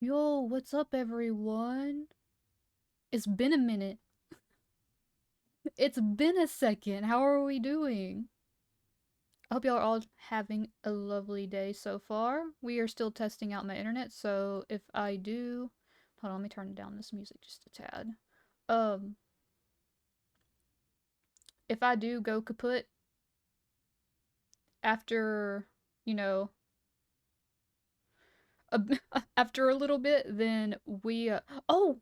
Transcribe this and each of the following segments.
Yo, what's up, everyone? It's been a minute. It's been a second. How are we doing? I hope y'all are all having a lovely day so far. We are still testing out my internet, so if I do... Hold on, let me turn down this music just a tad. Um, if I do go kaput after, you know, a, after a little bit, then we, oh!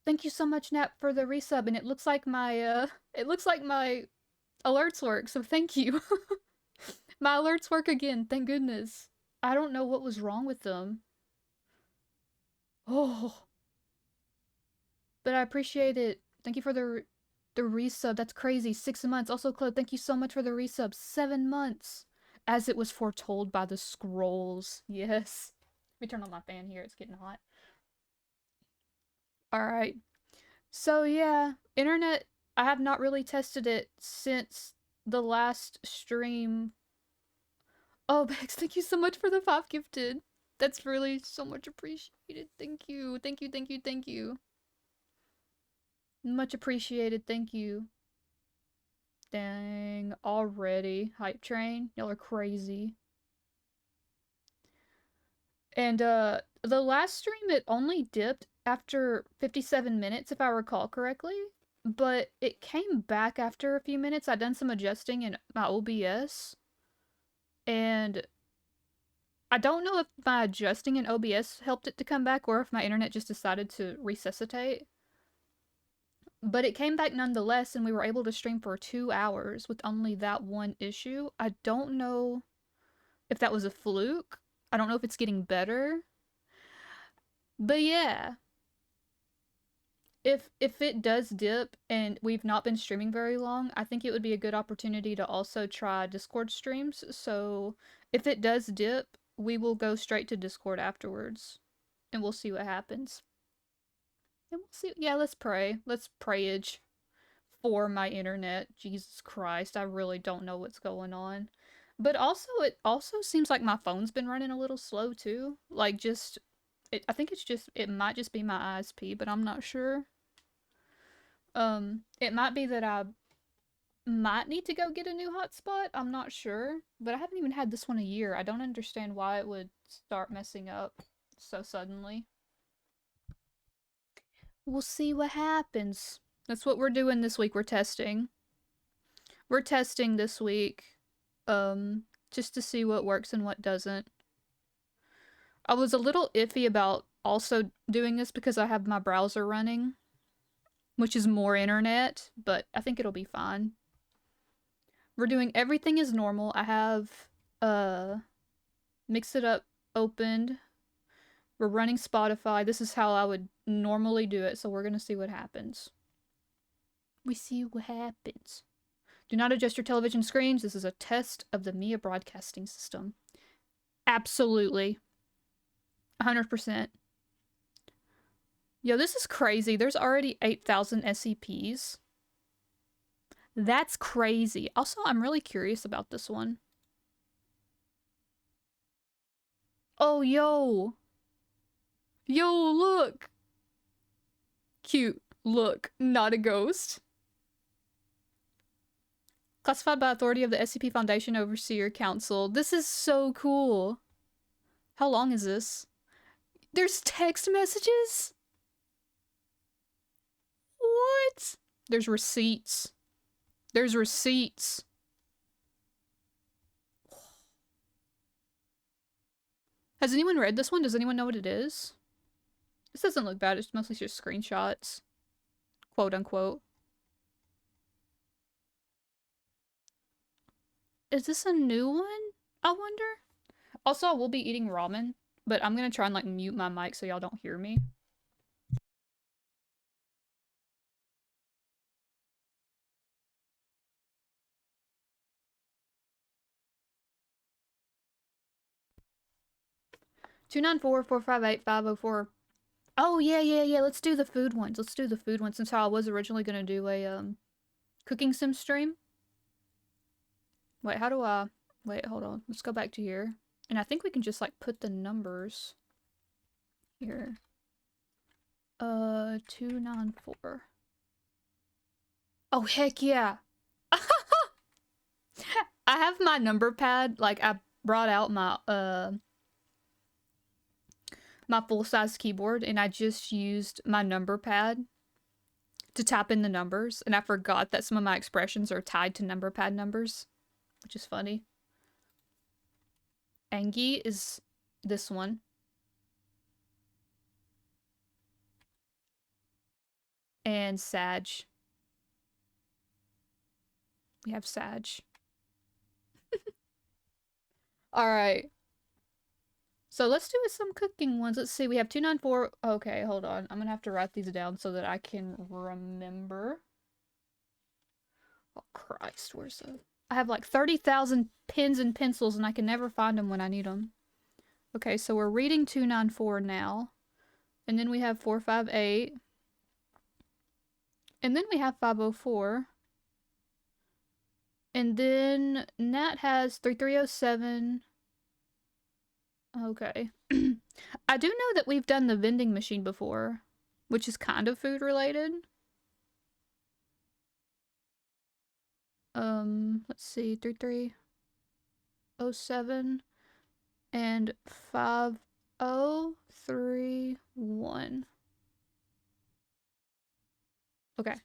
Thank you so much, Nat, for the resub, and it looks like my alerts work, so thank you. My alerts work again, thank goodness. I don't know what was wrong with them. Oh, but I appreciate it. Thank you for the resub. That's crazy. 6 months. Also, Claude, thank you so much for the resub. 7 months. As it was foretold by the scrolls. Yes. Let me turn on my fan here. It's getting hot. Alright. So, yeah. Internet, I have not really tested it since the last stream. Oh, Bex, thank you so much for the 5 gifted. That's really so much appreciated. Thank you. Thank you, thank you, thank you. Much appreciated. Thank you. Dang, already. Hype train. Y'all are crazy. And the last stream it only dipped after 57 minutes if I recall correctly, but it came back after a few minutes. I done some adjusting in my OBS, and I don't know if my adjusting in OBS helped it to come back or if my internet just decided to resuscitate. But it came back nonetheless, and we were able to stream for 2 hours with only that one issue. I don't know if that was a fluke. I don't know if it's getting better. But yeah, if it does dip and we've not been streaming very long, I think it would be a good opportunity to also try Discord streams. So if it does dip, we will go straight to Discord afterwards, and we'll see what happens. And we'll see. Yeah, let's pray. Let's prayage for my internet. Jesus Christ, I really don't know what's going on. But also, it also seems like my phone's been running a little slow too. Like, I think it might just be my ISP, but I'm not sure. It might be that I might need to go get a new hotspot. I'm not sure. But I haven't even had this one a year. I don't understand why it would start messing up so suddenly. We'll see what happens. That's what we're doing this week. We're testing. We're testing this week. Just to see what works and what doesn't. I was a little iffy about also doing this because I have my browser running, which is more internet, but I think it'll be fine. We're doing everything as normal. I have Mix It Up opened. We're running Spotify. This is how I would normally do it, so we're gonna see what happens. We see what happens. Do not adjust your television screens. This is a test of the Mia broadcasting system. Absolutely. 100%. Yo, this is crazy. There's already 8,000 SCPs. That's crazy. Also, I'm really curious about this one. Oh, yo. Yo, look. Cute. Look, not a ghost. Classified by authority of the SCP Foundation Overseer Council. This is so cool. How long is this? There's text messages? What? There's receipts. There's receipts. Has anyone read this one? Does anyone know what it is? This doesn't look bad. It's mostly just screenshots. Quote unquote. Is this a new one? I wonder? Also, I will be eating ramen, but I'm gonna try and like mute my mic so y'all don't hear me. Two nine four 458 504. Oh yeah, yeah, yeah. Let's do the food ones. Let's do the food ones since how I was originally gonna do a cooking sim stream. Wait, how do I wait, hold on. Let's go back to here. And I think we can just like put the numbers here. 294. Oh, heck yeah. I have my number pad. Like, I brought out my full-size keyboard, and I just used my number pad to type in the numbers, and I forgot that some of my expressions are tied to number pad numbers, which is funny. Angie is this one. And Sag. We have Sag. Alright. So let's do some cooking ones. Let's see. We have 294. Okay, hold on. I'm gonna have to write these down so that I can remember. Oh, Christ. Where's the... I have like 30,000 pens and pencils and I can never find them when I need them. Okay, so we're reading 294 now. And then we have 458. And then we have 504. And then Nat has 3307. Okay. I do know that we've done the vending machine before, which is kind of food related. Let's see, 3307 and 5031. Okay.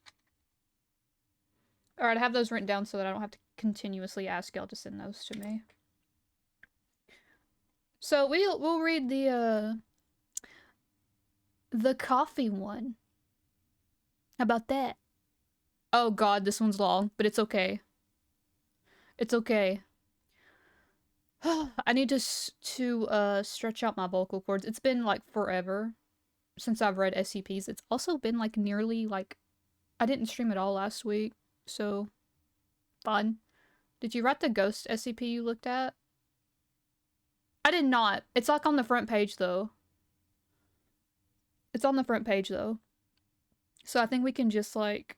Alright, I have those written down so that I don't have to continuously ask y'all to send those to me. So we'll read the coffee one. How about that? Oh god, this one's long, but it's okay. It's okay. I need to stretch out my vocal cords. It's been like forever since I've read SCPs. It's also been like nearly like I didn't stream at all last week, so fun. Did you write the ghost SCP you looked at? I did not. It's like on the front page though. It's on the front page though. So I think we can just like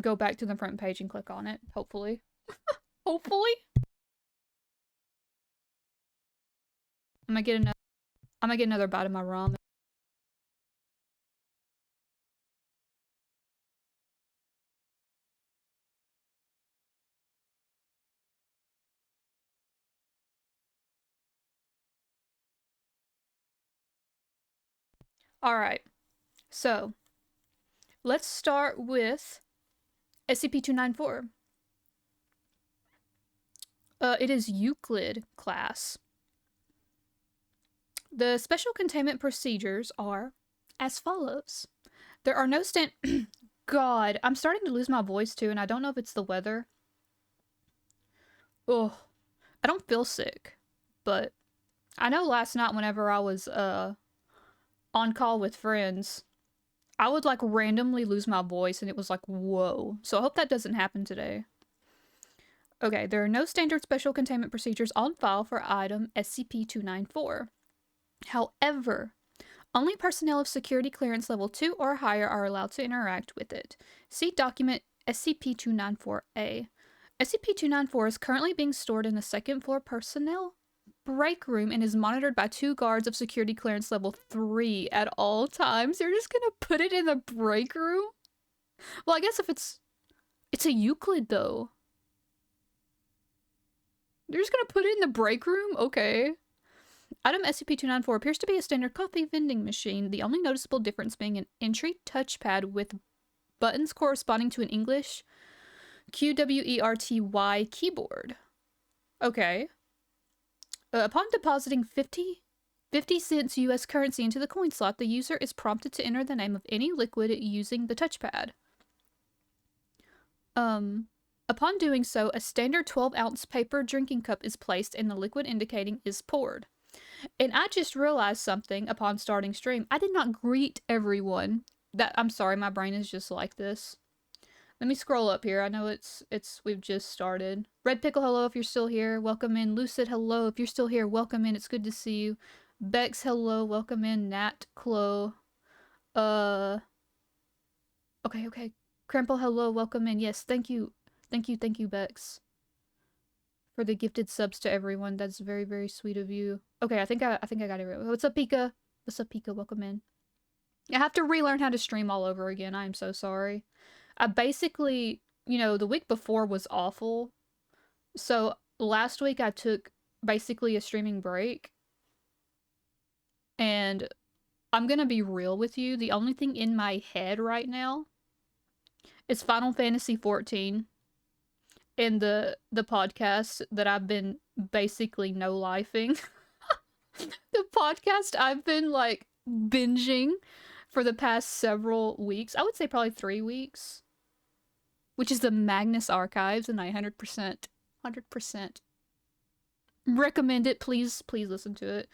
go back to the front page and click on it, hopefully. Hopefully. I'm gonna get another bite of my ramen. Alright. So let's start with SCP-294. It is Euclid class. The special containment procedures are as follows. There are no God, I'm starting to lose my voice too, and I don't know if it's the weather. Ugh. I don't feel sick, but I know last night whenever I was, on call with friends, I would, like, randomly lose my voice, and it was like, whoa. So I hope that doesn't happen today. Okay, there are no standard special containment procedures on file for item SCP-294. However, only personnel of security clearance level 2 or higher are allowed to interact with it. See document SCP-294-A. SCP-294 is currently being stored in the second floor personnel break room and is monitored by 2 guards of security clearance level 3 at all times. They're just gonna put it in the break room? Well, I guess if it's a Euclid though. They're just gonna put it in the break room? Okay. Item SCP-294 appears to be a standard coffee vending machine, the only noticeable difference being an entry touchpad with buttons corresponding to an English QWERTY keyboard. Okay. Upon depositing 50 cents US currency into the coin slot, the user is prompted to enter the name of any liquid using the touchpad. Upon doing so, a standard 12-ounce paper drinking cup is placed and the liquid indicating is poured. And I just realized something upon starting stream. I did not greet everyone. I'm sorry, my brain is just like this. Let me scroll up here. I know we've just started. Red Pickle, hello if you're still here. Welcome in. Lucid, hello if you're still here. Welcome in. It's good to see you. Bex, hello. Welcome in. Nat, Chloe. Okay. Crample, hello. Welcome in. Yes, thank you. Thank you, Bex. For the gifted subs to everyone. That's very, very sweet of you. Okay, I think I got it right. What's up, Pika? What's up, Pika? Welcome in. I have to relearn how to stream all over again. I am so sorry. I basically, the week before was awful. So last week I took basically a streaming break. And I'm gonna be real with you. The only thing in my head right now is Final Fantasy 14 and the podcast that I've been basically no-lifing. The podcast I've been like binging for the past several weeks. I would say probably 3 weeks, which is the Magnus Archives, and I 100% recommend it. Please, please listen to it.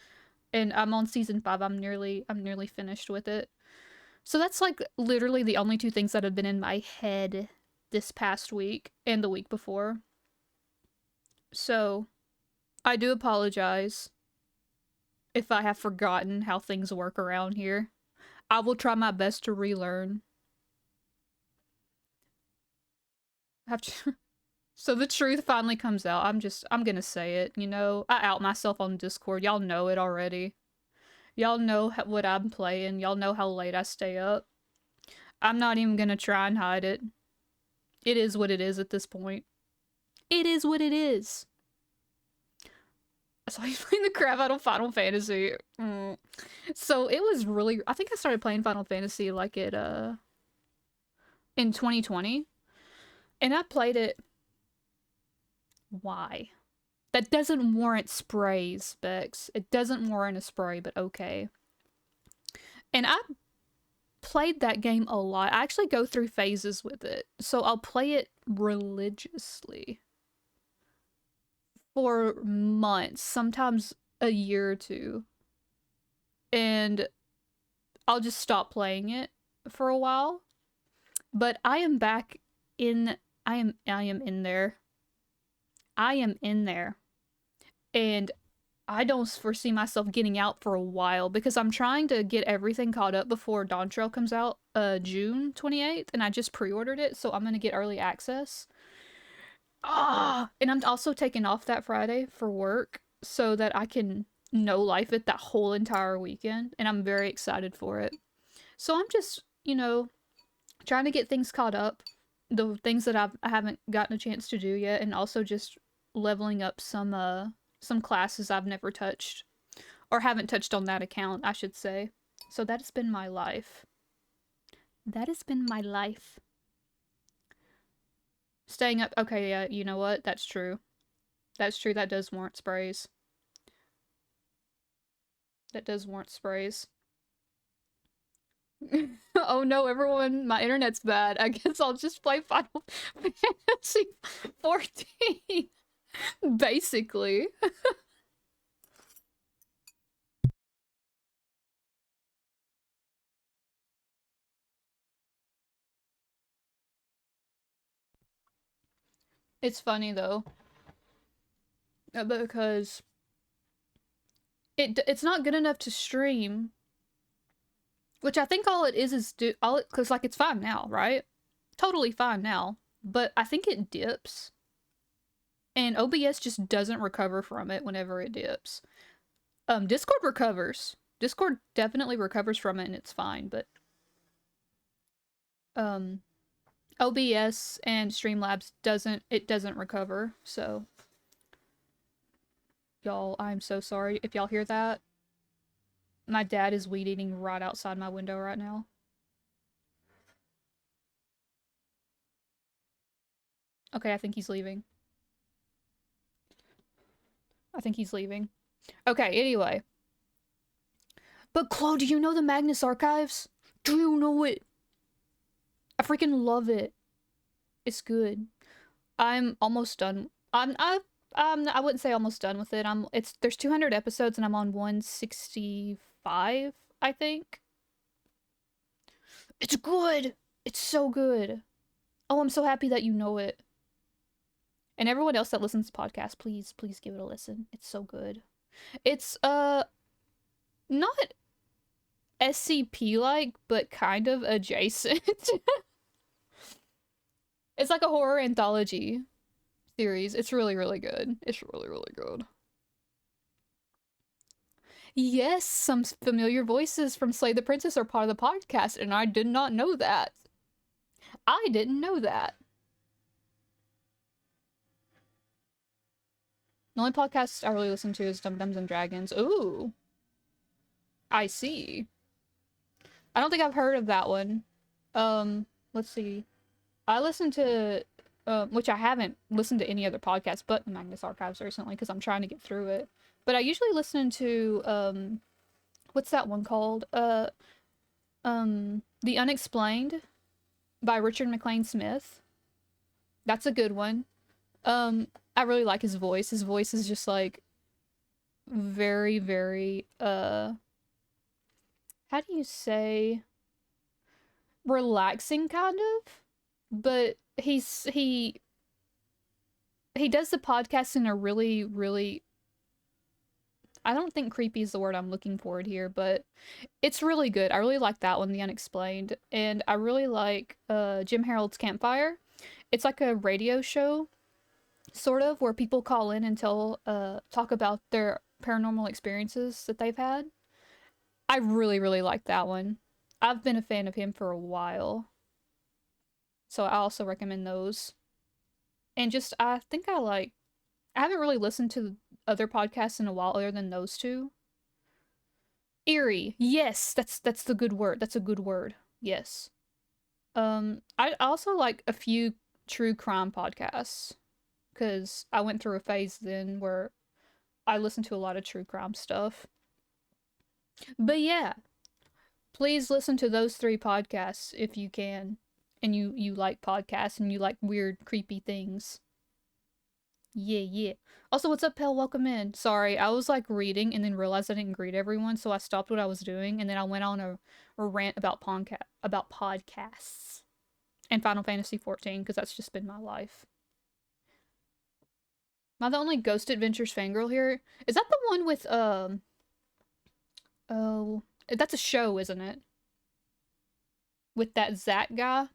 And I'm on season 5. I'm nearly finished with it. So that's like literally the only two things that have been in my head this past week and the week before. So I do apologize if I have forgotten how things work around here. I will try my best to relearn. Have to So the truth finally comes out. I'm gonna say it, I out myself on Discord. Y'all know it already. Y'all know what I'm playing. Y'all know how late I stay up. I'm not even gonna try and hide it. It is what it is at this point. It is what it is. So he's playing the crap out of Final Fantasy. So it was really... I think I started playing Final Fantasy like in 2020. And I played it... Why? That doesn't warrant sprays, Bex. It doesn't warrant a spray, but okay. And I played that game a lot. I actually go through phases with it. So I'll play it religiously for months, sometimes a year or two. And I'll just stop playing it for a while. But I am back in... I am in there. I am in there. And I don't foresee myself getting out for a while because I'm trying to get everything caught up before Dawn Trail comes out June 28th, and I just pre-ordered it, so I'm going to get early access. And I'm also taking off that Friday for work so that I can no-life it that whole entire weekend, and I'm very excited for it. So I'm just, trying to get things caught up, the things that I haven't gotten a chance to do yet, and also just leveling up some classes I've never touched, or haven't touched on that account, I should say. So that has been my life. That has been my life. Staying up. Okay, yeah, you know what? That's true. That's true. That does warrant sprays. That does warrant sprays. Oh no, everyone, my internet's bad. I guess I'll just play Final Fantasy 14. Basically. It's funny though, because it's not good enough to stream, which I think all it is because like it's fine now, right? Totally fine now, but I think it dips, and OBS just doesn't recover from it whenever it dips. Discord recovers. Discord definitely recovers from it, and it's fine, but OBS and Streamlabs doesn't recover, so y'all, I'm so sorry if y'all hear that. My dad is weed eating right outside my window right now. Okay, I think he's leaving. I think he's leaving. Okay, anyway. But Chloe, do you know the Magnus Archives? Do you know it? I freaking love it. It's good. I'm almost done. I wouldn't say almost done with it. There's 200 episodes and I'm on 165, I think. It's good. It's so good. Oh, I'm so happy that you know it. And everyone else that listens to podcasts, please give it a listen. It's so good. It's not SCP like, but kind of adjacent. It's like a horror anthology series. It's really, really good. It's really, really good. Yes, some familiar voices from Slay the Princess are part of the podcast, and I did not know that. I didn't know that. The only podcast I really listen to is Dum Dums and Dragons. Ooh, I see. I don't think I've heard of that one. Let's see. I listened to, which I haven't listened to any other podcast but Magnus Archives recently because I'm trying to get through it. But I usually listen to, what's that one called? The Unexplained by Richard McLean Smith. That's a good one. I really like his voice. His voice is just like very, very, how do you say, relaxing kind of, but he does the podcast in a really, really, I don't think creepy is the word I'm looking for here, but it's really good. I really like that one, The Unexplained, and I really like Jim Harold's Campfire. It's like a radio show sort of where people call in and talk about their paranormal experiences that they've had. I really, really like that one. I've been a fan of him for a while, so I also recommend those. And just I think I haven't really listened to other podcasts in a while other than those two. Eerie. Yes, that's the good word. That's a good word. Yes. I also like a few true crime podcasts because I went through a phase then where I listened to a lot of true crime stuff. But yeah, please listen to those three podcasts if you can. And you like podcasts and you like weird creepy things. Yeah, yeah. Also, what's up, Pell? Welcome in. Sorry, I was like reading and then realized I didn't greet everyone, so I stopped what I was doing and then I went on a rant about podcasts and Final Fantasy 14 because that's just been my life. Am I the only Ghost Adventures fangirl here? Is that the one with oh, that's a show, isn't it? With that Zach guy?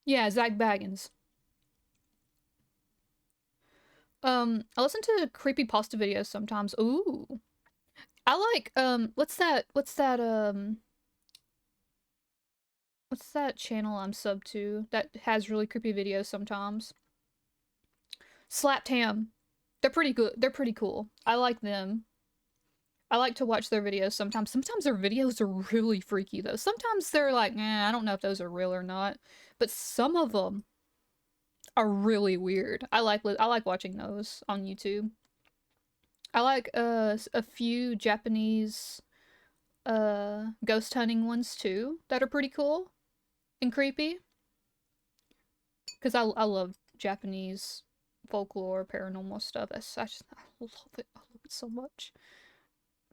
Yeah, Zach Baggins. I listen to creepy pasta videos sometimes. Ooh. I like what's that channel I'm sub to that has really creepy videos sometimes? Slapped Ham. They're pretty good. They're pretty cool. I like them. I like to watch their videos sometimes. Sometimes their videos are really freaky though. Sometimes they're like, I don't know if those are real or not. But some of them are really weird. I like watching those on YouTube. I like a few Japanese ghost hunting ones too that are pretty cool and creepy because I love Japanese folklore, paranormal stuff. I love it. I love it so much.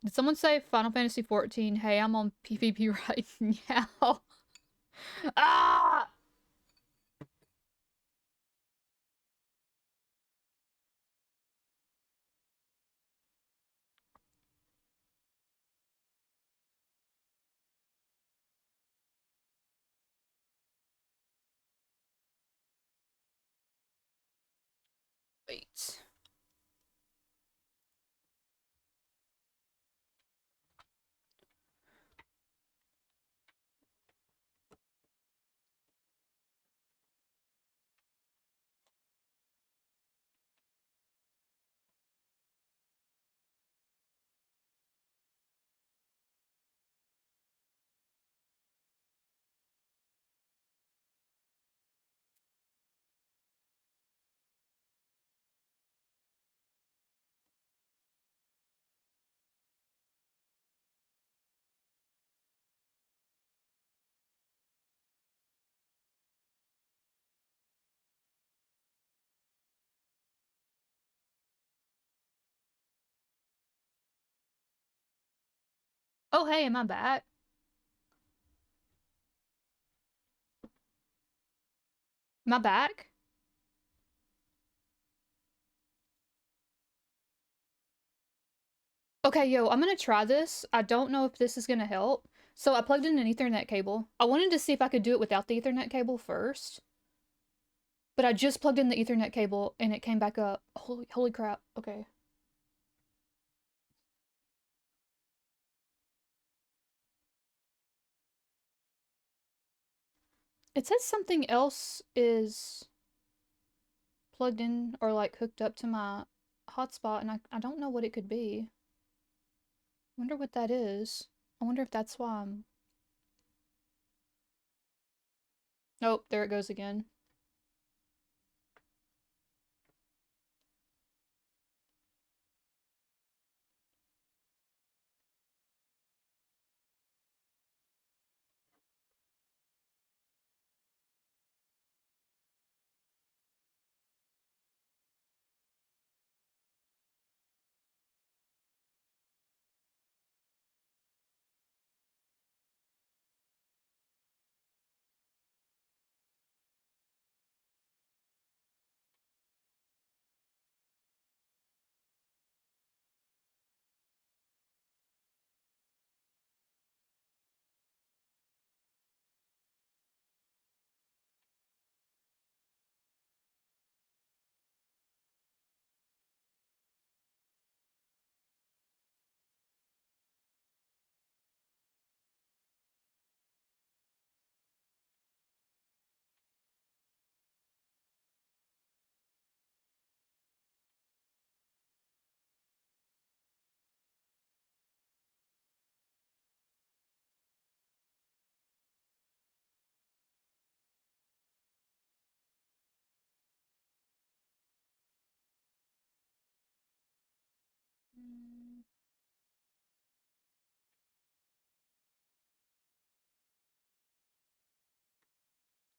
Did someone say Final Fantasy 14? Hey, I'm on PvP right now. Ah! Wait. Oh, hey, am I back? Am I back? Okay, yo, I'm gonna try this. I don't know if this is gonna help. So I plugged in an Ethernet cable. I wanted to see if I could do it without the Ethernet cable first. But I just plugged in the Ethernet cable and it came back up. Holy crap. Okay. It says something else is plugged in or like hooked up to my hotspot and I don't know what it could be. Wonder what that is. I wonder if that's why I'm... Oh, there it goes again.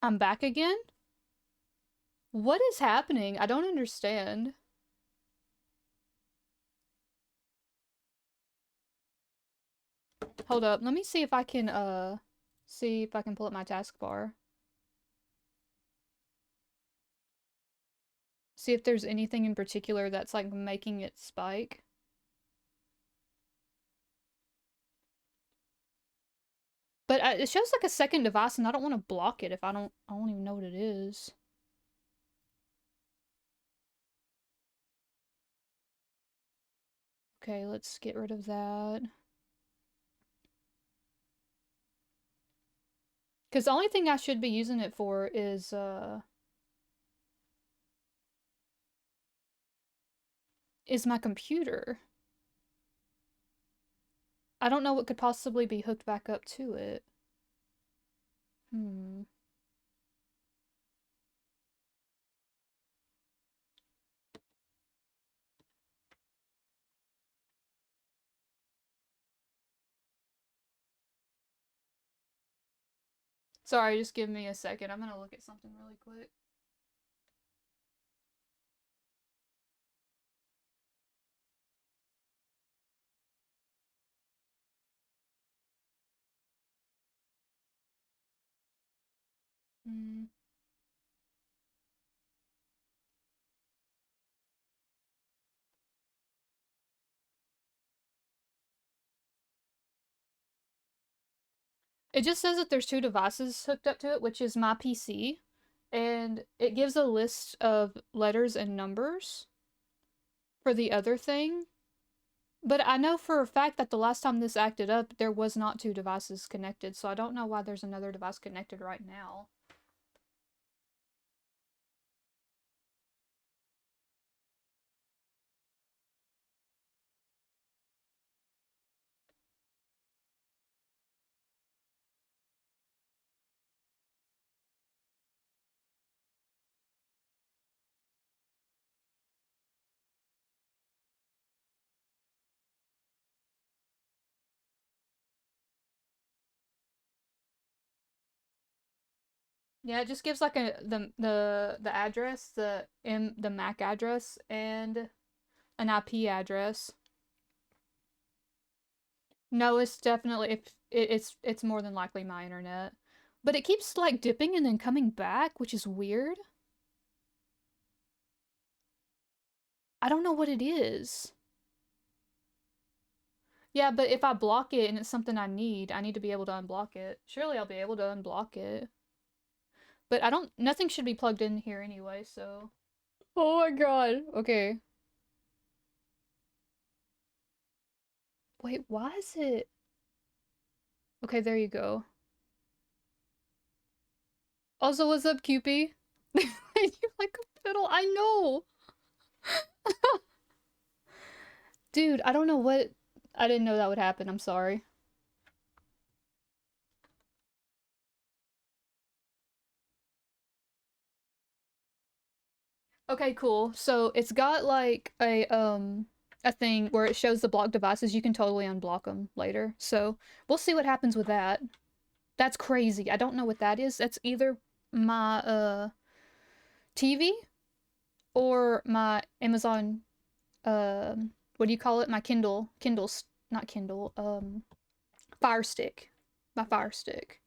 I'm back again? What is happening? I don't understand. Hold up. Let me see if I can pull up my taskbar. See if there's anything in particular that's like making it spike. But it shows like a second device and I don't want to block it if I don't even know what it is. Okay, let's get rid of that. Because the only thing I should be using it for is my computer. I don't know what could possibly be hooked back up to it. Hmm. Sorry, just give me a second. I'm gonna look at something really quick. Hmm. It just says that there's two devices hooked up to it, which is my PC, and it gives a list of letters and numbers for the other thing. But I know for a fact that the last time this acted up, there was not two devices connected, so I don't know why there's another device connected right now. Yeah, it just gives like the address, the MAC address, and an IP address. No, it's definitely it's more than likely my internet. But it keeps like dipping and then coming back, which is weird. I don't know what it is. Yeah, but if I block it and it's something I need to be able to unblock it. Surely I'll be able to unblock it. But I don't, nothing should be plugged in here anyway, so. Oh my god. Okay. Wait, why is it? Okay, there you go. Also, what's up, Cupie? You like a fiddle? I know! Dude, I don't know what. I didn't know that would happen. I'm sorry. Okay, cool. So it's got like a thing where it shows the blocked devices. You can totally unblock them later. So we'll see what happens with that. That's crazy. I don't know what that is. That's either my TV or my Amazon what do you call it? My Kindle's not Kindle, Fire Stick. My Fire Stick.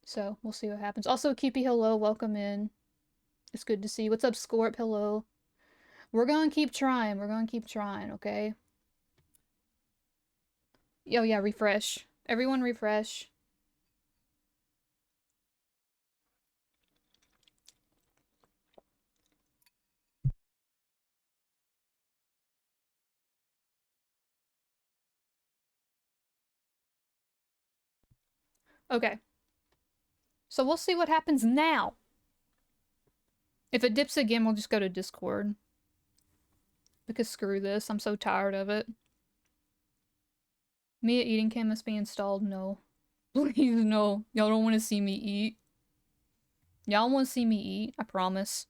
So we'll see what happens. Also, Keepy, hello, welcome in. It's good to see you. What's up, Scorp? Hello. We're gonna keep trying. We're gonna keep trying, okay? Oh yeah, refresh. Everyone refresh. Okay. So we'll see what happens now. If it dips again, we'll just go to Discord. Because screw this, I'm so tired of it. Mia eating cam must be installed. No. Please, no. Y'all don't want to see me eat. Y'all want to see me eat, I promise.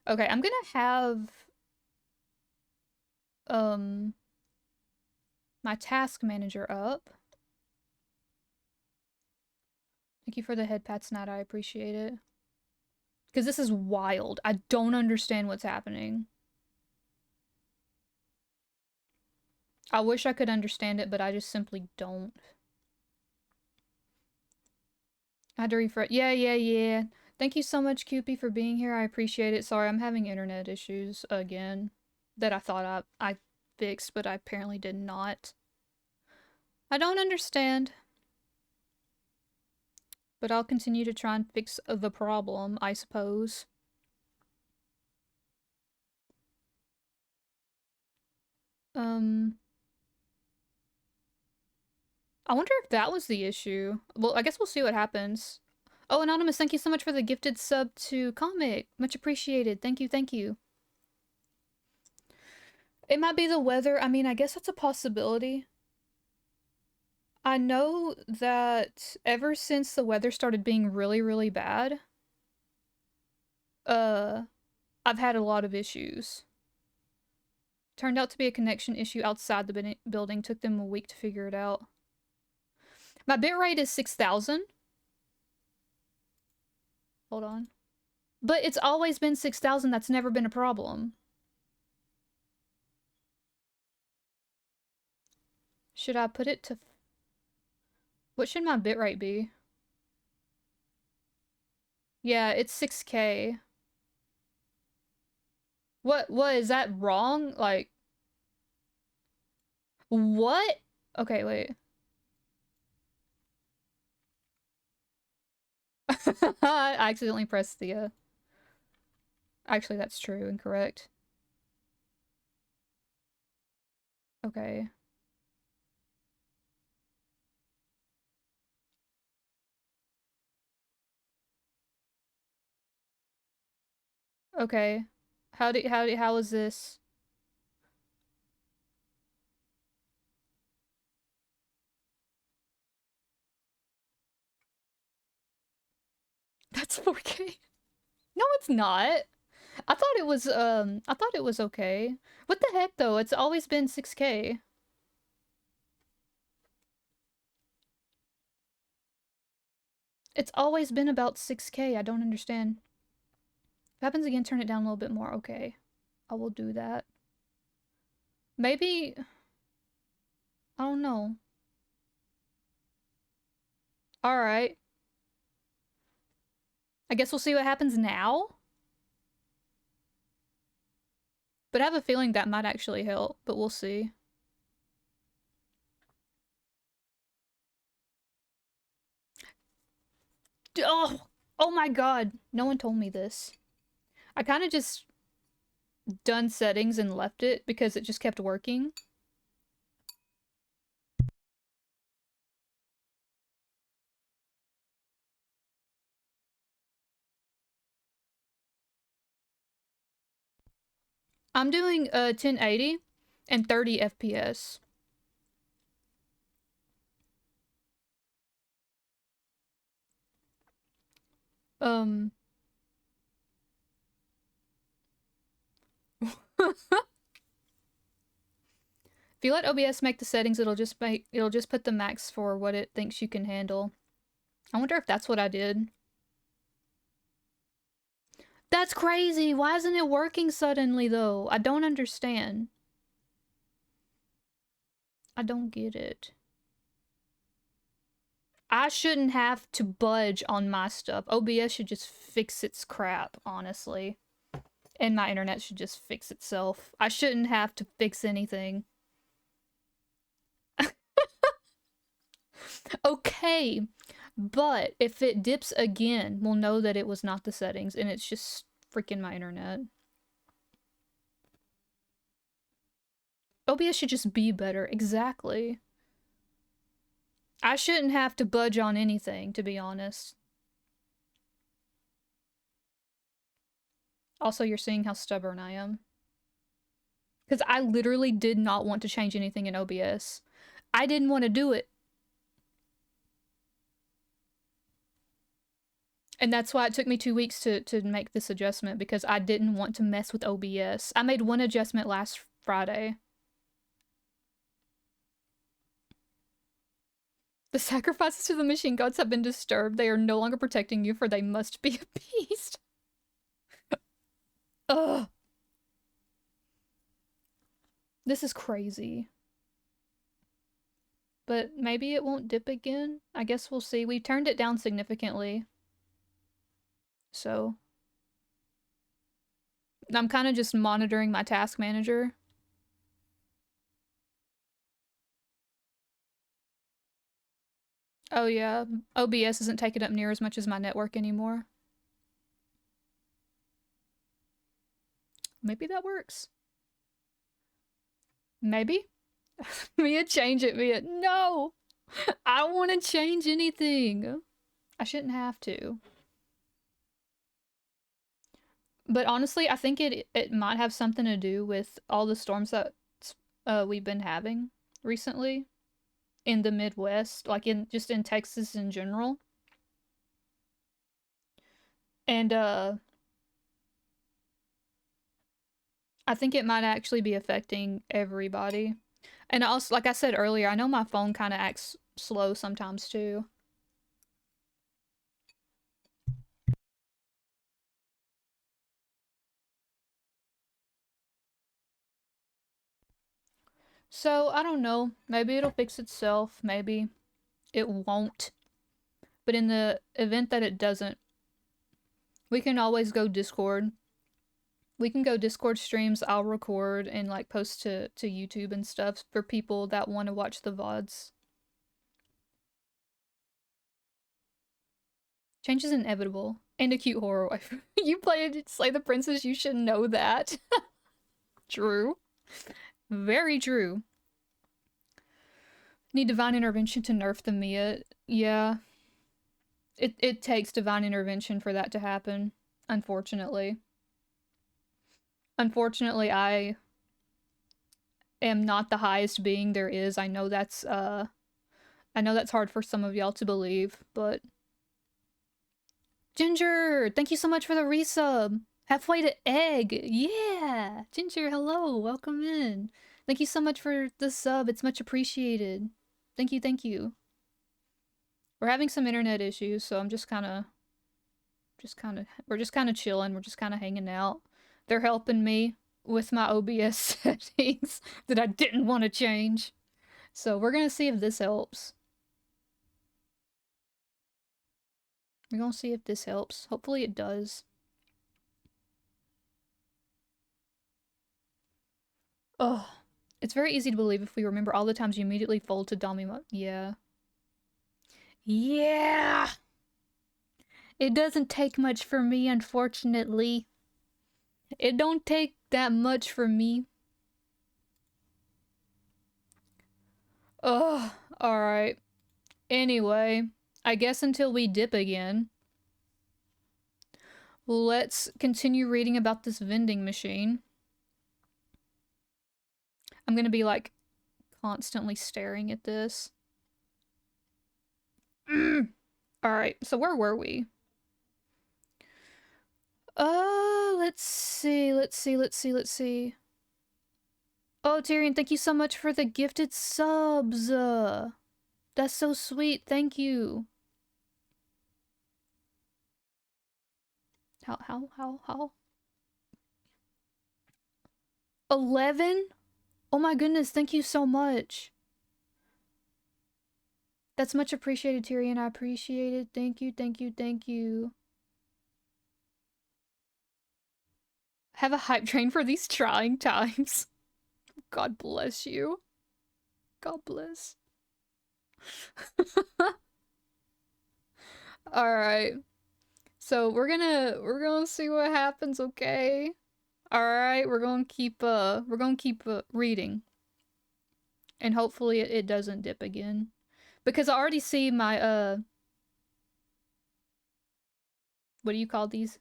Okay, I'm gonna have um my task manager up. Thank you for the head pats, Nat. I appreciate it. Because this is wild. I don't understand what's happening. I wish I could understand it, but I just simply don't. I had to refresh. Yeah. Thank you so much, Cupie, for being here. I appreciate it. Sorry, I'm having internet issues again that I thought I fixed, but I apparently did not. I don't understand. But I'll continue to try and fix the problem, I suppose. I wonder if that was the issue. Well, I guess we'll see what happens. Oh, Anonymous, thank you so much for the gifted sub to Comic. Much appreciated. Thank you, thank you. It might be the weather. I mean, I guess that's a possibility. I know that ever since the weather started being really, really bad, uh, I've had a lot of issues. Turned out to be a connection issue outside the building. Took them a week to figure it out. My bitrate is 6,000. Hold on. But it's always been 6,000. That's never been a problem. Should I put it to... What should my bitrate be? Yeah, it's 6K. What, is that wrong? Like... What? Okay, wait. I accidentally pressed the, Actually, that's true. Incorrect. Okay. Okay. How is this? That's 4K. No, it's not. I thought it was okay. What the heck, though? It's always been 6K. It's always been about 6K. I don't understand. If it happens again, turn it down a little bit more. Okay. I will do that. Maybe... I don't know. Alright. I guess we'll see what happens now? But I have a feeling that might actually help, but we'll see. Oh, oh my god. No one told me this. I kind of just done settings and left it because it just kept working. I'm doing 1080 and 30 FPS. Um If you let OBS make the settings, it'll just put the max for what it thinks you can handle. I wonder if that's what I did. That's crazy. Why isn't it working suddenly though? I don't understand. I don't get it. I shouldn't have to budge on my stuff. OBS should just fix its crap, honestly. And my internet should just fix itself. I shouldn't have to fix anything. Okay, but if it dips again, we'll know that it was not the settings and it's just freaking my internet. OBS should just be better. Exactly. I shouldn't have to budge on anything, to be honest. Also, you're seeing how stubborn I am. Because I literally did not want to change anything in OBS. I didn't want to do it. And that's why it took me 2 weeks to make this adjustment, because I didn't want to mess with OBS. I made one adjustment last Friday. The sacrifices to the machine gods have been disturbed. They are no longer protecting you, for they must be appeased. Ugh. This is crazy. But maybe it won't dip again? I guess we'll see. We turned it down significantly. So I'm kind of just monitoring my task manager. Oh yeah, OBS isn't taking up near as much as my network anymore. Maybe that works. Maybe? Mia, change it, Mia. No! I don't want to change anything. I shouldn't have to. But honestly, I think it might have something to do with all the storms that we've been having recently in the Midwest, like just in Texas in general. And I think it might actually be affecting everybody. And also, like I said earlier, I know my phone kind of acts slow sometimes too. So, I don't know. Maybe it'll fix itself. Maybe it won't. But in the event that it doesn't, we can always go Discord. We can go Discord streams. I'll record and like post to YouTube and stuff for people that want to watch the VODs. Change is inevitable. And a cute horror wife. You play Slay the Princess, you should know that. True. Very true. Need divine intervention to nerf the Mia. Yeah. It takes divine intervention for that to happen, unfortunately. Unfortunately, I am not the highest being there is. I know that's hard for some of y'all to believe, but Ginger, thank you so much for the resub. Halfway to egg. Yeah. Ginger, hello. Welcome in. Thank you so much for the sub. It's much appreciated. Thank you, thank you. We're having some internet issues, so I'm we're just kind of chilling. We're just kind of hanging out. They're helping me with my OBS settings that I didn't want to change. So we're gonna see if this helps. We're gonna see if this helps. Hopefully it does. Oh, it's very easy to believe if we remember all the times you immediately fold to Domimo. Yeah. Yeah! It doesn't take much for me, unfortunately. It don't take that much for me. Ugh, alright. Anyway, I guess until we dip again, let's continue reading about this vending machine. I'm gonna be like constantly staring at this. Alright, so where were we? Let's see. Oh, Tyrion, thank you so much for the gifted subs. That's so sweet. Thank you. How? 11? Oh my goodness, thank you so much. That's much appreciated, Tyrion. I appreciate it. Thank you. Have a hype train for these trying times. God bless you. God bless. Alright. So we're gonna see what happens, okay? Alright, we're gonna keep reading. And hopefully it doesn't dip again. Because I already see my what do you call these?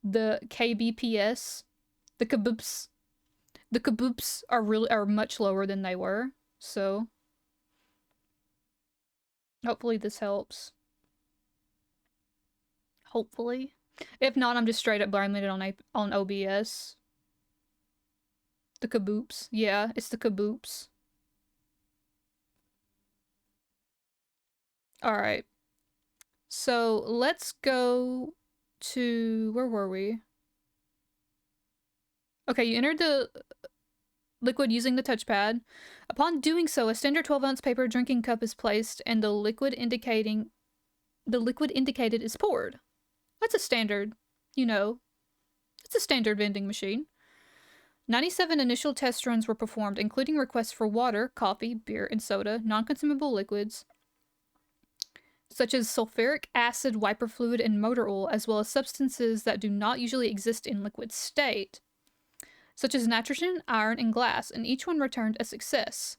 The KBPS. The kaboops. The kaboops are much lower than they were. So hopefully this helps. Hopefully. If not, I'm just straight up blaming it on OBS. The kaboops. Yeah, it's the kaboops. Alright. So let's go to... Where were we? Okay, you entered the liquid using the touchpad. Upon doing so, a standard 12-ounce paper drinking cup is placed and the liquid indicated is poured. That's a standard, it's a standard vending machine. 97 initial test runs were performed, including requests for water, coffee, beer, and soda, non-consumable liquids, such as sulfuric acid, wiper fluid, and motor oil, as well as substances that do not usually exist in liquid state, such as nitrogen, iron, and glass, and each one returned a success.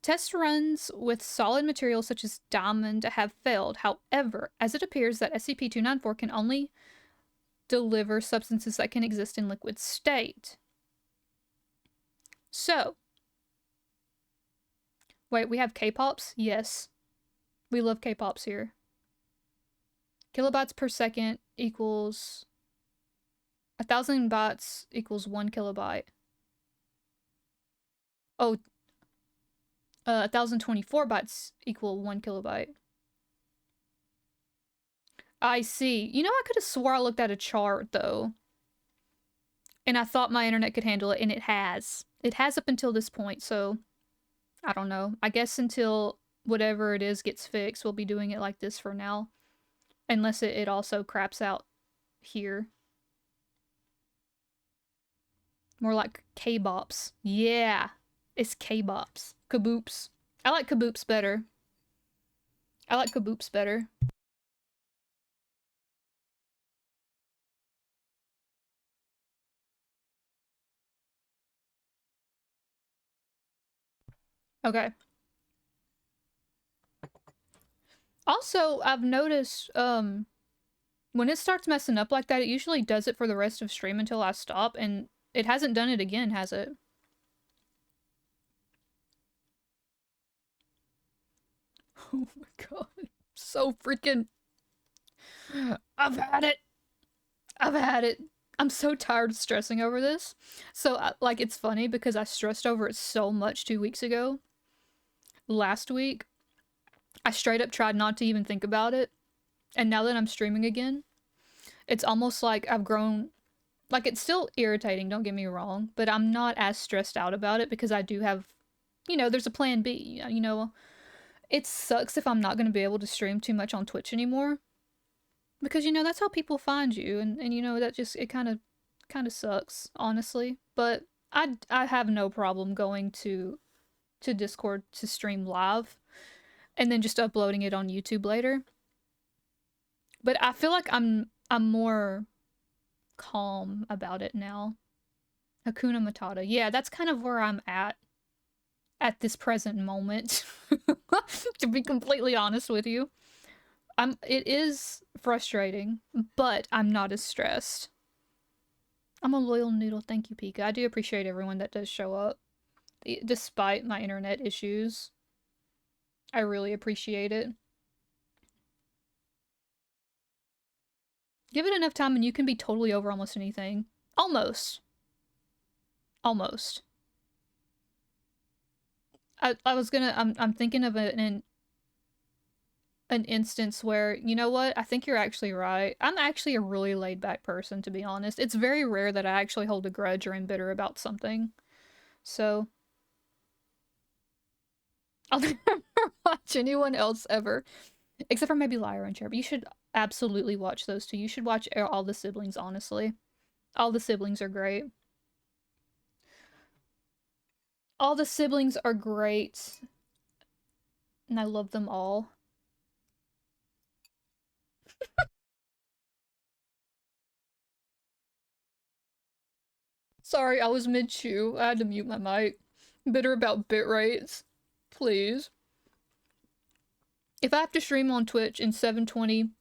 Test runs with solid materials such as diamond have failed. However, as it appears that SCP-294 can only deliver substances that can exist in liquid state. So, wait, we have K-pops? Yes. We love K-pops here. Kilobytes per second equals... 1,000 bytes equals 1 kilobyte. Oh, 1,024 bytes equal 1 kilobyte. I see. You know, I could have swore I looked at a chart, though. And I thought my internet could handle it, and it has. It has up until this point, so... I don't know. I guess until whatever it is gets fixed, we'll be doing it like this for now. Unless it also craps out here. More like K-bops. Yeah! It's K-bops. Kaboops. I like kaboops better. Okay. Also, I've noticed, when it starts messing up like that, it usually does it for the rest of stream until I stop, and it hasn't done it again, has it? Oh my god. So freaking... I've had it! I'm so tired of stressing over this. So, like, it's funny because I stressed over it so much 2 weeks ago. Last week, I straight up tried not to even think about it. And now that I'm streaming again, it's almost like I've grown... Like, it's still irritating, don't get me wrong, but I'm not as stressed out about it because I do have... there's a plan B, It sucks if I'm not going to be able to stream too much on Twitch anymore. Because, that's how people find you, and that just, it kind of sucks, honestly. But I have no problem going to Discord to stream live and then just uploading it on YouTube later. But I feel like I'm more calm about it now. Hakuna Matata. Yeah, that's kind of where I'm at this present moment. To be completely honest with you. It is frustrating, but I'm not as stressed. I'm a loyal noodle. Thank you, Pika. I do appreciate everyone that does show up. Despite my internet issues. I really appreciate it. Give it enough time and you can be totally over almost anything. Almost. Almost. I was gonna I'm thinking of an instance where, you know what, I think you're actually right. I'm actually a really laid back person, to be honest. It's very rare that I actually hold a grudge or am bitter about something. So I'll never watch anyone else ever. Except for maybe Liar and Chair, but you should absolutely watch those two. You should watch all the siblings, honestly. All the siblings are great. All the siblings are great. And I love them all. Sorry, I was mid-chew. I had to mute my mic. Bitter about bit rates. Please. If I have to stream on Twitch in 720p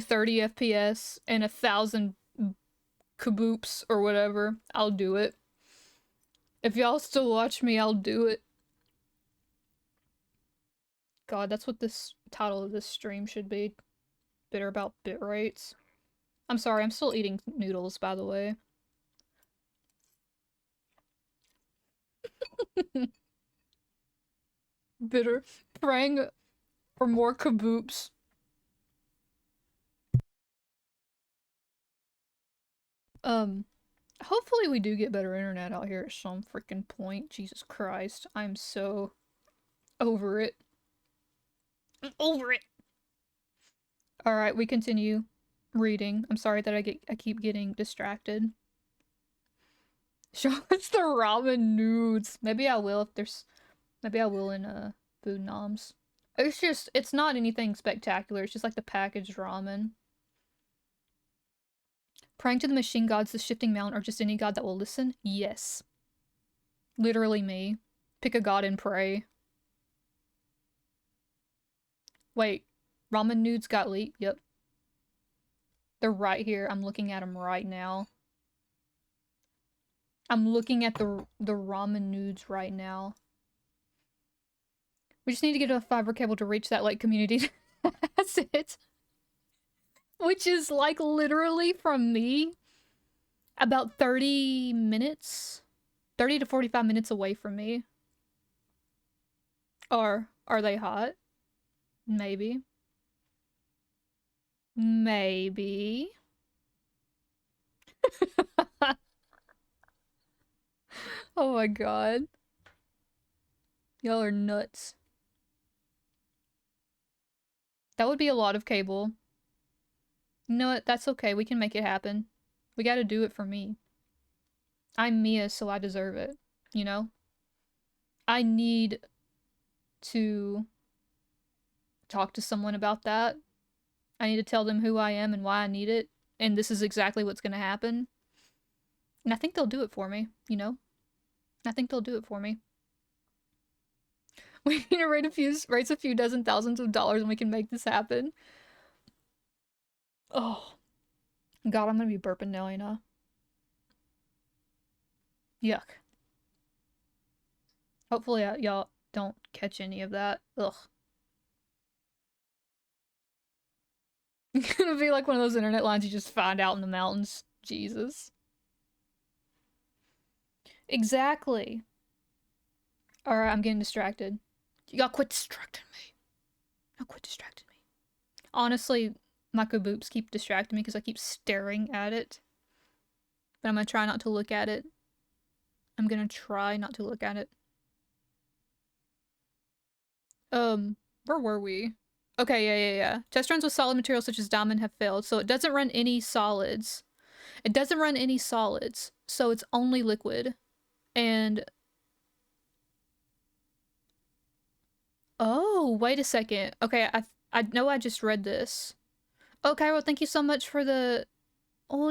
30 FPS and 1,000 kaboops or whatever, I'll do it. If y'all still watch me, I'll do it. God, that's what this title of this stream should be. Bitter about bit rates. I'm sorry, I'm still eating noodles, by the way. Bitter. Praying for more kaboops. Hopefully we do get better internet out here at some freaking point. Jesus Christ. I'm so over it. I'm over it. Alright, we continue reading. I'm sorry that I keep getting distracted. Show us the ramen nudes. Maybe I will if there's... Maybe I will in, Food Noms. It's not anything spectacular. It's just like the packaged ramen. Praying to the machine gods, the shifting mountain, or just any god that will listen? Yes. Literally me. Pick a god and pray. Wait. Ramen nudes got leaked? Yep. They're right here. I'm looking at them right now. I'm looking at the ramen nudes right now. We just need to get a fiber cable to reach that, like, community. That's it. Which is, like, literally from me about 30 minutes? 30 to 45 minutes away from me. Or are they hot? Maybe. Maybe. Oh my god. Y'all are nuts. That would be a lot of cable. You know what? That's okay. We can make it happen. We gotta do it for me. I'm Mia, so I deserve it. You know? I need to talk to someone about that. I need to tell them who I am and why I need it. And this is exactly what's gonna happen. And I think they'll do it for me, you know? I think they'll do it for me. We need to raise a few dozen thousands of dollars and we can make this happen. Oh. God, I'm gonna be burping now, ain't I? Yuck. Hopefully y'all don't catch any of that. Ugh. It's gonna be like one of those internet lines you just find out in the mountains. Jesus. Exactly. Alright, I'm getting distracted. Y'all quit distracting me. Y'all quit distracting me. Honestly, my kaboops keep distracting me because I keep staring at it. But I'm gonna try not to look at it. I'm gonna try not to look at it. Where were we? Okay, yeah. Test runs with solid materials such as diamond have failed, so it doesn't run any solids. It doesn't run any solids, so it's only liquid. And oh, wait a second. Okay, I know I just read this. Okay, well, thank you so much for the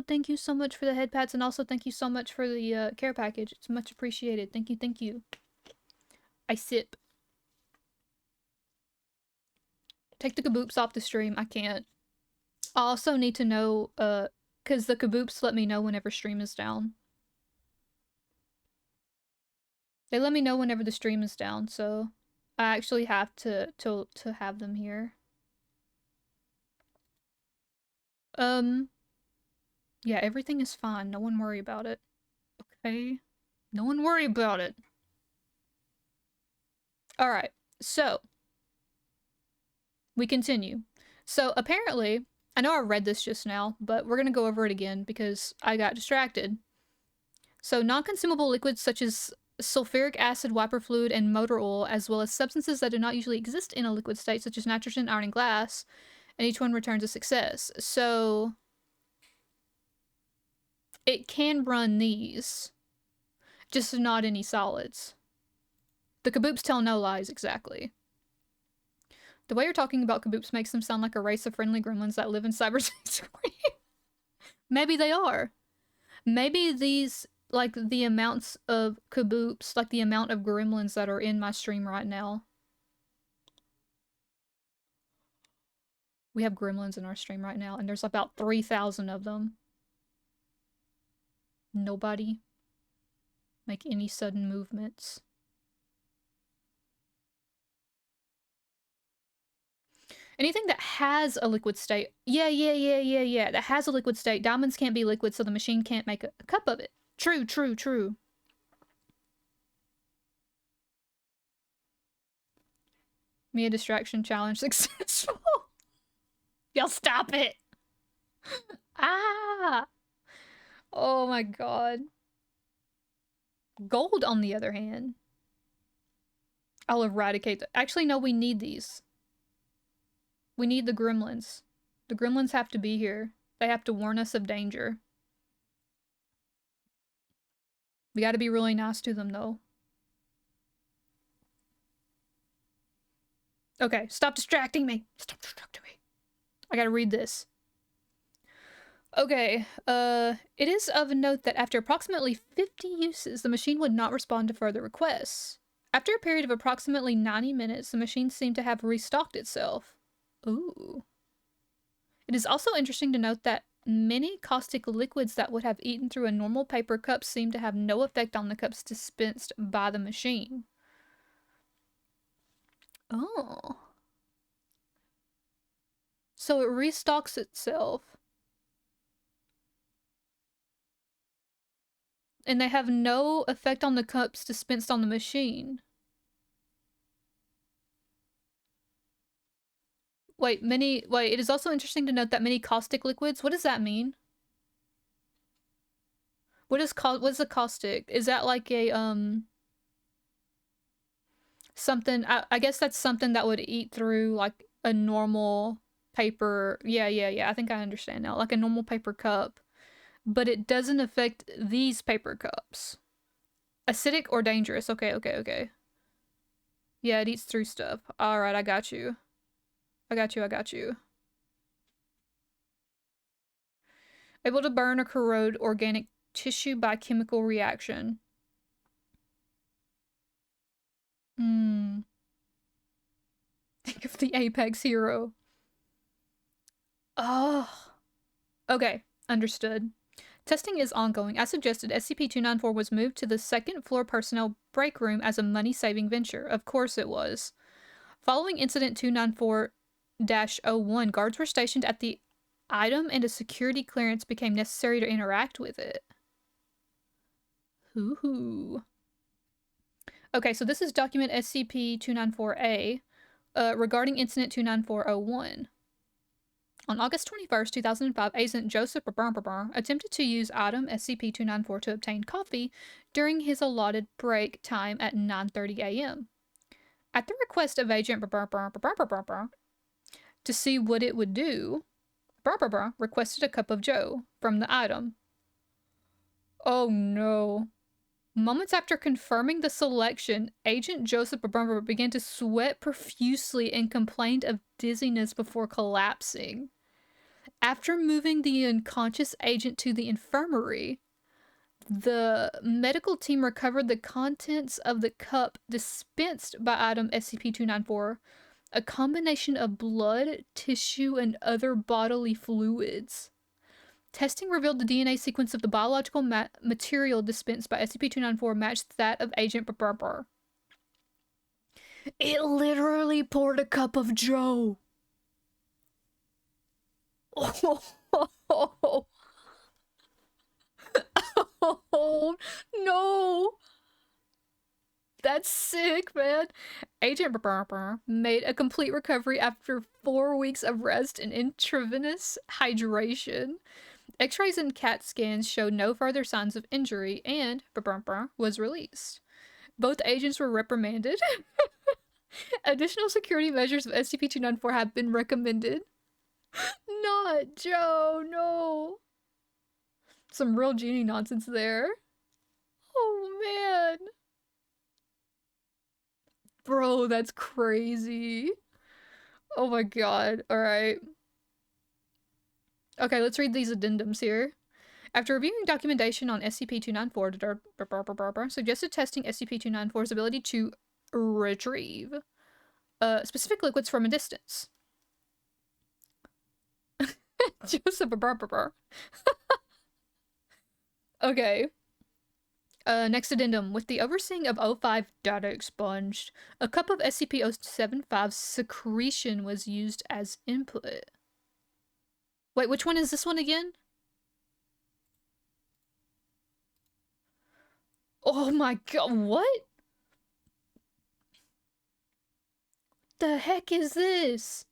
thank you so much for the head pads, and also thank you so much for the care package. It's much appreciated. Thank you, thank you. I sip. Take the kaboops off the stream. I can't. I also need to know, because the kaboops let me know whenever stream is down. They let me know whenever the stream is down, so I actually have to have them here. Yeah, everything is fine. No one worry about it. Okay? No one worry about it. Alright, so we continue. So apparently, I know I read this just now, but we're gonna go over it again because I got distracted. So non-consumable liquids such as sulfuric acid, wiper fluid, and motor oil, as well as substances that do not usually exist in a liquid state, such as nitrogen, iron, and glass, and each one returns a success. So it can run these, just not any solids. The kaboops tell no lies, exactly. The way you're talking about kaboops makes them sound like a race of friendly gremlins that live in cyberspace. Maybe they are. Maybe these, like, the amounts of kaboops, like the amount of gremlins that are in my stream right now. We have gremlins in our stream right now, and there's about 3,000 of them. Nobody make any sudden movements. Anything that has a liquid state. Yeah. That has a liquid state. Diamonds can't be liquid, so the machine can't make a cup of it. True. Mia distraction challenge successful. Y'all stop it. Ah. Oh my god. Gold, on the other hand. I'll eradicate the— actually, no, we need these. We need the gremlins. The gremlins have to be here. They have to warn us of danger. We gotta be really nice to them, though. Okay, stop distracting me. Stop distracting me. I gotta read this. Okay, it is of note that after approximately 50 uses, the machine would not respond to further requests. After a period of approximately 90 minutes, the machine seemed to have restocked itself. Ooh. It is also interesting to note that many caustic liquids that would have eaten through a normal paper cup seem to have no effect on the cups dispensed by the machine. Oh. So it restocks itself. And they have no effect on the cups dispensed on the machine. Wait, it is also interesting to note that many caustic liquids— what does that mean? What's a caustic? Is that like a, something— I guess that's something that would eat through, like, a normal paper— yeah, I think I understand now. Like a normal paper cup. But it doesn't affect these paper cups. Acidic or dangerous? Okay. Yeah, it eats through stuff. Alright, I got you. I got you. Able to burn or corrode organic tissue by chemical reaction. Think of the Apex hero. Oh. Okay, understood. Testing is ongoing. As suggested, SCP-294 was moved to the second floor personnel break room as a money-saving venture. Of course it was. Following Incident 294-01, guards were stationed at the item and a security clearance became necessary to interact with it. Hoo-hoo. Okay, so this is document SCP-294-A regarding Incident 294-01. On August 21st, 2005, Agent Joseph attempted to use item SCP-294 to obtain coffee during his allotted break time at 9:30 a.m. At the request of Agent to see what it would do, requested a cup of joe from the item. Oh no. Moments after confirming the selection, Agent Joseph Bumper began to sweat profusely and complained of dizziness before collapsing. After moving the unconscious agent to the infirmary, the medical team recovered the contents of the cup dispensed by item SCP-294, a combination of blood, tissue, and other bodily fluids. Testing revealed the DNA sequence of the biological material dispensed by SCP-294 matched that of Agent Barber. It literally poured a cup of Joe. Oh, oh no. That's sick, man. Agent Barber made a complete recovery after 4 weeks of rest and intravenous hydration. X-rays and CAT scans showed no further signs of injury, and Barber was released. Both agents were reprimanded. Additional security measures of SCP-294 have been recommended. Not Joe, no. Some real genie nonsense there. Oh, man. Bro, that's crazy. Oh my god. Alright. Okay, let's read these addendums here. After reviewing documentation on SCP-294, suggested testing SCP-294's ability to retrieve specific liquids from a distance. Joseph Okay. Next addendum. With the overseeing of O5 data expunged, a cup of SCP-075's secretion was used as input. Wait, which one is this one again? Oh my god, what? The heck is this?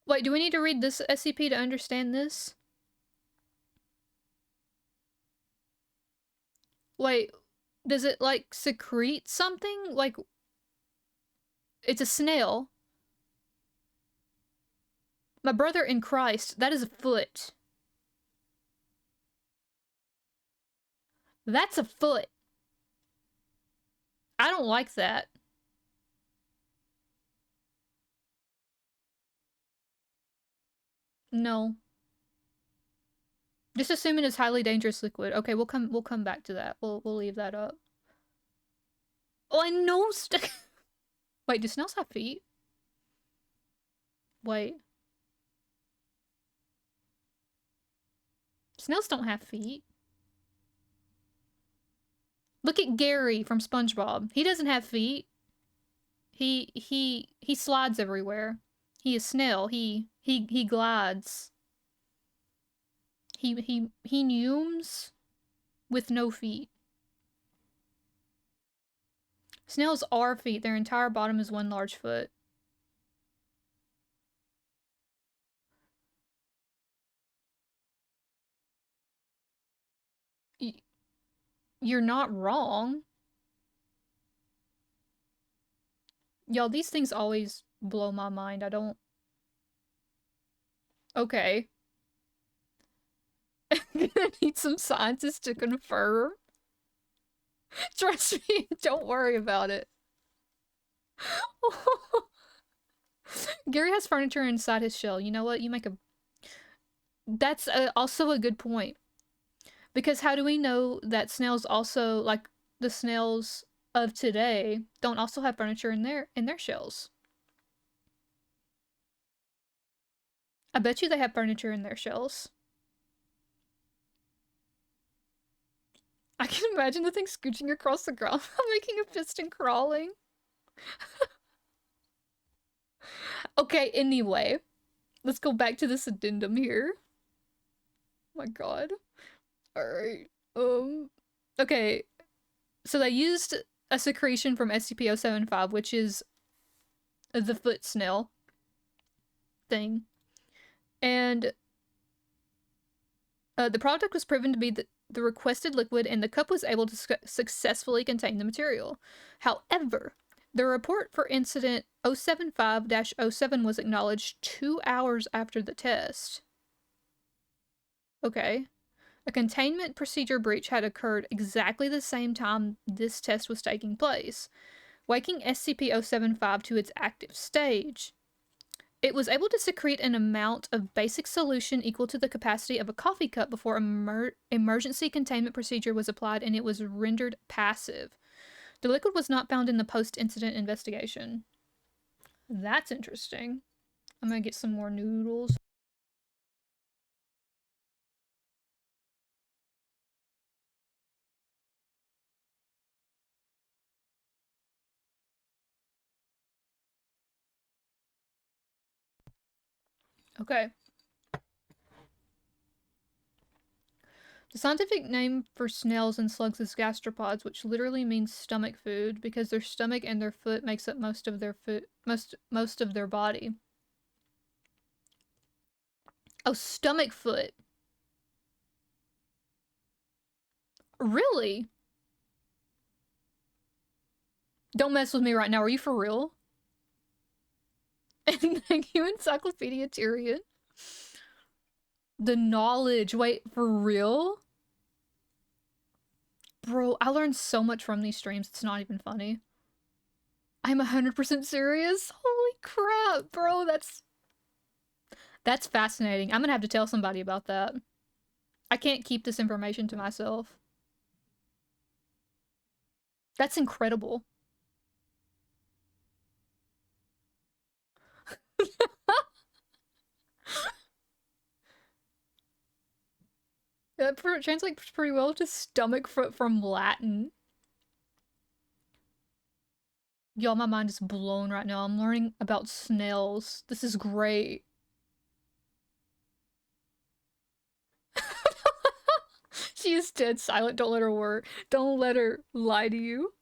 Wait, do we need to read this SCP to understand this? Wait, does it, like, secrete something? Like, it's a snail. My brother in Christ, that is a foot. That's a foot. I don't like that. No. Just assuming it's highly dangerous liquid. Okay, we'll come back to that. We'll leave that up. Oh, I know. Wait, do snails have feet? Wait. Snails don't have feet. Look at Gary from SpongeBob. He doesn't have feet. He slides everywhere. He is snail. He glides. He neumes with no feet. Snails are feet. Their entire bottom is one large foot. You're not wrong. Y'all, these things always blow my mind. I don't... Okay. Gonna need some scientists to confirm. Trust me, don't worry about it. Gary has furniture inside his shell. You know what? You make a... That's also a good point. Because how do we know that snails also, like, the snails of today, don't also have furniture in their shells? I bet you they have furniture in their shells. I can imagine the thing scooching across the ground, making a fist and crawling. Okay, anyway. Let's go back to this addendum here. Oh my god. Alright. Okay. So they used a secretion from SCP-075, which is the foot snail thing. And the product was proven to be the requested liquid, and the cup was able to successfully contain the material. However, the report for incident 075-07 was acknowledged 2 hours after the test. Okay. A containment procedure breach had occurred exactly the same time this test was taking place, waking SCP-075 to its active stage. It was able to secrete an amount of basic solution equal to the capacity of a coffee cup before emergency containment procedure was applied, and it was rendered passive. The liquid was not found in the post-incident investigation. That's interesting. I'm gonna get some more noodles. Okay. The scientific name for snails and slugs is gastropods, which literally means stomach food because their stomach and their foot makes up most of their food, most of their body. Oh, stomach foot. Really? Don't mess with me right now. Are you for real? And thank you, Encyclopedia Tyrion. The knowledge. Wait, for real? Bro, I learned so much from these streams. It's not even funny. I'm 100% serious. Holy crap, bro. That's fascinating. I'm gonna have to tell somebody about that. I can't keep this information to myself. That's incredible. That translates pretty well to stomach foot from Latin. Y'all, my mind is blown right now. I'm learning about snails. This is great. She is dead silent. Don't let her work. Don't let her lie to you.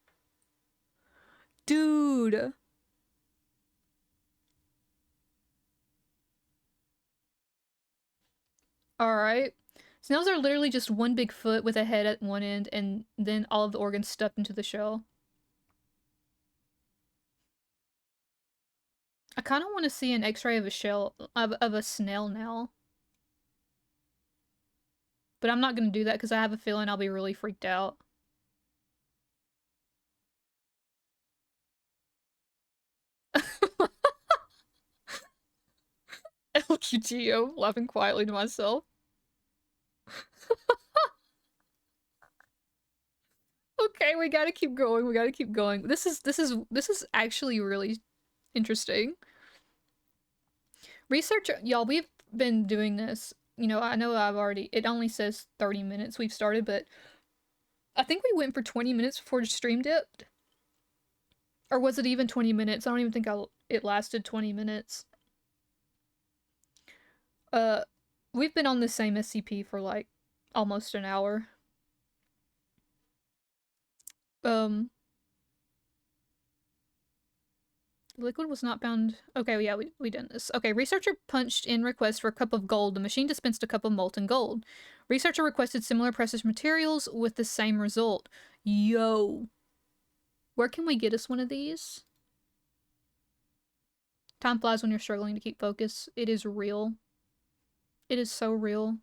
Dude. Alright. Snails are literally just one big foot with a head at one end and then all of the organs stuffed into the shell. I kind of want to see an x-ray of a shell, of a snail now. But I'm not going to do that because I have a feeling I'll be really freaked out. LQTO, laughing quietly to myself. Okay, we gotta keep going. We gotta keep going. This is actually really interesting. Research, y'all, we've been doing this. You know, I know it only says 30 minutes we've started, but I think we went for 20 minutes before the stream dipped. Or was it even 20 minutes? I don't even think it lasted 20 minutes. We've been on the same SCP for like almost an hour. The liquid was not found. Okay, yeah, we done this. Okay, researcher punched in request for a cup of gold. The machine dispensed a cup of molten gold. Researcher requested similar precious materials with the same result. Yo. Where can we get us one of these? Time flies when you're struggling to keep focus. It is real. It is so real.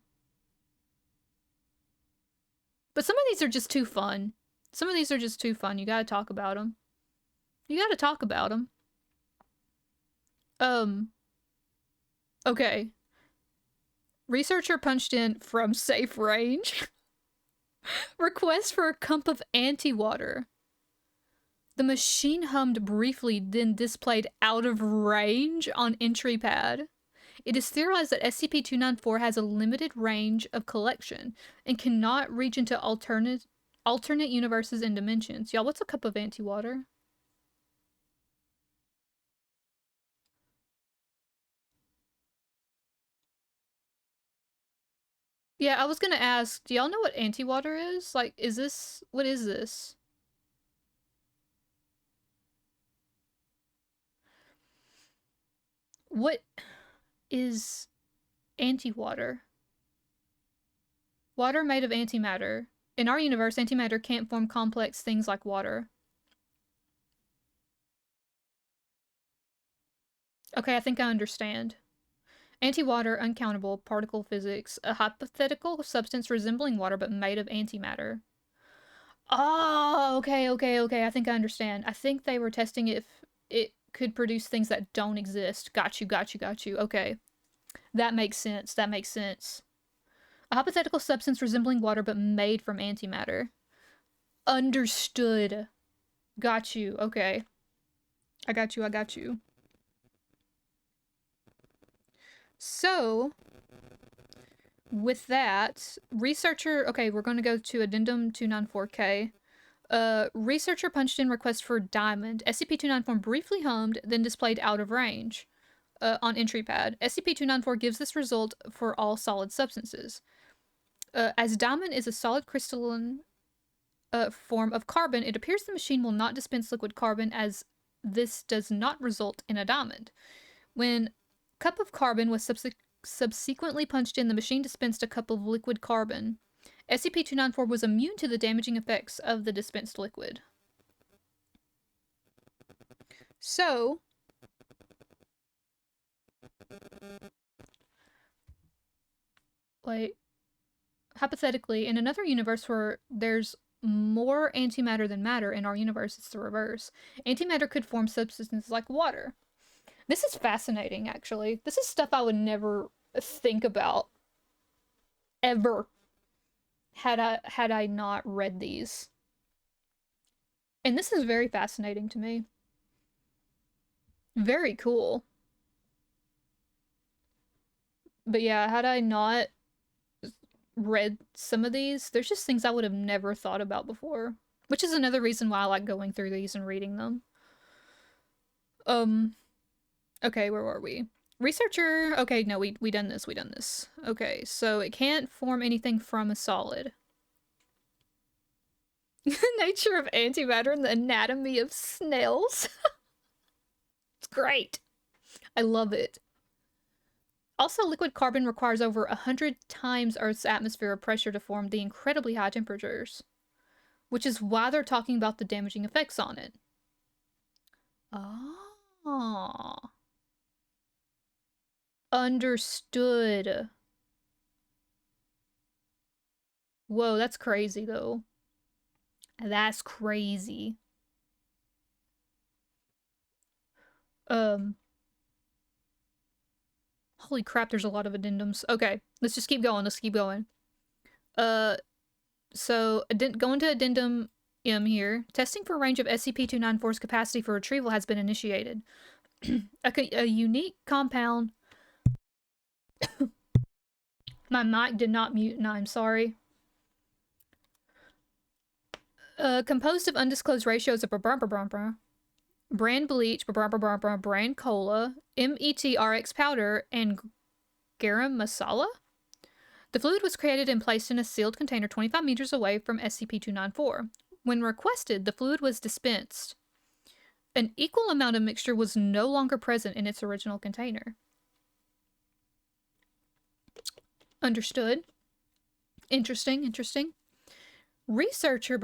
But some of these are just too fun. Some of these are just too fun. You gotta talk about them. You gotta talk about them. Okay. Researcher punched in from safe range. Request for a cup of anti-water. The machine hummed briefly, then displayed out of range on entry pad. It is theorized that SCP-294 has a limited range of collection and cannot reach into alternate universes and dimensions. Y'all, what's a cup of anti-water? Yeah, I was gonna ask, do y'all know what anti-water is? Like, what is this? What is anti-water? Water made of antimatter. In our universe, antimatter can't form complex things like water. Okay, I think I understand. Anti-water, uncountable, particle physics, a hypothetical substance resembling water but made of antimatter. Oh, okay. I think I understand. I think they were testing if it could produce things that don't exist. Got you. Okay. That makes sense. A hypothetical substance resembling water but made from antimatter. Understood. Got you. Okay. I got you. So, with that, researcher. Okay, we're going to go to Addendum 294K. Researcher punched in request for diamond. SCP-294 briefly hummed, then displayed out of range on entry pad. SCP-294 gives this result for all solid substances. As diamond is a solid crystalline form of carbon, it appears the machine will not dispense liquid carbon as this does not result in a diamond. When cup of carbon was subsequently punched in, the machine dispensed a cup of liquid carbon. SCP-294 was immune to the damaging effects of the dispensed liquid. So, like, hypothetically, in another universe where there's more antimatter than matter, in our universe it's the reverse, antimatter could form substances like water. This is fascinating, actually. This is stuff I would never think about ever had I not read these. And this is very fascinating to me. Very cool. But yeah, had I not read some of these, there's just things I would have never thought about before. Which is another reason why I like going through these and reading them. Okay, where were we? Researcher, okay, no, we done this. Okay, so it can't form anything from a solid. Nature of antimatter and the anatomy of snails. It's great. I love it. Also, liquid carbon requires over 100 times Earth's atmosphere of pressure to form the incredibly high temperatures, which is why they're talking about the damaging effects on it. Oh. Understood. Whoa, that's crazy, though. That's crazy. Holy crap, there's a lot of addendums. Okay, let's just keep going. So going to addendum M here. Testing for range of SCP-294's capacity for retrieval has been initiated. A unique compound. My mic did not mute, and I'm sorry. Composed of undisclosed ratios of brand bleach, brand cola, METRX powder, and garam masala? The fluid was created and placed in a sealed container 25 meters away from SCP-294. When requested, the fluid was dispensed. An equal amount of mixture was no longer present in its original container. Understood. Interesting. Researcher,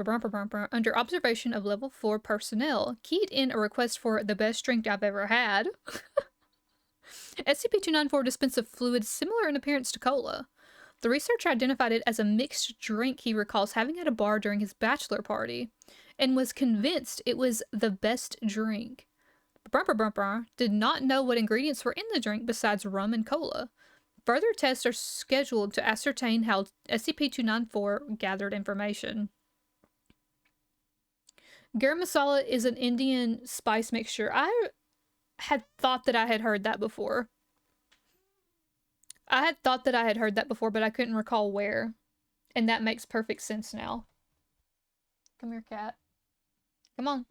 under observation of level 4 personnel, keyed in a request for the best drink I've ever had. SCP-294 dispensed a fluid similar in appearance to cola. The researcher identified it as a mixed drink he recalls having at a bar during his bachelor party, and was convinced it was the best drink. Did not know what ingredients were in the drink besides rum and cola. Further tests are scheduled to ascertain how SCP-294 gathered information. Garam masala is an Indian spice mixture. I had thought that I had heard that before. but I couldn't recall where. And that makes perfect sense now. Come here, cat. Come on.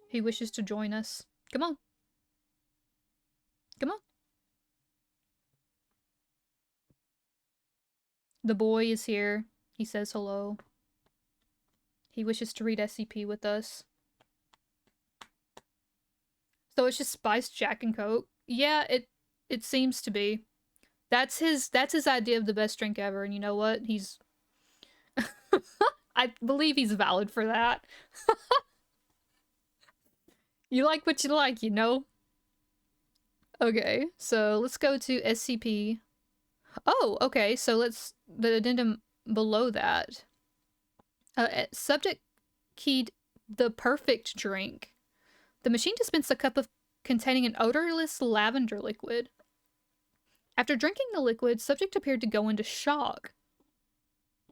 He wishes to join us. Come on. The boy is here. He says hello. He wishes to read SCP with us. So it's just spiced Jack and Coke. Yeah, it seems to be. That's his idea of the best drink ever, and you know what? He's I believe he's valid for that. You like what you like, you know? Okay, so let's go to SCP. Oh, okay, so the addendum below that. Subject keyed the perfect drink. The machine dispensed a cup of containing an odorless lavender liquid. After drinking the liquid, subject appeared to go into shock.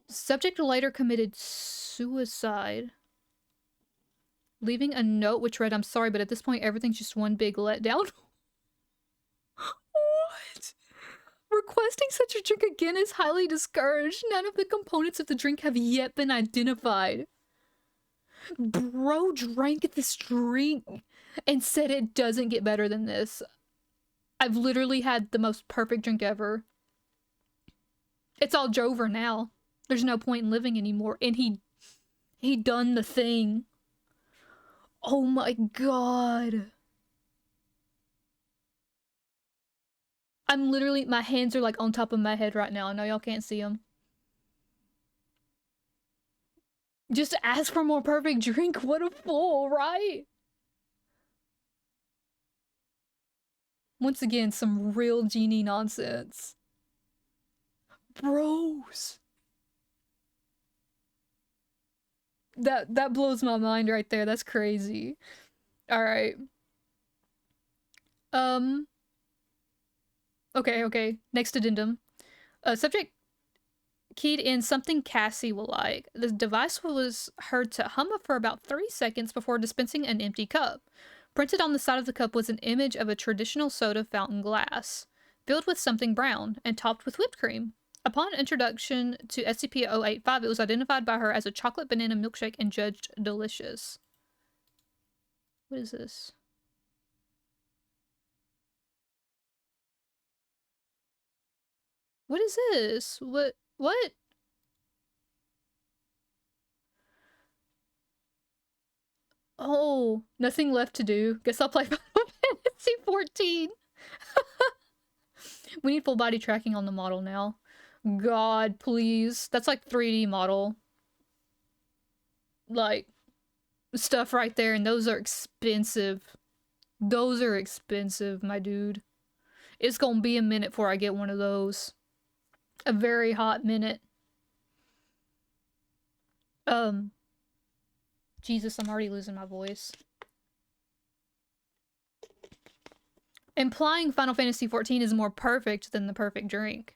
Subject later committed suicide, leaving a note which read, "I'm sorry, but at this point everything's just one big letdown." What? Requesting such a drink again is highly discouraged. None of the components of the drink have yet been identified. Bro drank this drink and said it doesn't get better than this. I've literally had the most perfect drink ever. It's all Jover now. There's no point in living anymore. And he done the thing. Oh my god. I'm literally, my hands are like on top of my head right now. I know y'all can't see them. Just ask for more perfect drink. What a fool, right? Once again, some real genie nonsense. Bros. That blows my mind right there. That's crazy. All right. Okay. Next addendum. Subject keyed in something Cassie will like. The device was heard to hum for about 3 seconds before dispensing an empty cup. Printed on the side of the cup was an image of a traditional soda fountain glass, filled with something brown and topped with whipped cream. Upon introduction to SCP-085, it was identified by her as a chocolate banana milkshake and judged delicious. What is this? What is this? What? Oh, nothing left to do. Guess I'll play Final Fantasy 14. We need full body tracking on the model now. God, please. That's like 3D model. Like, stuff right there, and those are expensive. Those are expensive, my dude. It's gonna be a minute before I get one of those. A very hot minute. Jesus, I'm already losing my voice. Implying Final Fantasy XIV is more perfect than the perfect drink.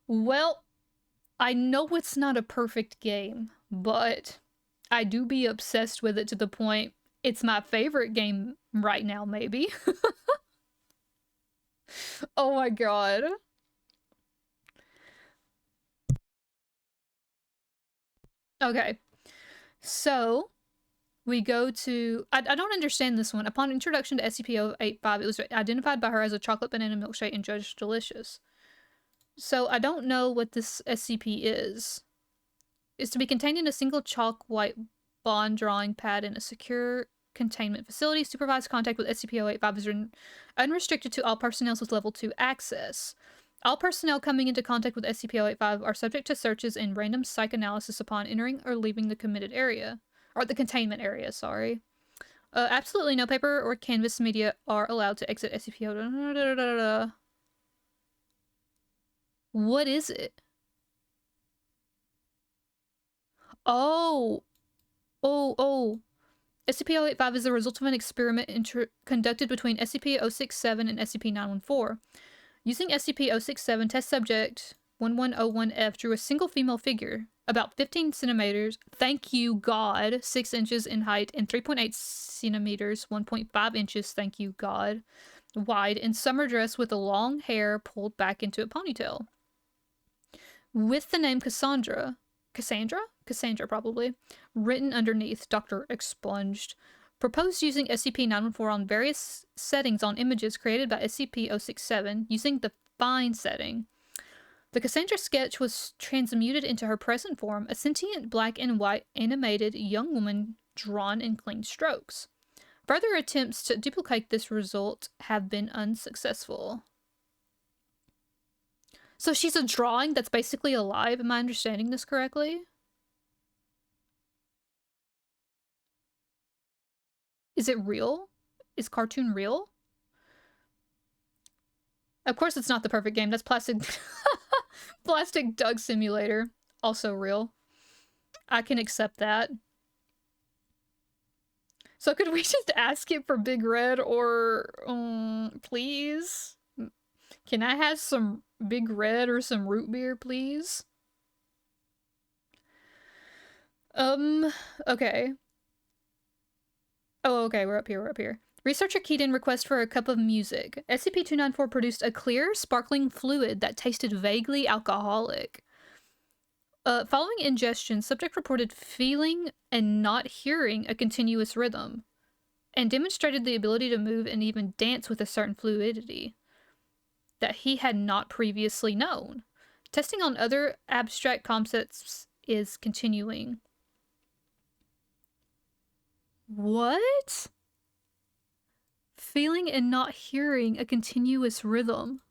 Well, I know it's not a perfect game, but I do be obsessed with it to the point it's my favorite game right now, maybe. Oh my god. Okay. So, we go to... I don't understand this one. Upon introduction to SCP-085, it was identified by her as a chocolate banana milkshake and judged delicious. So, I don't know what this SCP is. It's to be contained in a single chalk white bond drawing pad in a secure containment facility. Supervised contact with SCP-085 is unrestricted to all personnel with level 2 access. All personnel coming into contact with SCP-085 are subject to searches and random psychoanalysis upon entering or leaving the committed area. Or the containment area, sorry. Absolutely no paper or canvas media are allowed to exit SCP-085. What is it? Oh. SCP-085 is the result of an experiment conducted between SCP-067 and SCP-914. Using SCP-067, test subject 1101F drew a single female figure, about 15 centimeters, thank you God, 6 inches in height, and 3.8 centimeters, 1.5 inches, thank you God, wide, in summer dress with the long hair pulled back into a ponytail. With the name Cassandra probably, written underneath, Dr. Expunged. Proposed using SCP-914 on various settings on images created by SCP-067 using the Fine setting. The Cassandra sketch was transmuted into her present form, a sentient black and white animated young woman drawn in clean strokes. Further attempts to duplicate this result have been unsuccessful. So she's a drawing that's basically alive, am I understanding this correctly? Is it real? Is cartoon real? Of course it's not the perfect game. That's Plastic... Plastic Doug Simulator. Also real. I can accept that. So could we just ask it for Big Red or... please? Can I have some Big Red or some root beer, please? Okay. Oh, okay, we're up here. Researcher keyed in request for a cup of music. SCP-294 produced a clear, sparkling fluid that tasted vaguely alcoholic. Following ingestion, subject reported feeling and not hearing a continuous rhythm, and demonstrated the ability to move and even dance with a certain fluidity that he had not previously known. Testing on other abstract concepts is continuing. What? Feeling and not hearing a continuous rhythm.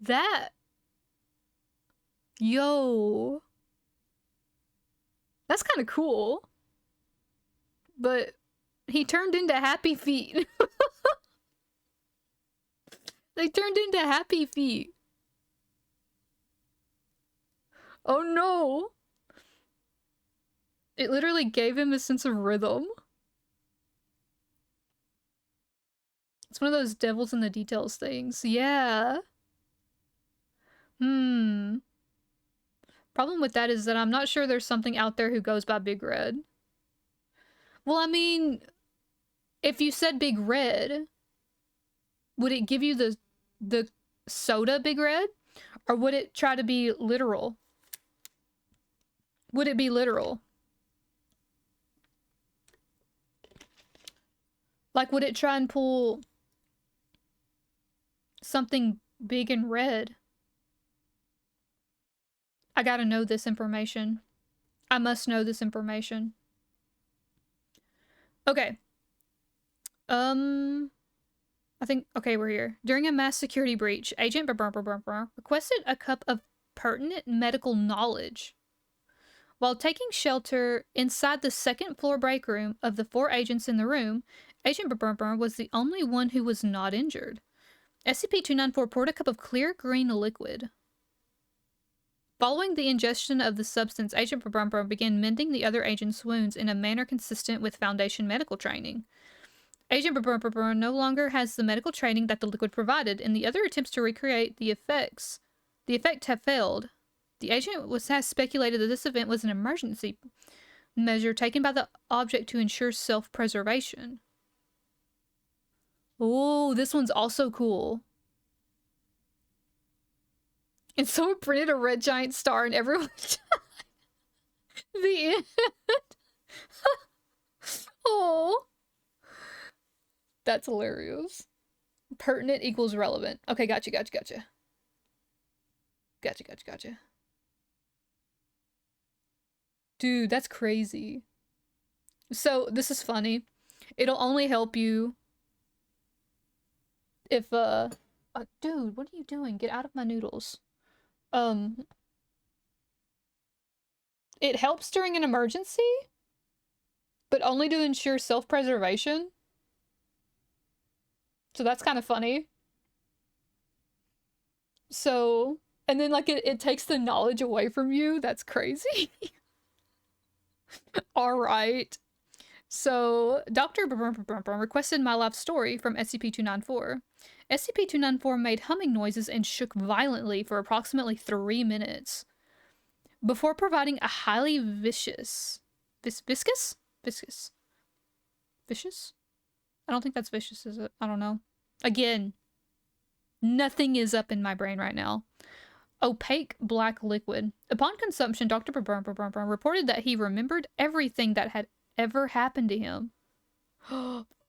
That... Yo. That's kind of cool. But he turned into Happy Feet. They turned into Happy Feet. Oh no. It literally gave him a sense of rhythm. It's one of those devils in the details things. Yeah. Problem with that is that I'm not sure there's something out there who goes by Big Red. Well, I mean, if you said Big Red, would it give you the soda Big Red? Or would it try to be literal? Would it be literal? Like, would it try and pull something big and red? I gotta know this information. I must know this information. Okay. I think... Okay, we're here. During a mass security breach, Agent requested a cup of pertinent medical knowledge. While taking shelter inside the second floor break room of the 4 agents in the room, Agent was the only one who was not injured. SCP-294 poured a cup of clear green liquid. Following the ingestion of the substance, Agent began mending the other agents' wounds in a manner consistent with Foundation medical training. Agent no longer has the medical training that the liquid provided, and the other attempts to recreate the effect have failed. The agent has speculated that this event was an emergency measure taken by the object to ensure self-preservation. Oh, this one's also cool. And someone printed a red giant star and everyone died. The end. Oh. That's hilarious. Pertinent equals relevant. Okay, gotcha. Gotcha. Dude, that's crazy. So, this is funny. It'll only help you if, dude, what are you doing? Get out of my noodles. It helps during an emergency, but only to ensure self-preservation. So that's kind of funny. So, and then, like, it takes the knowledge away from you. That's crazy. Alright. So, Dr. requested my life story from SCP-294. SCP-294 made humming noises and shook violently for approximately 3 minutes before providing a highly viscous? Vicious? I don't think that's vicious, is it? I don't know. Again, nothing is up in my brain right now. Opaque black liquid. Upon consumption, Dr. reported that he remembered everything that had ever happened to him.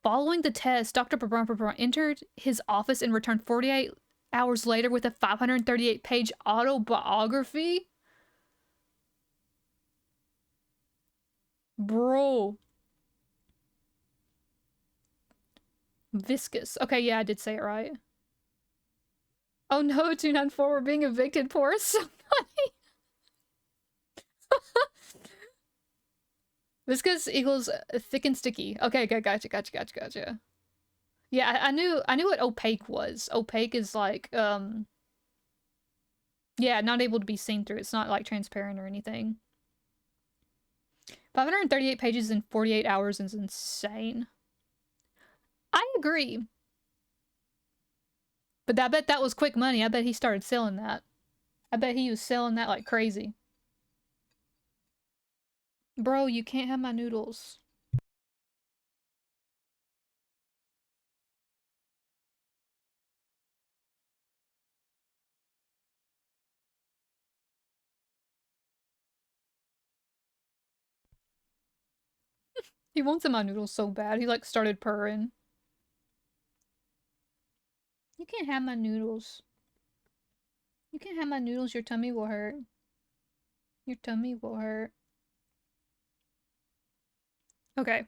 Following the test, Dr. entered his office and returned 48 hours later with a 538-page autobiography. Bro. Viscous. Okay, yeah, I did say it right. Oh no, 294, we're being evicted. Poor somebody. Viscous equals thick and sticky. Okay, gotcha. Yeah, I knew what opaque was. Opaque is like, yeah, not able to be seen through. It's not like transparent or anything. 538 pages in 48 hours is insane. I agree. But I bet that was quick money. I bet he started selling that. I bet he was selling that like crazy. Bro, you can't have my noodles. He wants my noodles so bad. He like started purring. You can't have my noodles. You can't have my noodles. Your tummy will hurt. Your tummy will hurt. Okay.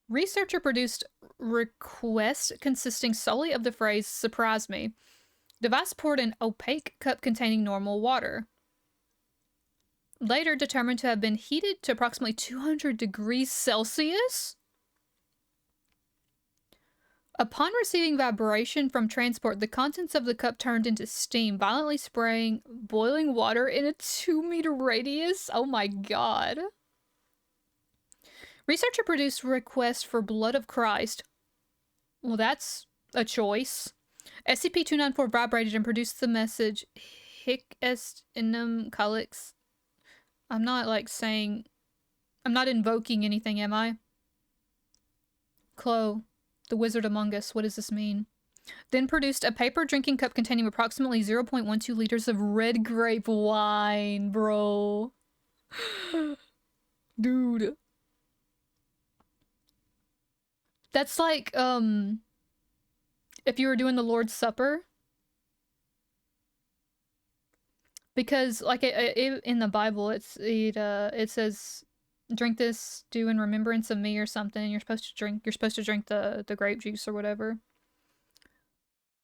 Researcher produced request consisting solely of the phrase, surprise me. Device poured an opaque cup containing normal water. Later determined to have been heated to approximately 200 degrees Celsius? Upon receiving vibration from transport, the contents of the cup turned into steam, violently spraying boiling water in a 2-meter radius. Oh my god. Researcher produced request for blood of Christ. Well, that's a choice. SCP-294 vibrated and produced the message, Hic est inem calix. I'm not invoking anything, am I? Chloe, the wizard among us, what does this mean? Then produced a paper drinking cup containing approximately 0.12 liters of red grape wine, bro. Dude. That's like, if you were doing the Lord's Supper. Because, like, in the Bible, it says, drink this, do in remembrance of me or something. You're supposed to drink the grape juice or whatever.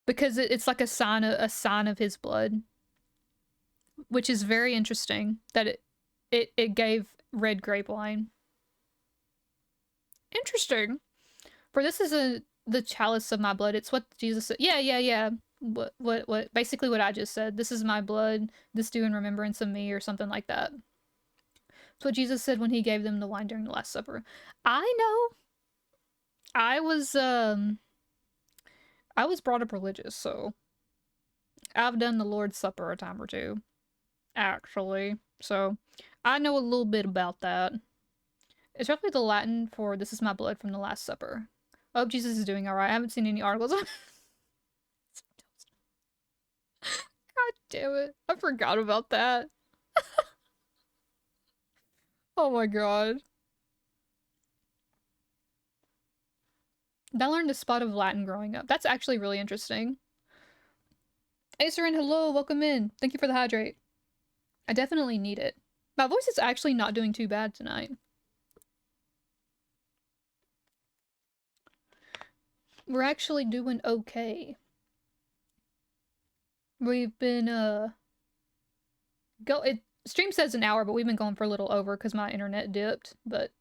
Because it's like a sign of his blood. Which is very interesting that it gave red grape wine. Interesting. For this is the chalice of my blood. It's what Jesus said. Yeah. What basically what I just said. This is my blood. This do in remembrance of me or something like that. It's what Jesus said when he gave them the wine during the Last Supper. I know. I was brought up religious, so I've done the Lord's Supper a time or two, actually. So I know a little bit about that. It's roughly the Latin for "This is my blood from the Last Supper." I hope Jesus is doing alright. I haven't seen any articles on God damn it. I forgot about that. Oh my god. I learned a spot of Latin growing up. That's actually really interesting. Acerin, hello, welcome in. Thank you for the hydrate. I definitely need it. My voice is actually not doing too bad tonight. We're actually doing okay. We've been, stream says an hour, but we've been going for a little over because my internet dipped, but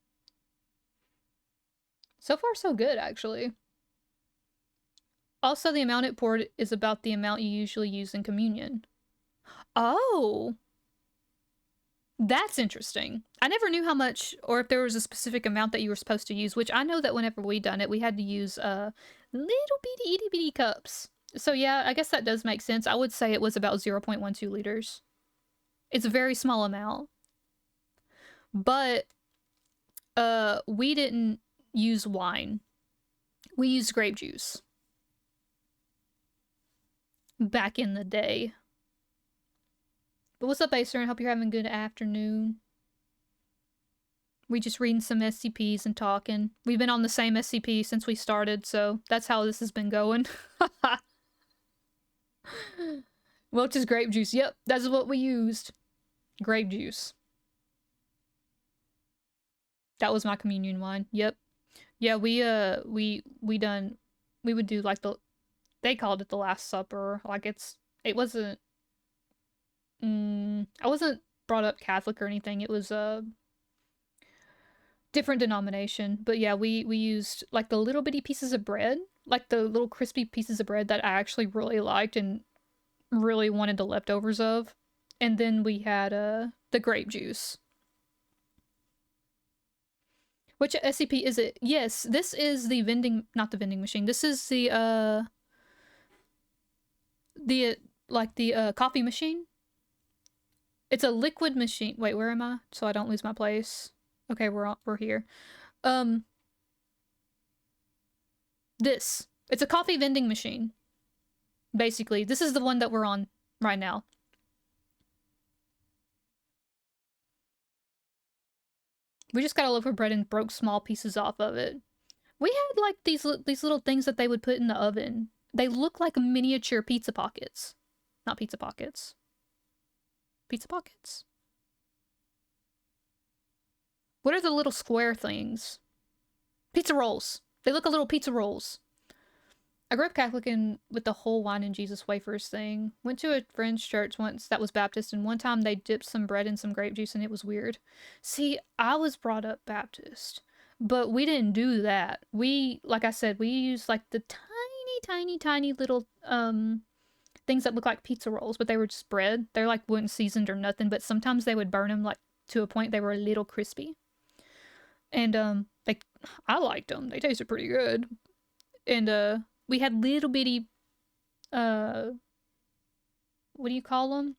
so far so good, actually. Also, the amount it poured is about the amount you usually use in communion. Oh! That's interesting. I never knew how much, or if there was a specific amount that you were supposed to use, which I know that whenever we done it, we had to use, little bitty itty bitty cups. So yeah, I guess that does make sense. I would say it was about 0.12 liters. It's a very small amount. But, we didn't use wine. We used grape juice. Back in the day. But what's up, Acer? I hope you're having a good afternoon. We just reading some SCPs and talking. We've been on the same SCP since we started, so that's how this has been going. Welch's grape juice. Yep, that's what we used. Grape juice. That was my communion wine. Yep. Yeah, we would do like they called it the Last Supper. Like it wasn't, I wasn't brought up Catholic or anything. It was a different denomination. But yeah, we used like the little bitty pieces of bread, like the little crispy pieces of bread that I actually really liked and really wanted the leftovers of. And then we had the grape juice. Which SCP is it? Yes, this is the vending, not the vending machine. This is the coffee machine. It's a liquid machine. Wait, where am I? So I don't lose my place. Okay, we're here. This. It's a coffee vending machine. Basically, this is the one that we're on right now. We just got a loaf of bread and broke small pieces off of it. We had like these little things that they would put in the oven. They look like miniature pizza pockets. Not pizza pockets. Pizza pockets? What are the little square things? Pizza rolls. They look like little pizza rolls. I grew up Catholic and with the whole wine and Jesus wafers thing. Went to a friend's church once that was Baptist, and one time they dipped some bread in some grape juice and it was weird. See, I was brought up Baptist, but we didn't do that. We, like I said, we used like the tiny little things that look like pizza rolls, but they were just bread. They're like weren't seasoned or nothing, but sometimes they would burn them like to a point they were a little crispy. And I liked them. They tasted pretty good. And we had little bitty, what do you call them?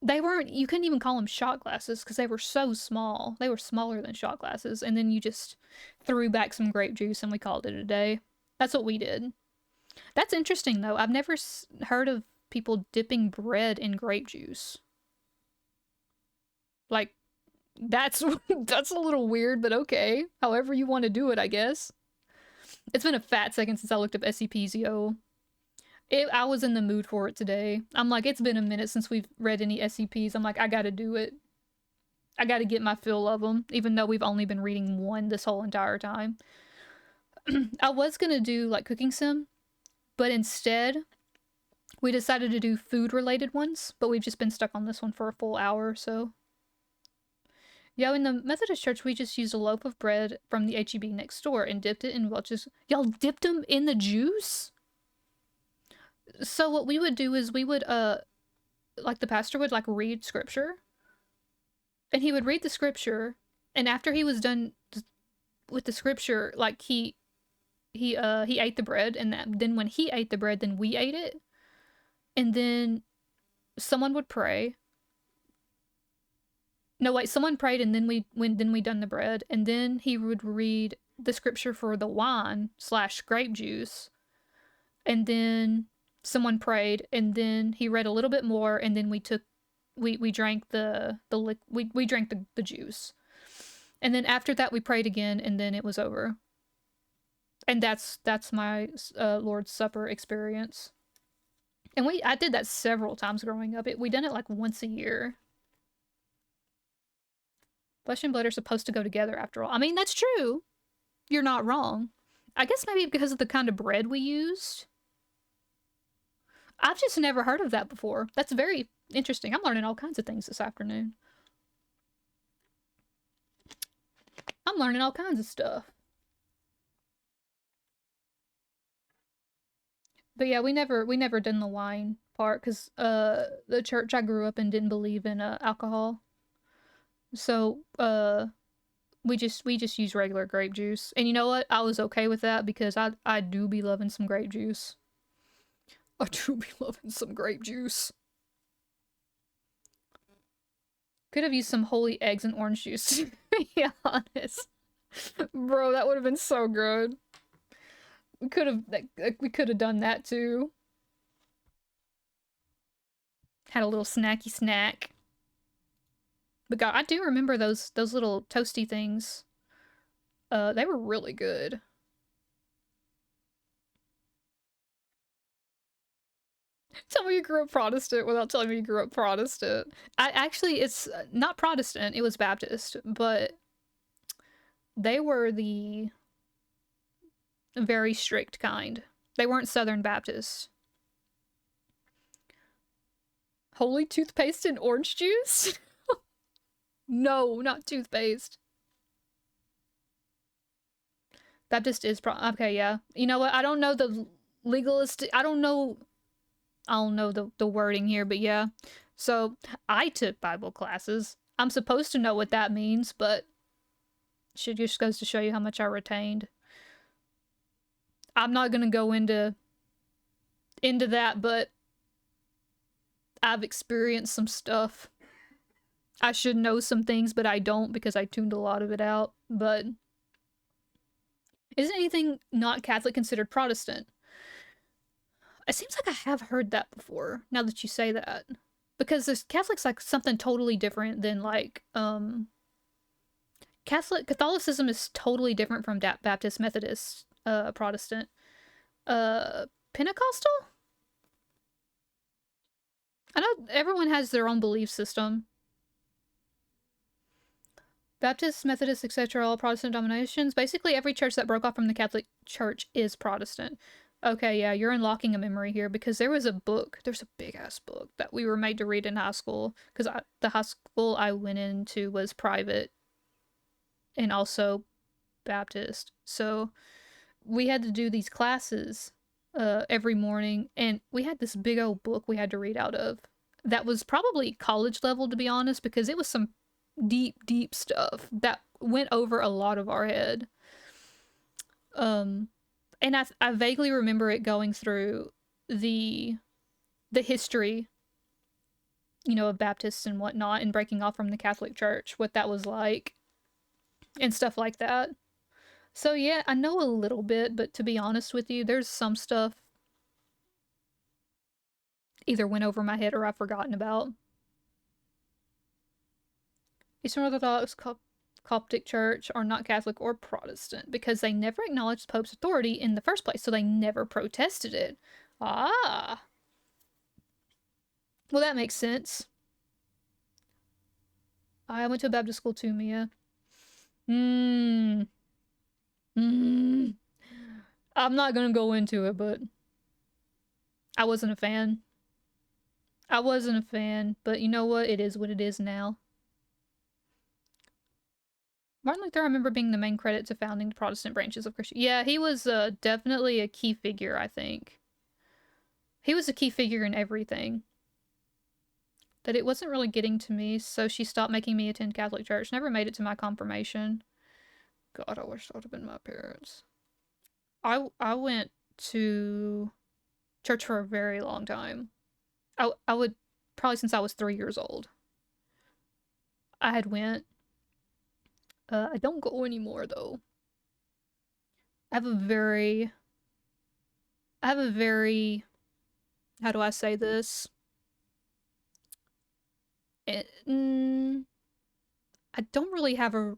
They weren't, you couldn't even call them shot glasses because they were so small. They were smaller than shot glasses. And then you just threw back some grape juice and we called it a day. That's what we did. That's interesting though. I've never heard of people dipping bread in grape juice. Like, that's that's a little weird, but okay. However you want to do it, I guess. It's been a fat second since I looked up SCPs, yo. I was in the mood for it today. I'm like, it's been a minute since we've read any SCPs. I'm like, I gotta do it. I gotta get my fill of them, even though we've only been reading one this whole entire time. I was gonna do, like, Cooking Sim, but instead, we decided to do food-related ones, but we've just been stuck on this one for a full hour or so. Yo, in the Methodist church, we just used a loaf of bread from the HEB next door and dipped it in Welch's. Y'all dipped them in the juice? So what we would do is we would, like the pastor would, like, read scripture. And he would read the scripture, and after he was done with the scripture, like, he ate the bread, and then when he ate the bread, then we ate it. And then someone would pray. No, wait, someone prayed and then we done the bread, and then he would read the scripture for the wine / grape juice, and then someone prayed, and then he read a little bit more, and then we drank we drank the juice. And then after that we prayed again, and then it was over. And that's my Lord's Supper experience. And I did that several times growing up. We done it like once a year. Flesh and blood are supposed to go together after all. I mean, that's true. You're not wrong. I guess maybe because of the kind of bread we used. I've just never heard of that before. That's very interesting. I'm learning all kinds of things this afternoon. I'm learning all kinds of stuff. But yeah, we never done the wine part because the church I grew up in didn't believe in alcohol. So we just use regular grape juice. And you know what? I was okay with that because I do be loving some grape juice. I do be loving some grape juice. Could have used some holy eggs and orange juice, to be honest. Bro, that would have been so good. We could have done that too. Had a little snacky snack. But God, I do remember those little toasty things. They were really good. Tell me you grew up Protestant without telling me you grew up Protestant. It's not Protestant, it was Baptist, but they were the very strict kind. They weren't Southern Baptist. Holy toothpaste and orange juice? No, not toothpaste. Baptist is okay, yeah. You know what? I don't know the legalist. I don't know the wording here, but yeah. So I took Bible classes. I'm supposed to know what that means, but shit just goes to show you how much I retained. I'm not gonna go into that, but I've experienced some stuff. I should know some things, but I don't because I tuned a lot of it out. But isn't anything not Catholic considered Protestant? It seems like I have heard that before, now that you say that. Because this Catholic's like something totally different than like Catholicism is totally different from Baptist, Methodist, Protestant. Pentecostal? I know everyone has their own belief system. Baptist, Methodist, etc., all Protestant denominations. Basically, every church that broke off from the Catholic Church is Protestant. Okay, yeah, you're unlocking a memory here because there's a big ass book that we were made to read in high school because the high school I went into was private and also Baptist. So we had to do these classes every morning, and we had this big old book we had to read out of that was probably college level, to be honest, because it was some deep stuff that went over a lot of our head. And I vaguely remember it going through the history, you know, of Baptists and whatnot, and breaking off from the Catholic Church, what that was like, and stuff like that. So yeah, I know a little bit, but to be honest with you, there's some stuff either went over my head or I've forgotten about. Eastern Orthodox Coptic Church are not Catholic or Protestant because they never acknowledged the Pope's authority in the first place, so they never protested it. Ah. Well, that makes sense. I went to a Baptist school too, Mia. Hmm. Hmm. I'm not gonna go into it, but I wasn't a fan. I wasn't a fan, but you know what? It is what it is now. Martin Luther, I remember being the main credit to founding the Protestant branches of Christianity. Yeah, he was definitely a key figure, I think. He was a key figure in everything. That it wasn't really getting to me, so she stopped making me attend Catholic church. Never made it to my confirmation. God, I wish that would have been my parents. I went to church for a very long time. I would probably since I was 3 years old. I had went. I don't go anymore though. I have a very I have a very how do I say this? Mm, I don't really have a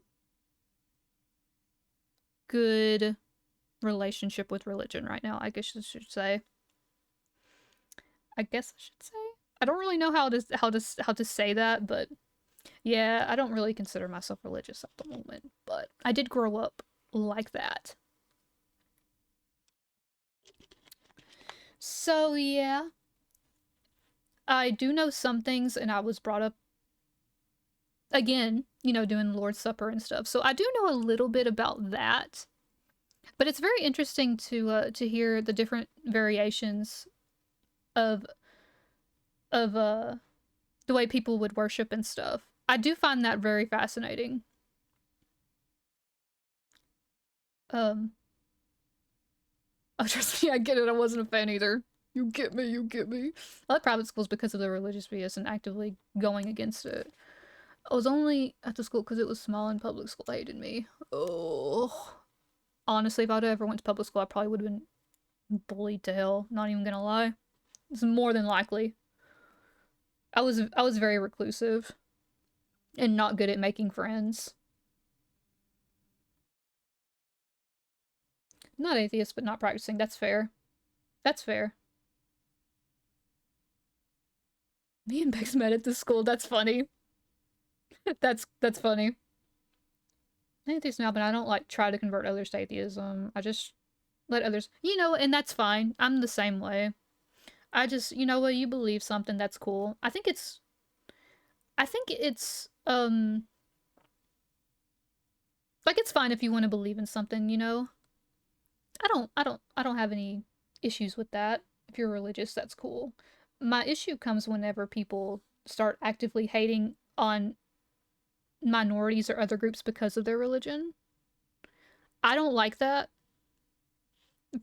good relationship with religion right now, I guess I should say. I guess I should say. I don't really know how to say that, but yeah, I don't really consider myself religious at the moment, but I did grow up like that. So yeah, I do know some things, and I was brought up again, you know, doing the Lord's Supper and stuff. So I do know a little bit about that. But it's very interesting to hear the different variations of of the way people would worship and stuff. I do find that very fascinating. Um oh trust me, I get it. I wasn't a fan either. You get me, you get me. I like private schools because of the religious BS and actively going against it. I was only at the school because it was small and public school hated me. Oh. Honestly, if I'd ever went to public school, I probably would have been bullied to hell. Not even gonna lie. It's more than likely. I was very reclusive and not good at making friends. Not atheist, but not practicing. That's fair. That's fair. Me and Bex met at the school. That's funny. That's funny. Atheist now, but I don't like try to convert others to atheism. I just let others, you know, and that's fine. I'm the same way. I just, you know you believe something, that's cool. I think it's Like, it's fine if you want to believe in something, you know? I don't have any issues with that. If you're religious, that's cool. My issue comes whenever people start actively hating on minorities or other groups because of their religion. I don't like that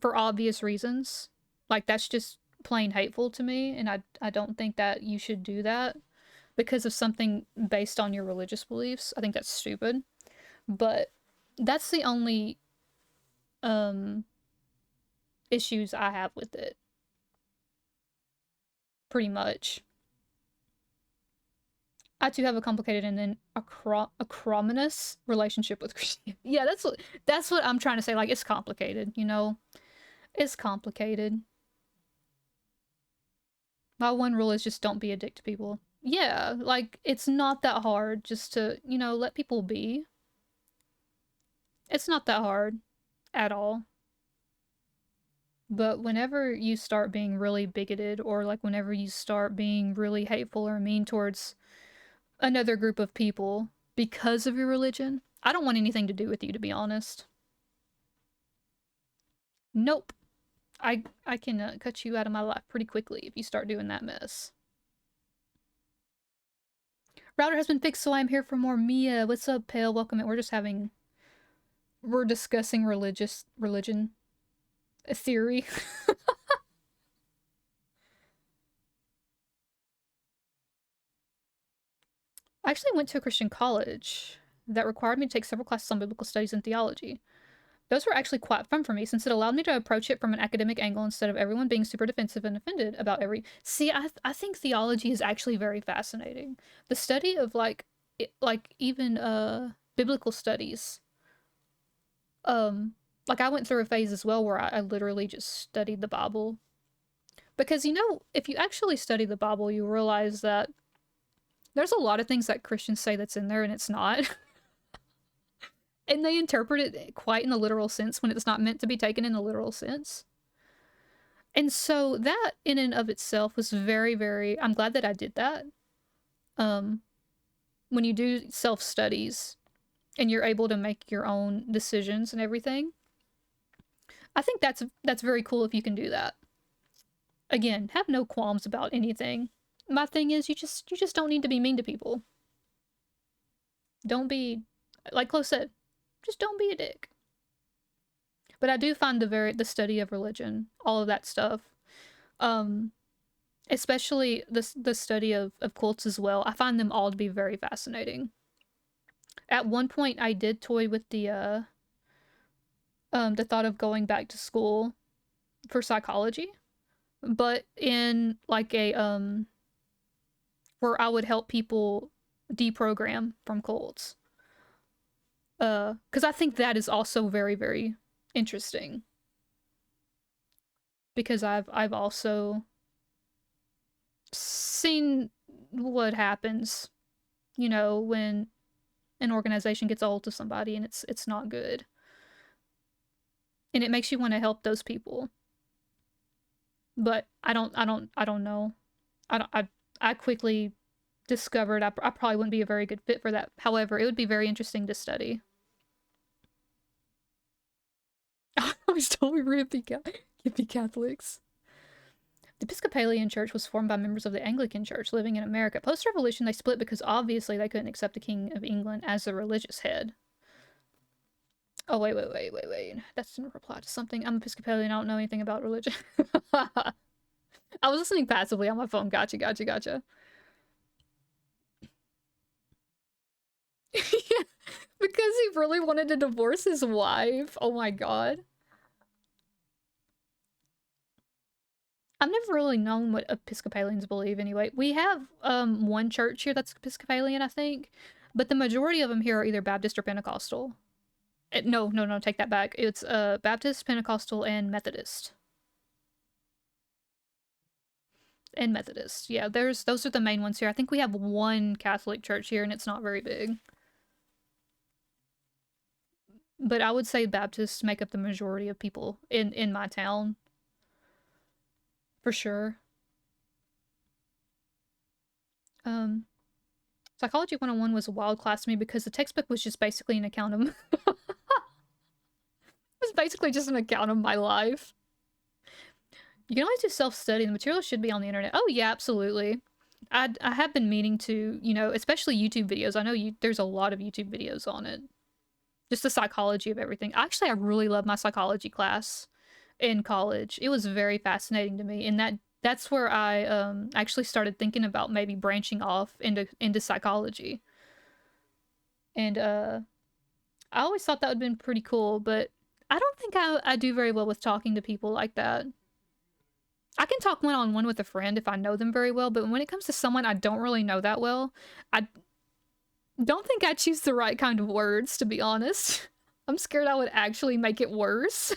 for obvious reasons. Like, that's just plain hateful to me, and I don't think that you should do that because of something based on your religious beliefs. I think that's stupid. But that's the only um issues I have with it, pretty much. I too have a complicated and then acrominous relationship with Christianity. Yeah, that's what I'm trying to say. Like, it's complicated, you know? It's complicated. My one rule is just don't be a dick to people. Yeah, like, it's not that hard just to, let people be. It's not that hard at all. But whenever you start being really bigoted, or like whenever you start being really hateful or mean towards another group of people because of your religion, I don't want anything to do with you, to be honest. Nope. I can cut you out of my life pretty quickly if you start doing that mess. Router has been fixed, so I'm here for more. Mia, what's up, Pale? Welcome in. We're discussing religion, a theory. I actually went to a Christian college that required me to take several classes on biblical studies and theology. Those were actually quite fun for me since it allowed me to approach it from an academic angle instead of everyone being super defensive and offended about every. See, I think theology is actually very fascinating. The study of like even biblical studies. Um like, I went through a phase as well where I literally just studied the Bible. Because if you actually study the Bible, you realize that there's a lot of things that Christians say that's in there and it's not. And they interpret it quite in the literal sense when it's not meant to be taken in the literal sense. And so that in and of itself was very, very, I'm glad that I did that. Um, when you do self studies and you're able to make your own decisions and everything, I think that's very cool if you can do that. Again, have no qualms about anything. My thing is you just don't need to be mean to people. Don't be, like Chloe said, just don't be a dick. But I do find the study of religion, all of that stuff, um, especially the study of cults as well. I find them all to be very fascinating. At one point, I did toy with the thought of going back to school for psychology, but in like a where I would help people deprogram from cults. Because I think that is also very, very interesting. Because I've also seen what happens, when an organization gets a hold of somebody and it's not good. And it makes you want to help those people. But I don't know. I quickly discovered I probably wouldn't be a very good fit for that. However, it would be very interesting to study. I always told me we're hippie Catholics. The Episcopalian Church was formed by members of the Anglican Church living in America. Post-revolution, they split because obviously they couldn't accept the King of England as the religious head. Oh, wait. That's in reply to something. I'm Episcopalian. I don't know anything about religion. I was listening passively on my phone. Gotcha. Yeah, because he really wanted to divorce his wife. Oh my god. I've never really known what Episcopalians believe anyway. We have one church here that's Episcopalian, I think, but the majority of them here are either Baptist or Pentecostal. No, take that back. It's Baptist, Pentecostal, and Methodist. And Methodist. Yeah, those are the main ones here. I think we have one Catholic church here and it's not very big. But I would say Baptists make up the majority of people in my town. For sure. Um Psychology 101 was a wild class to me because the textbook was just basically an account of... it was basically just an account of my life. You can always do self-study. The material should be on the internet. Oh, yeah, absolutely. I have been meaning to, you know, especially YouTube videos. I know there's a lot of YouTube videos on it. Just the psychology of everything. Actually, I really love my psychology class in college. It was very fascinating to me, and that's where I actually started thinking about maybe branching off into psychology. And I always thought that would have been pretty cool, but I don't think I do very well with talking to people like that. I can talk one-on-one with a friend if I know them very well, but when it comes to someone I don't really know that well, I don't think I choose the right kind of words, to be honest. I'm scared I would actually make it worse.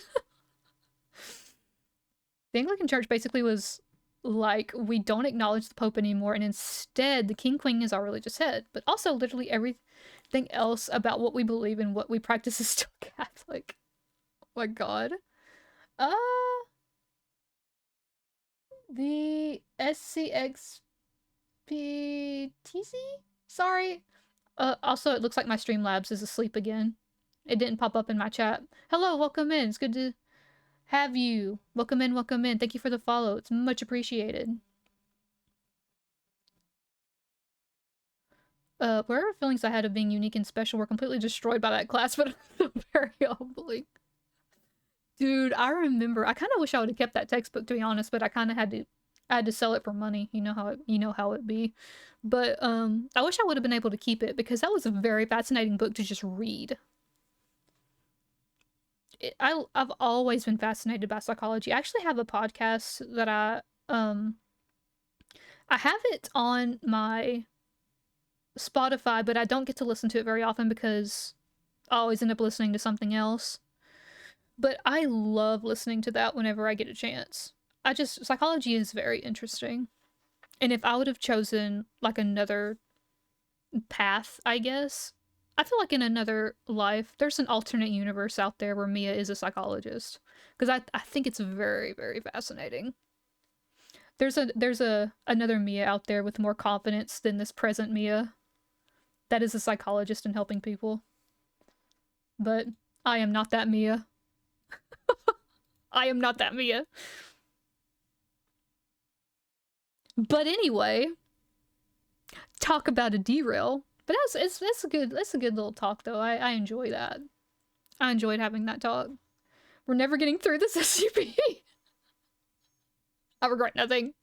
The Anglican Church basically was like, we don't acknowledge the Pope anymore, and instead the King Queen is our religious head. But also literally everything else about what we believe and what we practice is still Catholic. Oh my god. The SCXPTC? Sorry. Also, it looks like my Streamlabs is asleep again. It didn't pop up in my chat. Hello, welcome in. It's good to have you. Welcome in, welcome in. Thank you for the follow. It's much appreciated. Whatever feelings I had of being unique and special were completely destroyed by that class, but very humbling. Dude, I remember. I kind of wish I would have kept that textbook, to be honest, but I kind of I had to sell it for money. You know how it be. But I wish I would have been able to keep it because that was a very fascinating book to just read. I've always been fascinated by psychology. I actually have a podcast that I have it on my Spotify, but I don't get to listen to it very often because I always end up listening to something else. But I love listening to that whenever I get a chance. Psychology is very interesting. And if I would have chosen, like, another path, I guess, I feel like in another life, there's an alternate universe out there where Mia is a psychologist. Because I think it's very, very fascinating. There's another Mia out there with more confidence than this present Mia that is a psychologist and helping people. But I am not that Mia. I am not that Mia. But anyway, talk about a derail. But that's a good little talk though. I enjoy that. I enjoyed having that talk. We're never getting through this SCP. I regret nothing.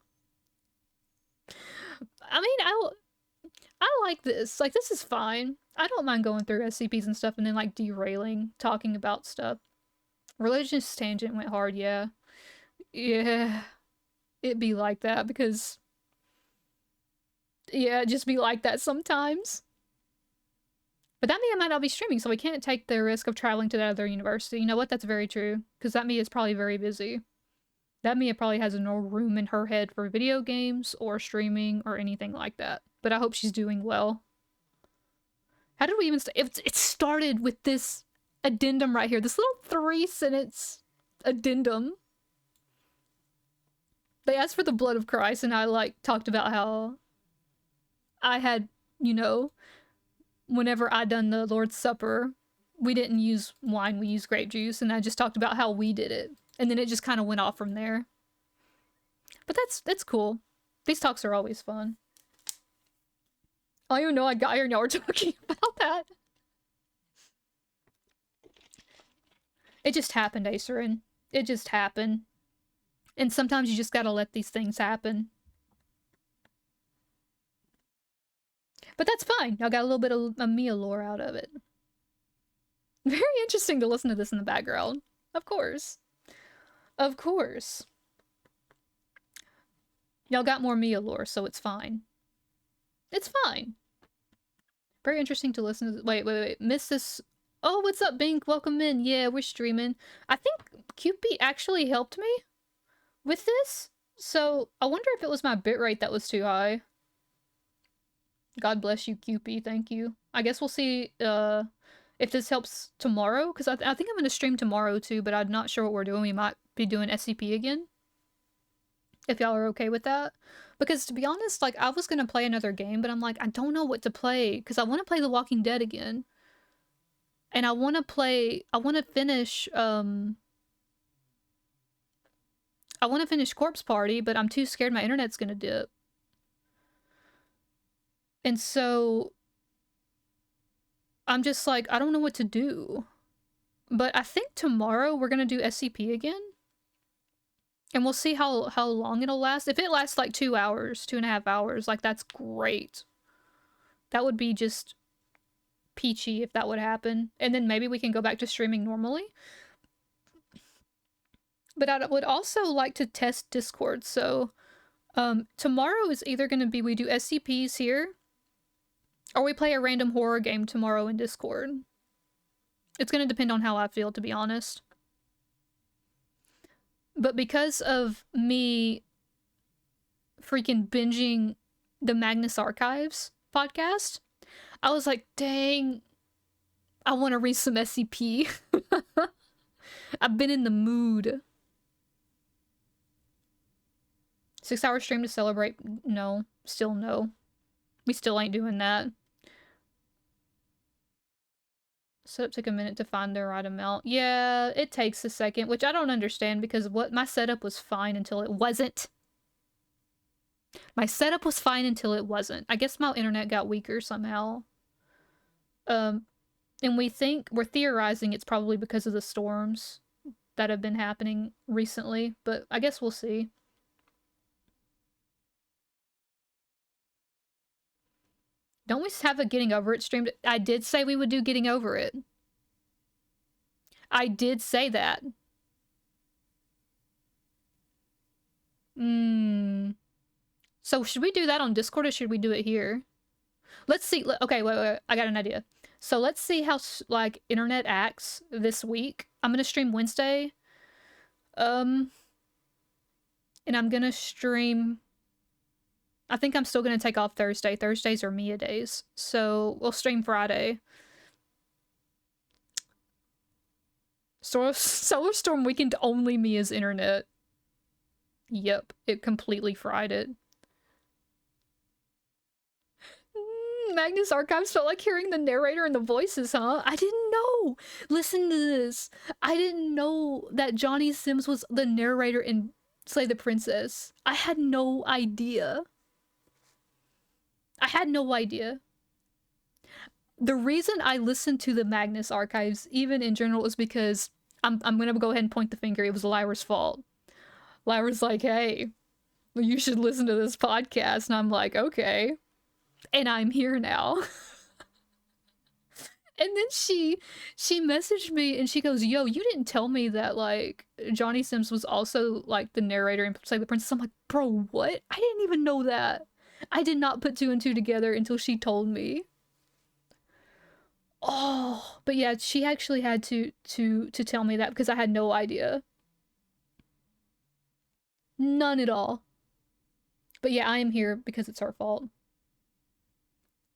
I mean, I like this. Like, this is fine. I don't mind going through SCPs and stuff and then, like, derailing, talking about stuff. Religious tangent went hard, yeah. Yeah. It'd be like that because... yeah, just be like that sometimes. But that Mia might not be streaming, so we can't take the risk of traveling to that other university. You know what? That's very true. Because that Mia is probably very busy. That Mia probably has no room in her head for video games or streaming or anything like that. But I hope she's doing well. How did we even start? It started with this addendum right here. This little 3-sentence addendum. They asked for the blood of Christ, and I, like, talked about how I had, you know, whenever I done the Lord's Supper, we didn't use wine, we used grape juice, and I just talked about how we did it. And then it just kind of went off from there. But that's cool. These talks are always fun. I don't even know I got here, now we're talking about that. It just happened, Acerin. It just happened. And sometimes you just gotta let these things happen. But that's fine. I got a little bit of Mia lore out of it. Very interesting to listen to this in the background. Of course. Of course. Y'all got more Mia lore, so it's fine. It's fine. Very interesting to listen to. Wait. Miss this. Oh, what's up, Bink? Welcome in. Yeah, we're streaming. I think QP actually helped me with this. So I wonder if it was my bitrate that was too high. God bless you, QP. Thank you. I guess we'll see if this helps tomorrow. Because I think I'm going to stream tomorrow too, but I'm not sure what we're doing. We might be doing SCP again. if y'all are okay with that. Because to be honest, like, I was gonna play another game, but I'm like, I don't know what to play, because I want to play The Walking Dead again. And I want to finish, I want to finish Corpse Party, but I'm too scared my internet's gonna dip. And so, I'm just like, I don't know what to do. But I think tomorrow we're gonna do SCP again. And we'll see how long it'll last. If it lasts like 2 hours, 2.5 hours, like, that's great. That would be just peachy if that would happen. And then maybe we can go back to streaming normally. But I would also like to test Discord. So tomorrow is either going to be we do SCPs here, or we play a random horror game tomorrow in Discord. It's going to depend on how I feel, to be honest. But because of me freaking binging the Magnus Archives podcast, I was like, dang, I want to read some SCP. I've been in the mood. 6-hour stream to celebrate? No. Still no. We still ain't doing that. Setup took a minute to find the right amount. Yeah, it takes a second, which I don't understand, because my setup was fine until it wasn't. My setup was fine until it wasn't. I guess my internet got weaker somehow. And we're theorizing it's probably because of the storms that have been happening recently, but I guess we'll see. Don't we have a Getting Over It stream? I did say we would do Getting Over It. I did say that. So should we do that on Discord, or should we do it here? Let's see. Okay, wait. I got an idea. So let's see how, like, internet acts this week. I'm gonna stream Wednesday. And I'm gonna stream... I think I'm still gonna take off Thursday. Thursdays are Mia days. So we'll stream Friday. Solar Storm weekend only Mia's internet. Yep, it completely fried it. Magnus Archives felt like hearing the narrator and the voices, huh? I didn't know! Listen to this. I didn't know that Johnny Sims was the narrator in Slay the Princess. I had no idea. I had no idea. The reason I listened to the Magnus Archives, even in general, is because I'm gonna go ahead and point the finger. It was Lyra's fault. Lyra's like, hey, you should listen to this podcast. And I'm like, okay. And I'm here now. And then she messaged me and she goes, yo, you didn't tell me that, like, Johnny Sims was also, like, the narrator in Slay the Princess. I'm like, bro, what? I didn't even know that. I did not put 2 and 2 together until she told me. Oh, but yeah, she actually had to tell me that, because I had no idea. None at all. But yeah, I am here because it's her fault.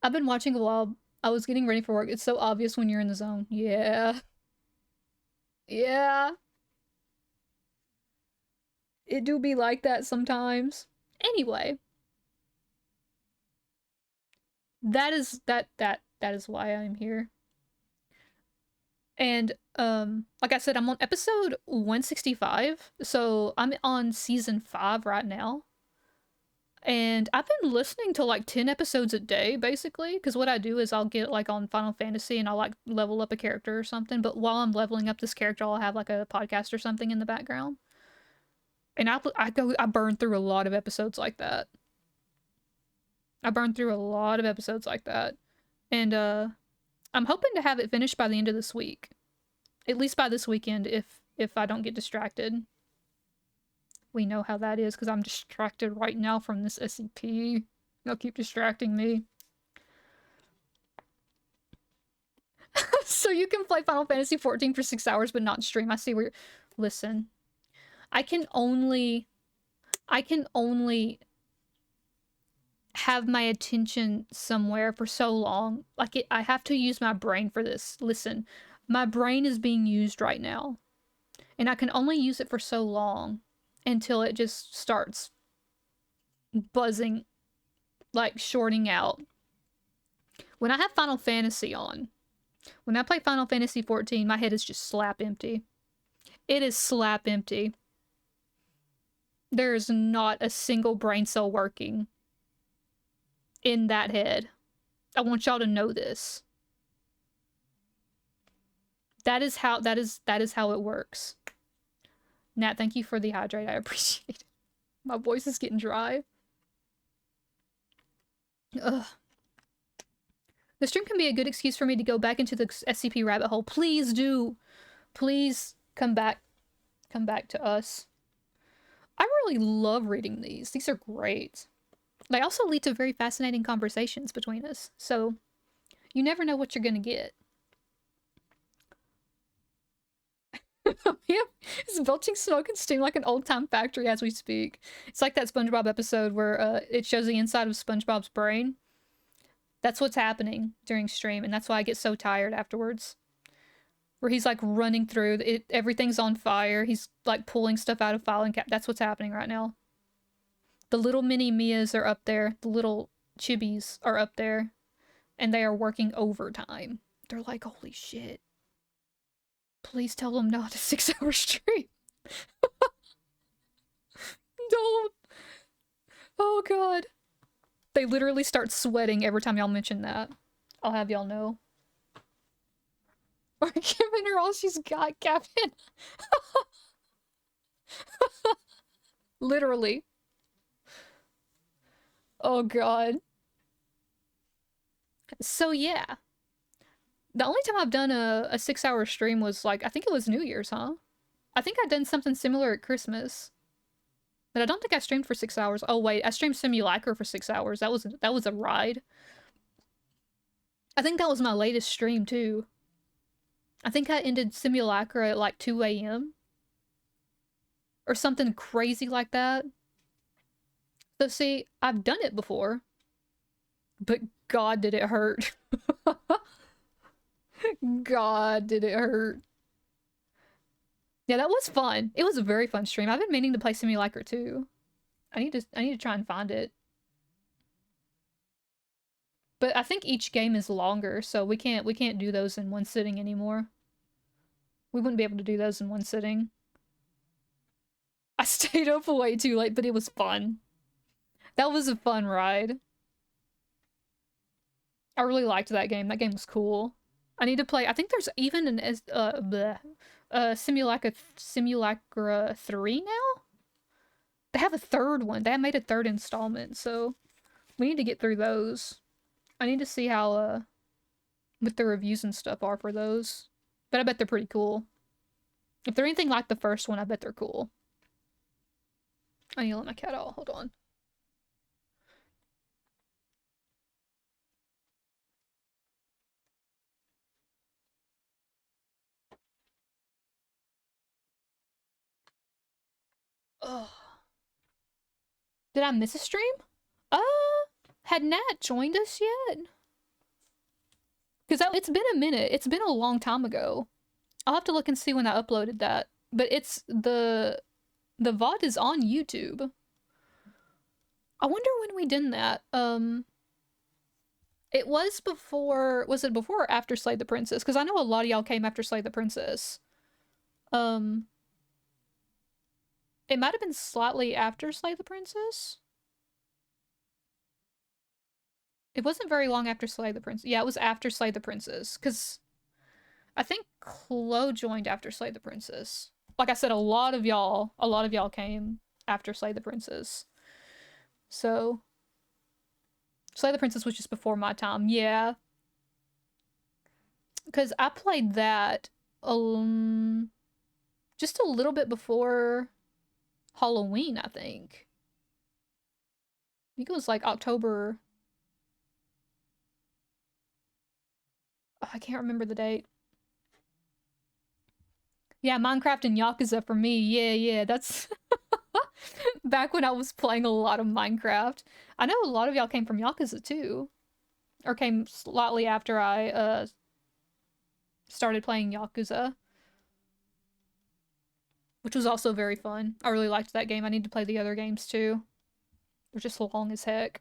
I've been watching a while. I was getting ready for work. It's so obvious when you're in the zone. Yeah. Yeah. It do be like that sometimes. Anyway. That is why I'm here. And like I said, I'm on episode 165. So I'm on season 5 right now. And I've been listening to like 10 episodes a day, basically, because what I do is I'll get like on Final Fantasy and I'll like level up a character or something. But while I'm leveling up this character, I'll have like a podcast or something in the background. And I burn through a lot of episodes like that. And I'm hoping to have it finished by the end of this week. At least by this weekend, if I don't get distracted. We know how that is, because I'm distracted right now from this SCP. They'll keep distracting me. So you can play Final Fantasy 14 for 6 hours but not stream. I see where you're... Listen. I can only have my attention somewhere for so long. Like, I have to use my brain for this. Listen. My brain is being used right now. And I can only use it for so long until it just starts buzzing, like shorting out. When I have Final Fantasy on, when I play Final Fantasy 14, my head is just slap empty. It is slap empty. There is not a single brain cell working in that head. I want y'all to know this. That is how it works. Nat, thank you for the hydrate. I appreciate it. My voice is getting dry. Ugh. The stream can be a good excuse for me to go back into the SCP rabbit hole. Please do. Please come back. Come back to us. I really love reading these. These are great. They also lead to very fascinating conversations between us. So you never know what you're going to get. Yeah, it's belching smoke and steam like an old-time factory as we speak. It's like that SpongeBob episode where it shows the inside of SpongeBob's brain. That's what's happening during stream, and that's why I get so tired afterwards. Where he's like running through it, everything's on fire. He's like pulling stuff out of filing cap. That's what's happening right now. The little mini Mias are up there. The little chibis are up there, and they are working overtime. They're like, holy shit. Please tell them not a 6-hour stream. Don't. Oh god. They literally start sweating every time y'all mention that. I'll have y'all know. We're giving her all she's got, Captain. Literally. Oh god. So yeah. The only time I've done a 6-hour stream was like, I think it was New Year's, huh? I think I'd done something similar at Christmas. But I don't think I streamed for 6 hours. Oh wait, I streamed Simulacra for 6 hours. That was a ride. I think that was my latest stream too. I think I ended Simulacra at like 2 a.m. or something crazy like that. So see, I've done it before. But god did it hurt. God did it hurt. Yeah, that was fun. It was a very fun stream. I've been meaning to play Simulacra too. I need to try and find it. But I think each game is longer, so we can't do those in one sitting anymore. We wouldn't be able to do those in one sitting. I stayed up way too late, but it was fun. That was a fun ride. I really liked that game. That game was cool. I need to play. I think there's even an Simulacra 3 now? They have a third one. They have made a third installment, so we need to get through those. I need to see how what the reviews and stuff are for those. But I bet they're pretty cool. If they're anything like the first one, I bet they're cool. I need to let my cat out. Hold on. Ugh. Did I miss a stream? Had Nat joined us yet? Because it's been a minute. It's been a long time ago. I'll have to look and see when I uploaded that. But it's the VOD is on YouTube. I wonder when we did that. It was before, was it before or after Slay the Princess? Because I know a lot of y'all came after Slay the Princess. It might have been slightly after Slay the Princess. It wasn't very long after Slay the Princess. Yeah, it was after Slay the Princess. Because I think Chloe joined after Slay the Princess. Like I said, a lot of y'all came after Slay the Princess. So Slay the Princess was just before my time. Yeah. Because I played that just a little bit before Halloween, I think. I think it was like October. Oh, I can't remember the date. Yeah, Minecraft and Yakuza for me. Yeah, that's back when I was playing a lot of Minecraft. I know a lot of y'all came from Yakuza too. Or came slightly after I started playing Yakuza. Which was also very fun. I really liked that game. I need to play the other games too. They're just long as heck.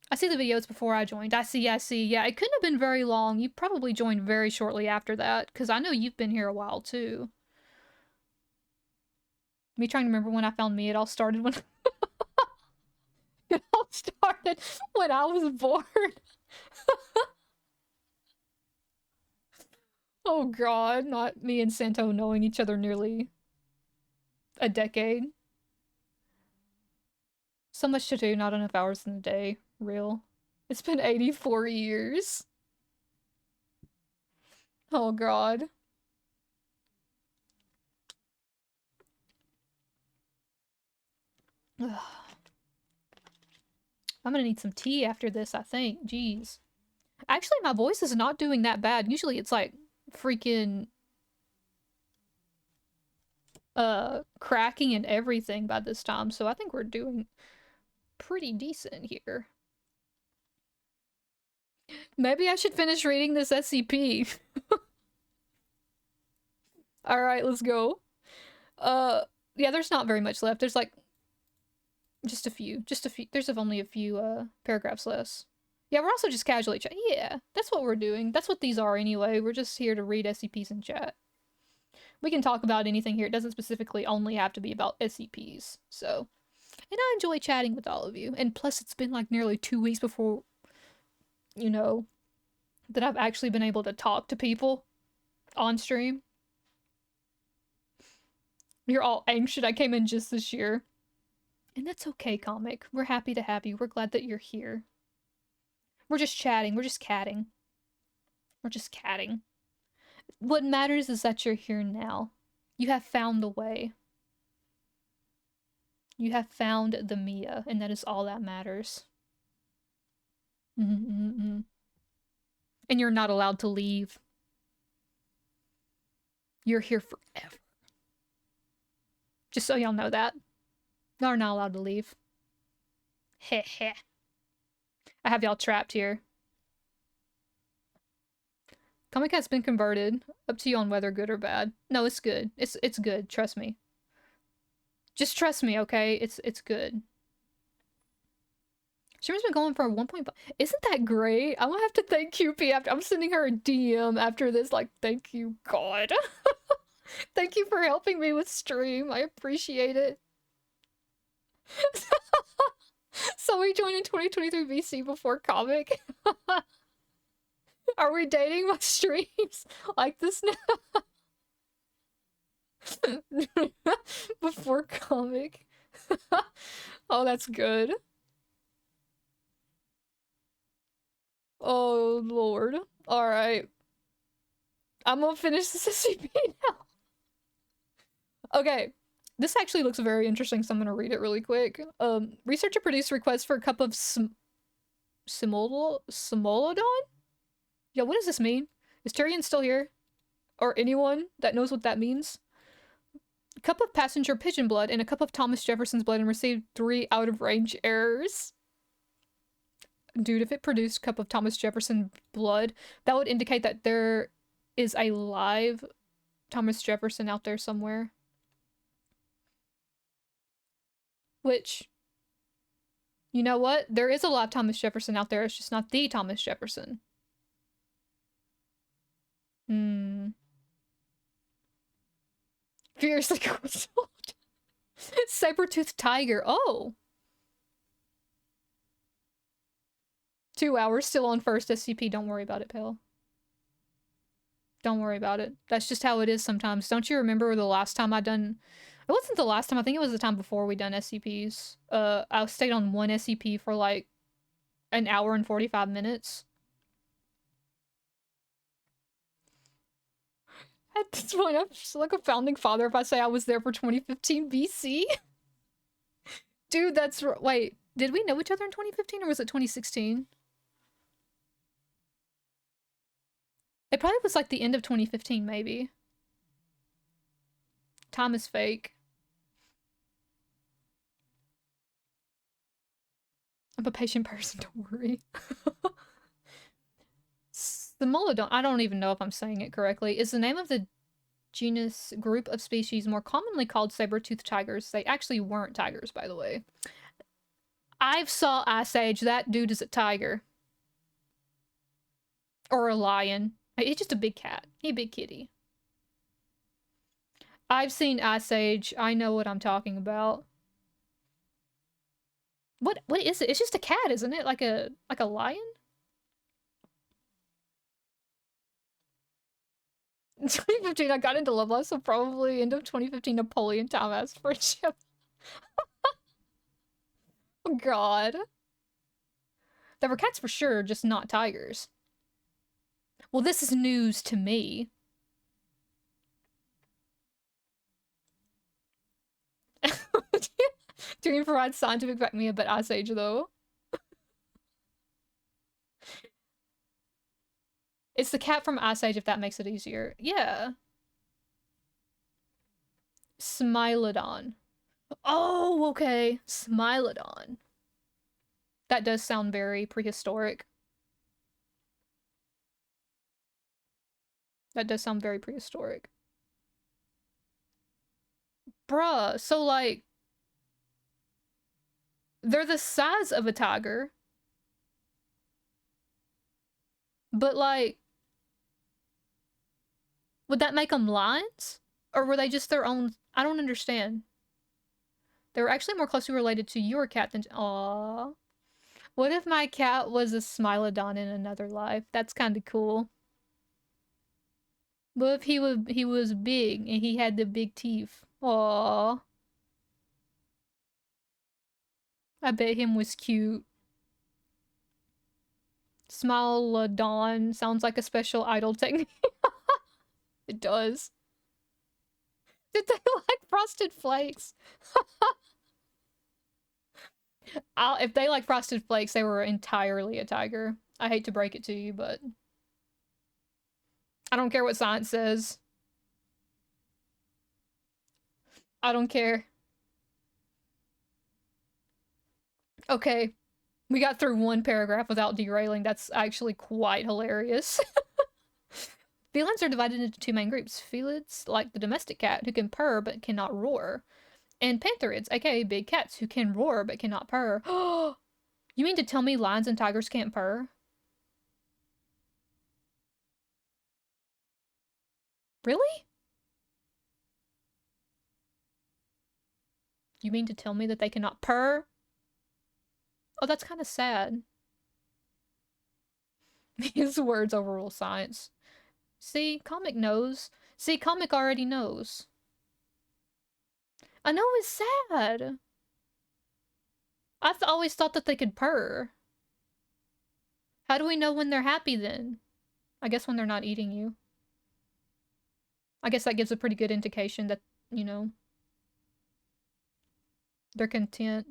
I see the videos before I joined. I see. Yeah, it couldn't have been very long. You probably joined very shortly after that, because I know you've been here a while, too. Me trying to remember when I found me, it all started when... it all started when I was born. Oh god, not me and Santo knowing each other nearly a decade. So much to do, not enough hours in the day. Real. It's been 84 years. Oh god. Ugh. I'm gonna need some tea after this, I think. Jeez. Actually, my voice is not doing that bad. Usually it's like freaking cracking and everything by this time, so I think we're doing pretty decent here. Maybe I should finish reading this SCP. Alright, let's go. Yeah, there's not very much left. There's like just a few. There's only a few paragraphs less. Yeah, we're also just casually chatting. Yeah, that's what we're doing. That's what these are anyway. We're just here to read SCPs and chat. We can talk about anything here. It doesn't specifically only have to be about SCPs. So, and I enjoy chatting with all of you. And plus, it's been like nearly 2 weeks before, you know, that I've actually been able to talk to people on stream. You're all anxious. I came in just this year. And that's okay, comic. We're happy to have you. We're glad that you're here. We're just chatting. We're just catting. We're just catting. What matters is that you're here now. You have found the way. You have found the Mia, and that is all that matters. And you're not allowed to leave. You're here forever. Just so y'all know that. Y'all are not allowed to leave. Heh heh. I have y'all trapped here. Comic has been converted. Up to you on whether good or bad. No, it's good. It's good. Trust me. Just trust me, okay? It's good. Shimmer's been going for 1.5. Isn't that great? I'm gonna have to thank QP after. I'm sending her a DM after this. Like, thank you, God. Thank you for helping me with stream. I appreciate it. So we joined in 2023 BC before comic. Are we dating my streams like this now? Before comic. Oh, that's good. Oh, Lord. Alright. I'm gonna finish this SCP now. Okay. This actually looks very interesting, so I'm gonna read it really quick. Researcher produced request for a cup of Simolodon? Yeah, what does this mean? Is Tyrion still here? Or anyone that knows what that means? A cup of passenger pigeon blood and a cup of Thomas Jefferson's blood, and received 3 out-of-range errors. Dude, if it produced a cup of Thomas Jefferson blood, that would indicate that there is a live Thomas Jefferson out there somewhere. Which, you know what? There is a live Thomas Jefferson out there. It's just not the Thomas Jefferson. Fiercely coastal. Saber-toothed tiger. Oh. 2 hours still on first SCP. Don't worry about it, Pale. Don't worry about it. That's just how it is sometimes. Don't you remember the last time I done... It wasn't the last time. I think it was the time before we done SCPs. I stayed on one SCP for like an hour and 45 minutes. At this point, I'm just like a founding father if I say I was there for 2015 BC. Dude, that's... Wait, did we know each other in 2015 or was it 2016? It probably was like the end of 2015, maybe. Time is fake. I'm a patient person, don't worry. Simolodon, I don't even know if I'm saying it correctly, is the name of the genus group of species more commonly called saber-toothed tigers. They actually weren't tigers, by the way. I've saw Ice Age. That dude is a tiger. Or a lion. He's just a big cat. He a big kitty. I've seen Ice Age. I know what I'm talking about. What is it? It's just a cat, isn't it? Like a lion? 2015, I got into Love Life, so probably end of 2015 Napoleon time as friendship. Oh god. There were cats for sure, just not tigers. Well, this is news to me. Dream provides scientific back me a bit Ice Age though. It's the cat from Ice Age if that makes it easier. Yeah. Smilodon. Oh, okay. Smilodon. That does sound very prehistoric. That does sound very prehistoric. Bruh, so like... They're the size of a tiger. But like... Would that make them lions? Or were they just their own... I don't understand. They were actually more closely related to your cat than... Aww. What if my cat was a Smilodon in another life? That's kind of cool. What if he was big and he had the big teeth? Aww. I bet him was cute. Smilodon sounds like a special idol technique. It does. Did they like Frosted Flakes? If they like Frosted Flakes, they were entirely a tiger. I hate to break it to you, but... I don't care what science says. I don't care. Okay. We got through one paragraph without derailing. That's actually quite hilarious. Felines are divided into two main groups. Felids, like the domestic cat, who can purr but cannot roar. And pantherids, aka big cats, who can roar but cannot purr. You mean to tell me lions and tigers can't purr? Really? You mean to tell me that they cannot purr? Oh, that's kind of sad. These words overrule science. See, Comic knows. See, Comic already knows. I know it's sad. I've always thought that they could purr. How do we know when they're happy then? I guess when they're not eating you. I guess that gives a pretty good indication that, you know, they're content.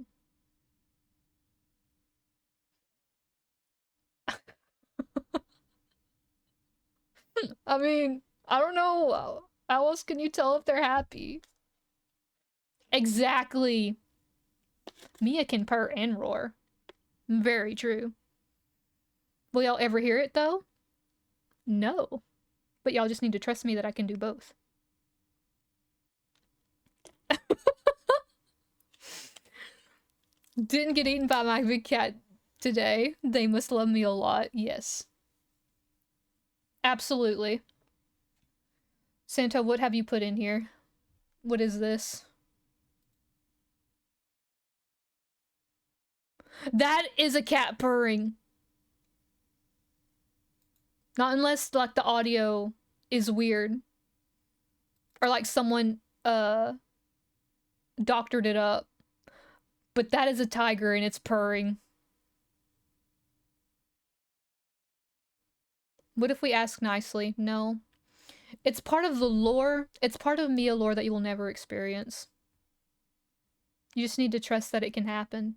I mean, I don't know. How else can you tell if they're happy? Exactly. Mia can purr and roar. Very true. Will y'all ever hear it, though? No. But y'all just need to trust me that I can do both. Didn't get eaten by my big cat today. They must love me a lot. Yes. Absolutely. Santa, what have you put in here? What is this? That is a cat purring. Not unless, like, the audio is weird. Or, like, someone, doctored it up. But that is a tiger and it's purring. What if we ask nicely? No. It's part of the lore. It's part of Mia lore that you will never experience. You just need to trust that it can happen.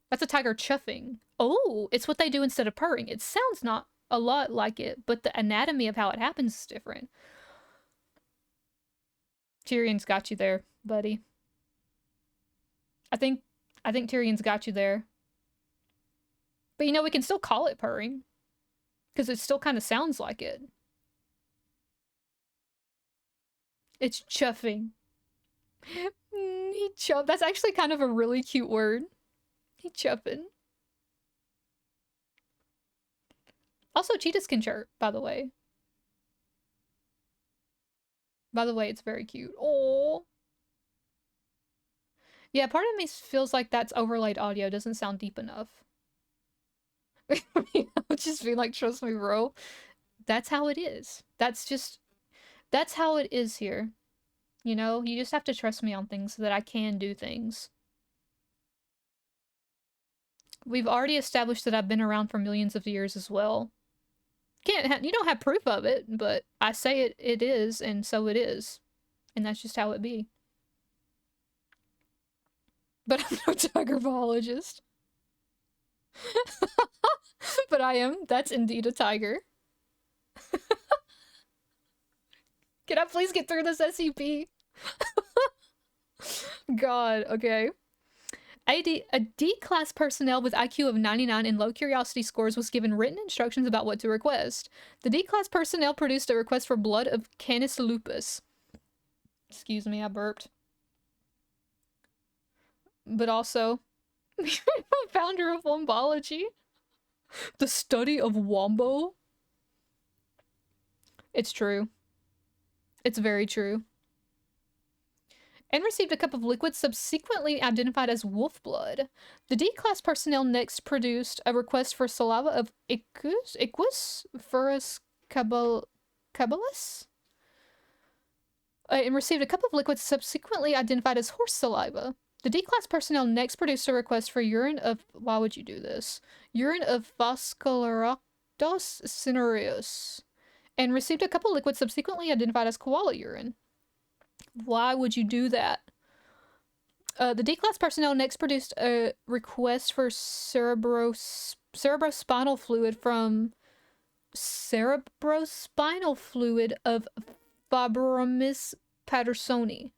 That's a tiger chuffing. Oh, it's what they do instead of purring. It sounds not a lot like it, but the anatomy of how it happens is different. Tyrion's got you there, buddy. I think Tyrion's got you there. But you know, we can still call it purring. Because it still kind of sounds like it. It's chuffing. He chuff. That's actually kind of a really cute word. He chuffing. Also, cheetahs can chirp, by the way. By the way, it's very cute. Oh. Yeah, part of me feels like that's overlaid audio. Doesn't sound deep enough. I'm just being like, trust me, bro. That's how it is. That's how it is here. You know, you just have to trust me on things so that I can do things. We've already established that I've been around for millions of years as well. You don't have proof of it, but I say it is, and so it is. And that's just how it be. But I'm no tiger biologist. But I am. That's indeed a tiger. Can I please get through this SCP? God, okay. A D-class personnel with IQ of 99 and low curiosity scores was given written instructions about what to request. The D-class personnel produced a request for blood of Canis lupus. Excuse me, I burped. But also, founder of Wombology. The study of Wombo. It's true. It's very true. And received a cup of liquid subsequently identified as wolf blood. The D-class personnel next produced a request for saliva of Equus Furus Caballus? And received a cup of liquid subsequently identified as horse saliva. The D-class personnel next produced a request for urine of... Why would you do this? Urine of Phoscolarctos cinereus. And received a cup of liquid subsequently identified as koala urine. Why would you do that? The D-class personnel next produced a request for cerebrospinal fluid from cerebrospinal fluid of Fibromis pattersoni.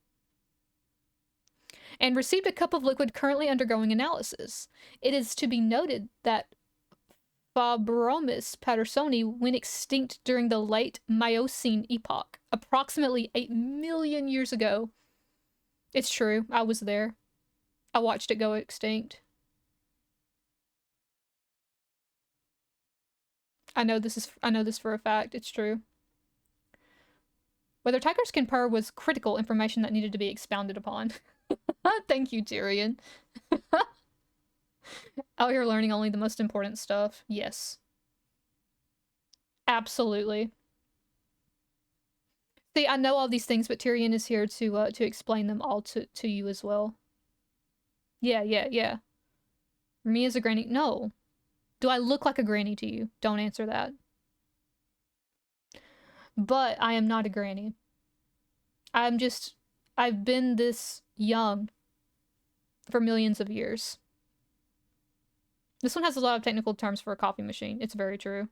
And received a cup of liquid currently undergoing analysis. It is to be noted that Fibromis pattersoni went extinct during the late Miocene epoch, approximately 8 million years ago. It's true, I was there. I watched it go extinct. I know this for a fact, it's true. Whether tigers can purr was critical information that needed to be expounded upon. Thank you, Tyrion. Out here learning only the most important stuff. Yes. Absolutely. See, I know all these things, but Tyrion is here to explain them all to you as well. Yeah. Me as a granny? No. Do I look like a granny to you? Don't answer that. But I am not a granny. I've been this young for millions of years. This one has a lot of technical terms for a coffee machine. It's very true.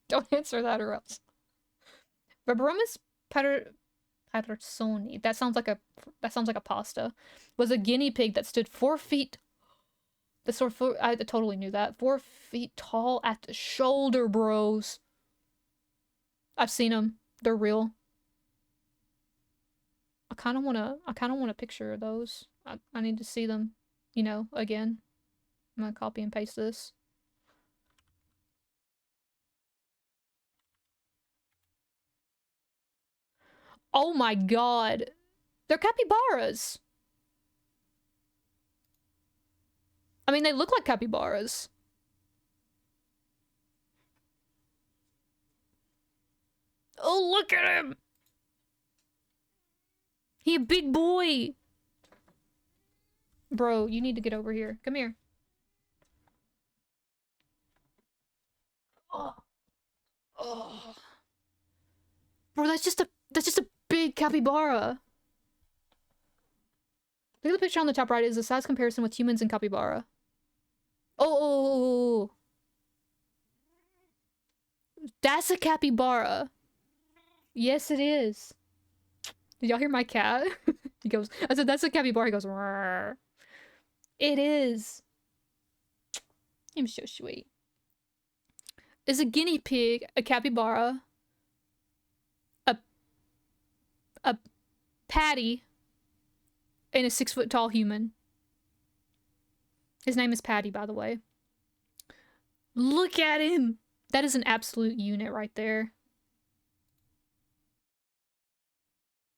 Don't answer that or else. Vibromus pattersoni. That sounds like a pasta. Was a guinea pig that stood 4 feet. I totally knew that. 4 feet tall at the shoulder, bros. I've seen them. They're real. I kind of wanna picture those. I need to see them, you know, again. I'm gonna copy and paste this. Oh my god. They're capybaras. I mean, they look like capybaras. Oh, look at him! He a big boy! Bro, you need to get over here. Come here. Oh. Oh. Bro, that's just a big capybara. Look at the picture on the top right. Is a size comparison with humans and capybara. Oh. That's a capybara. Yes, it is. Did y'all hear my cat? He goes, I said, that's a capybara. He goes, Rrr. It is. I'm so sweet. Is a guinea pig a capybara? a Patty and a 6-foot-tall human. His name is Patty, by the way. Look at him! That is an absolute unit right there.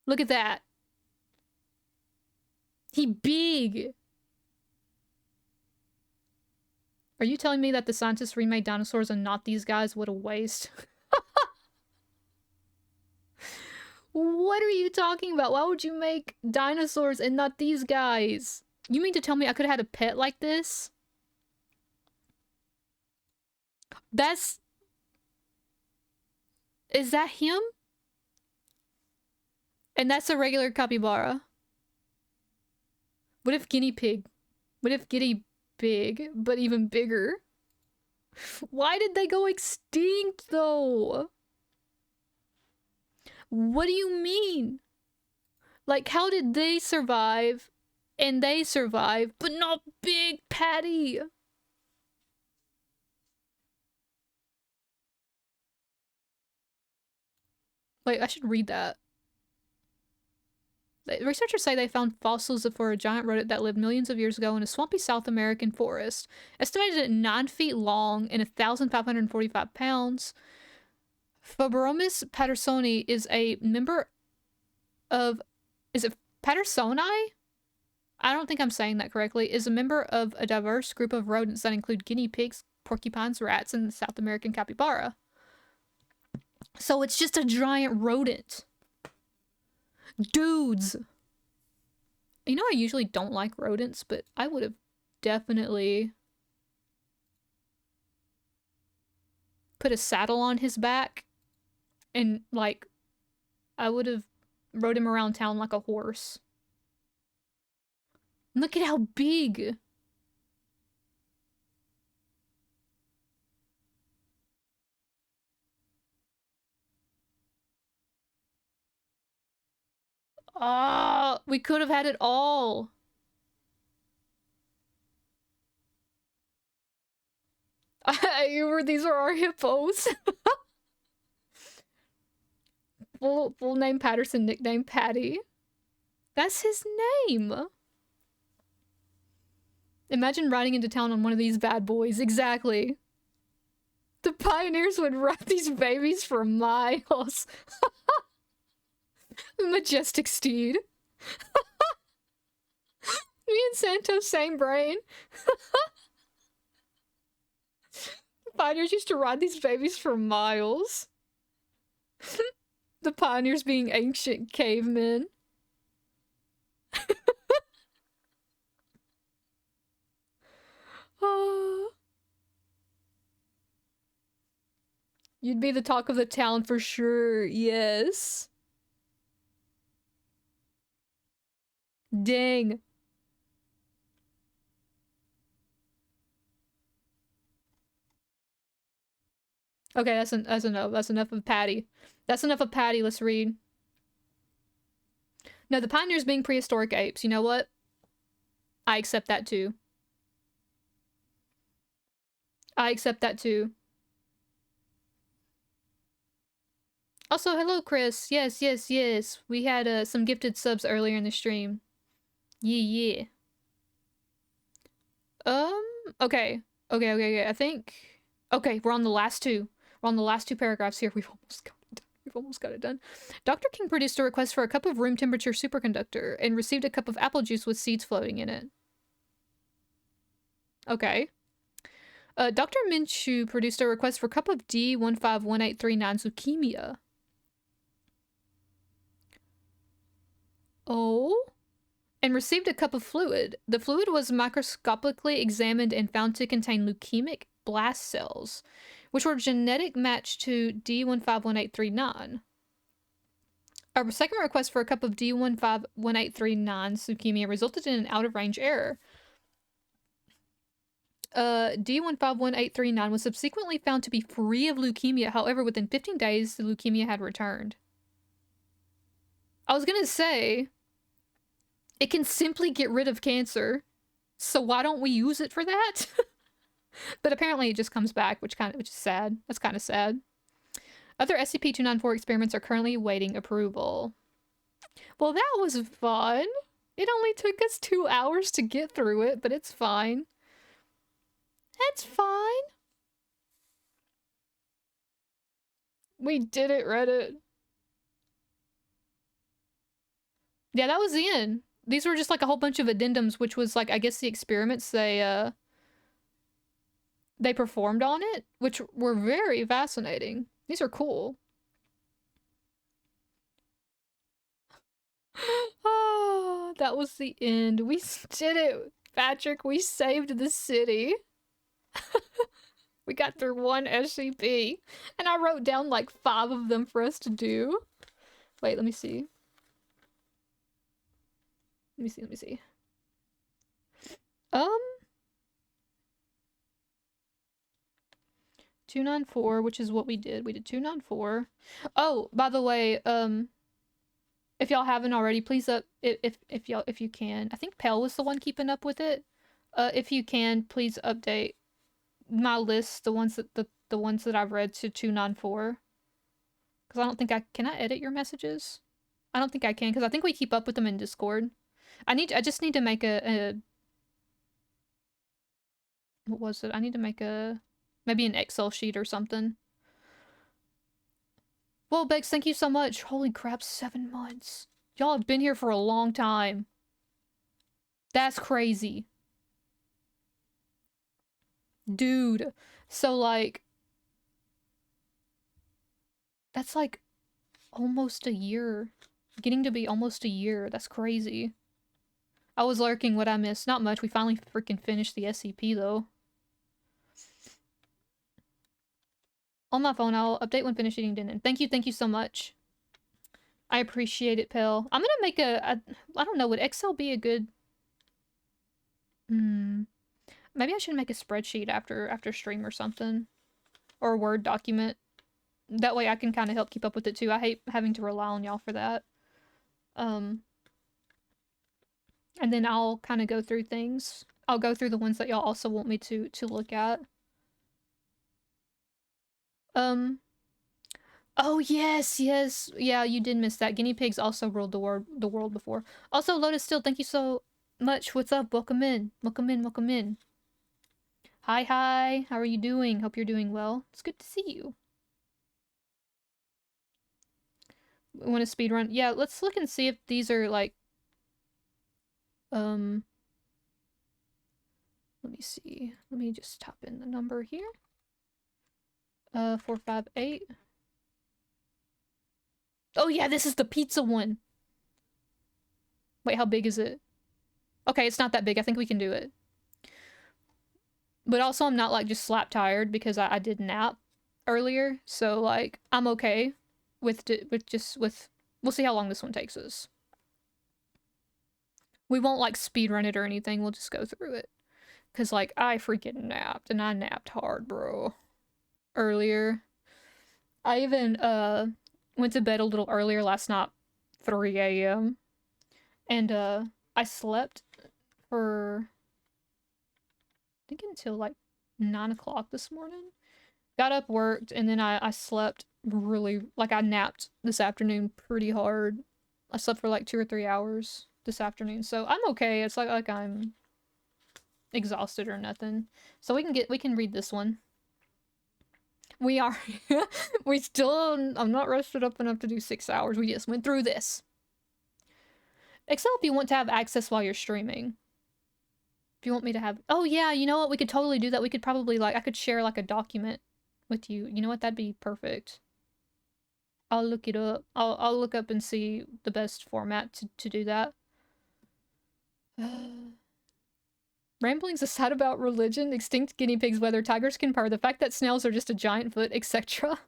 Look at that. He big. Are you telling me that the scientists remade dinosaurs and not these guys? What a waste. What are you talking about? Why would you make dinosaurs and not these guys? You mean to tell me I could have had a pet like this? That's... Is that him? And that's a regular capybara. What if guinea pig? What if guinea pig, but even bigger? Why did they go extinct, though? What do you mean? Like, how did they survive and they survive, but not Big Patty? Wait, I should read that. Researchers say they found fossils for a giant rodent that lived millions of years ago in a swampy South American forest. Estimated at 9 feet long and 1,545 pounds. Phoberomys pattersoni is a member of... Is it Pattersoni? I don't think I'm saying that correctly. Is a member of a diverse group of rodents that include guinea pigs, porcupines, rats, and the South American capybara. So it's just a giant rodent. Dudes! You know, I usually don't like rodents, but I would have definitely put a saddle on his back and, like, I would have rode him around town like a horse. Look at how big! Ah, we could have had it all. These are our hippos. full name Patterson, nickname Patty. That's his name. Imagine riding into town on one of these bad boys. Exactly. The pioneers would ride these babies for miles. Majestic steed. Me and Santos, same brain. The pioneers used to ride these babies for miles. The pioneers being ancient cavemen. You'd be the talk of the town for sure, yes. Dang. Okay, that's enough. That's enough of Patty. That's enough of Patty. Let's read. No, the pioneers being prehistoric apes. You know what? I accept that too. I accept that too. Also, hello, Chris. Yes, yes, yes. We had some gifted subs earlier in the stream. Yeah. Okay. Okay. I think... Okay, we're on the last two. We're on the last two paragraphs here. We've almost got it done. Dr. King produced a request for a cup of room temperature superconductor and received a cup of apple juice with seeds floating in it. Okay. Dr. Minshew produced a request for a cup of D151839 leukemia. Oh? And received a cup of fluid. The fluid was microscopically examined and found to contain leukemic blast cells, which were a genetic match to D151839. A second request for a cup of D151839 leukemia resulted in an out-of-range error. D151839 was subsequently found to be free of leukemia. However, within 15 days, the leukemia had returned. I was gonna say, it can simply get rid of cancer, so why don't we use it for that? But apparently it just comes back, which is sad. That's kind of sad. Other SCP-294 experiments are currently awaiting approval. Well, that was fun. It only took us 2 hours to get through it, but it's fine. It's fine. We did it, Reddit. Yeah, that was the end. These were just like a whole bunch of addendums, which was like, I guess, the experiments they performed on it, which were very fascinating. These are cool. Oh, that was the end. We did it, Patrick. We saved the city. We got through one SCP. And I wrote down like 5 of them for us to do. Wait, let me see. Let me see. Um 294, which is what we did. We did 294. Oh, by the way, if y'all haven't already, please if you can. I think Pell was the one keeping up with it. If you can, please update my list, the ones that I've read to 294. Because I don't think I edit your messages? I don't think I can, because I think we keep up with them in Discord. I just need to make a what was it? I need to make maybe an Excel sheet or something. Well, Bex, thank you so much. Holy crap, 7 months. Y'all have been here for a long time. That's crazy. Dude. So, like, that's like almost a year. Getting to be almost a year. That's crazy. I was lurking what I missed. Not much. We finally freaking finished the SCP, though. On my phone, I'll update when finished eating dinner. Thank you so much. I appreciate it, Pell. I'm gonna make I don't know, would Excel be a good... Maybe I should make a spreadsheet after stream or something. Or a Word document. That way I can kind of help keep up with it too. I hate having to rely on y'all for that. And then I'll kind of go through things. I'll go through the ones that y'all also want me to look at. Oh yes, yes. Yeah, you did miss that. Guinea pigs also ruled the world before. Also, Lotus Still, thank you so much. What's up? Welcome in. Welcome in, welcome in. Hi, hi. How are you doing? Hope you're doing well. It's good to see you. We want to speed run? Yeah, let's look and see if these are like let me see. Let me just type in the number here. 458. Oh yeah, this is the pizza one. Wait, how big is it? Okay, it's not that big. I think we can do it. But also, I'm not like just slap tired because I did nap earlier, so like I'm okay with we'll see how long this one takes us. We won't like speed run it or anything. We'll just go through it. Cause like I freaking napped and I napped hard, bro. Earlier. I even went to bed a little earlier last night, 3 a.m. And I slept for I think until like 9 o'clock this morning. Got up, worked, and then I slept really, like I napped this afternoon pretty hard. I slept for like 2 or 3 hours this afternoon, so I'm okay. It's like I'm exhausted or nothing. So we can read this one. We are we still I'm not rested up enough to do 6 hours. We just went through this. Except if you want to have access while you're streaming. If you want me to have... Oh yeah, you know what? We could totally do that. We could probably like... I could share like a document with you. You know what? That'd be perfect. I'll look it up. I'll look up and see the best format to do that. Ramblings aside about religion, extinct guinea pigs, whether tigers can purr, the fact that snails are just a giant foot, etc.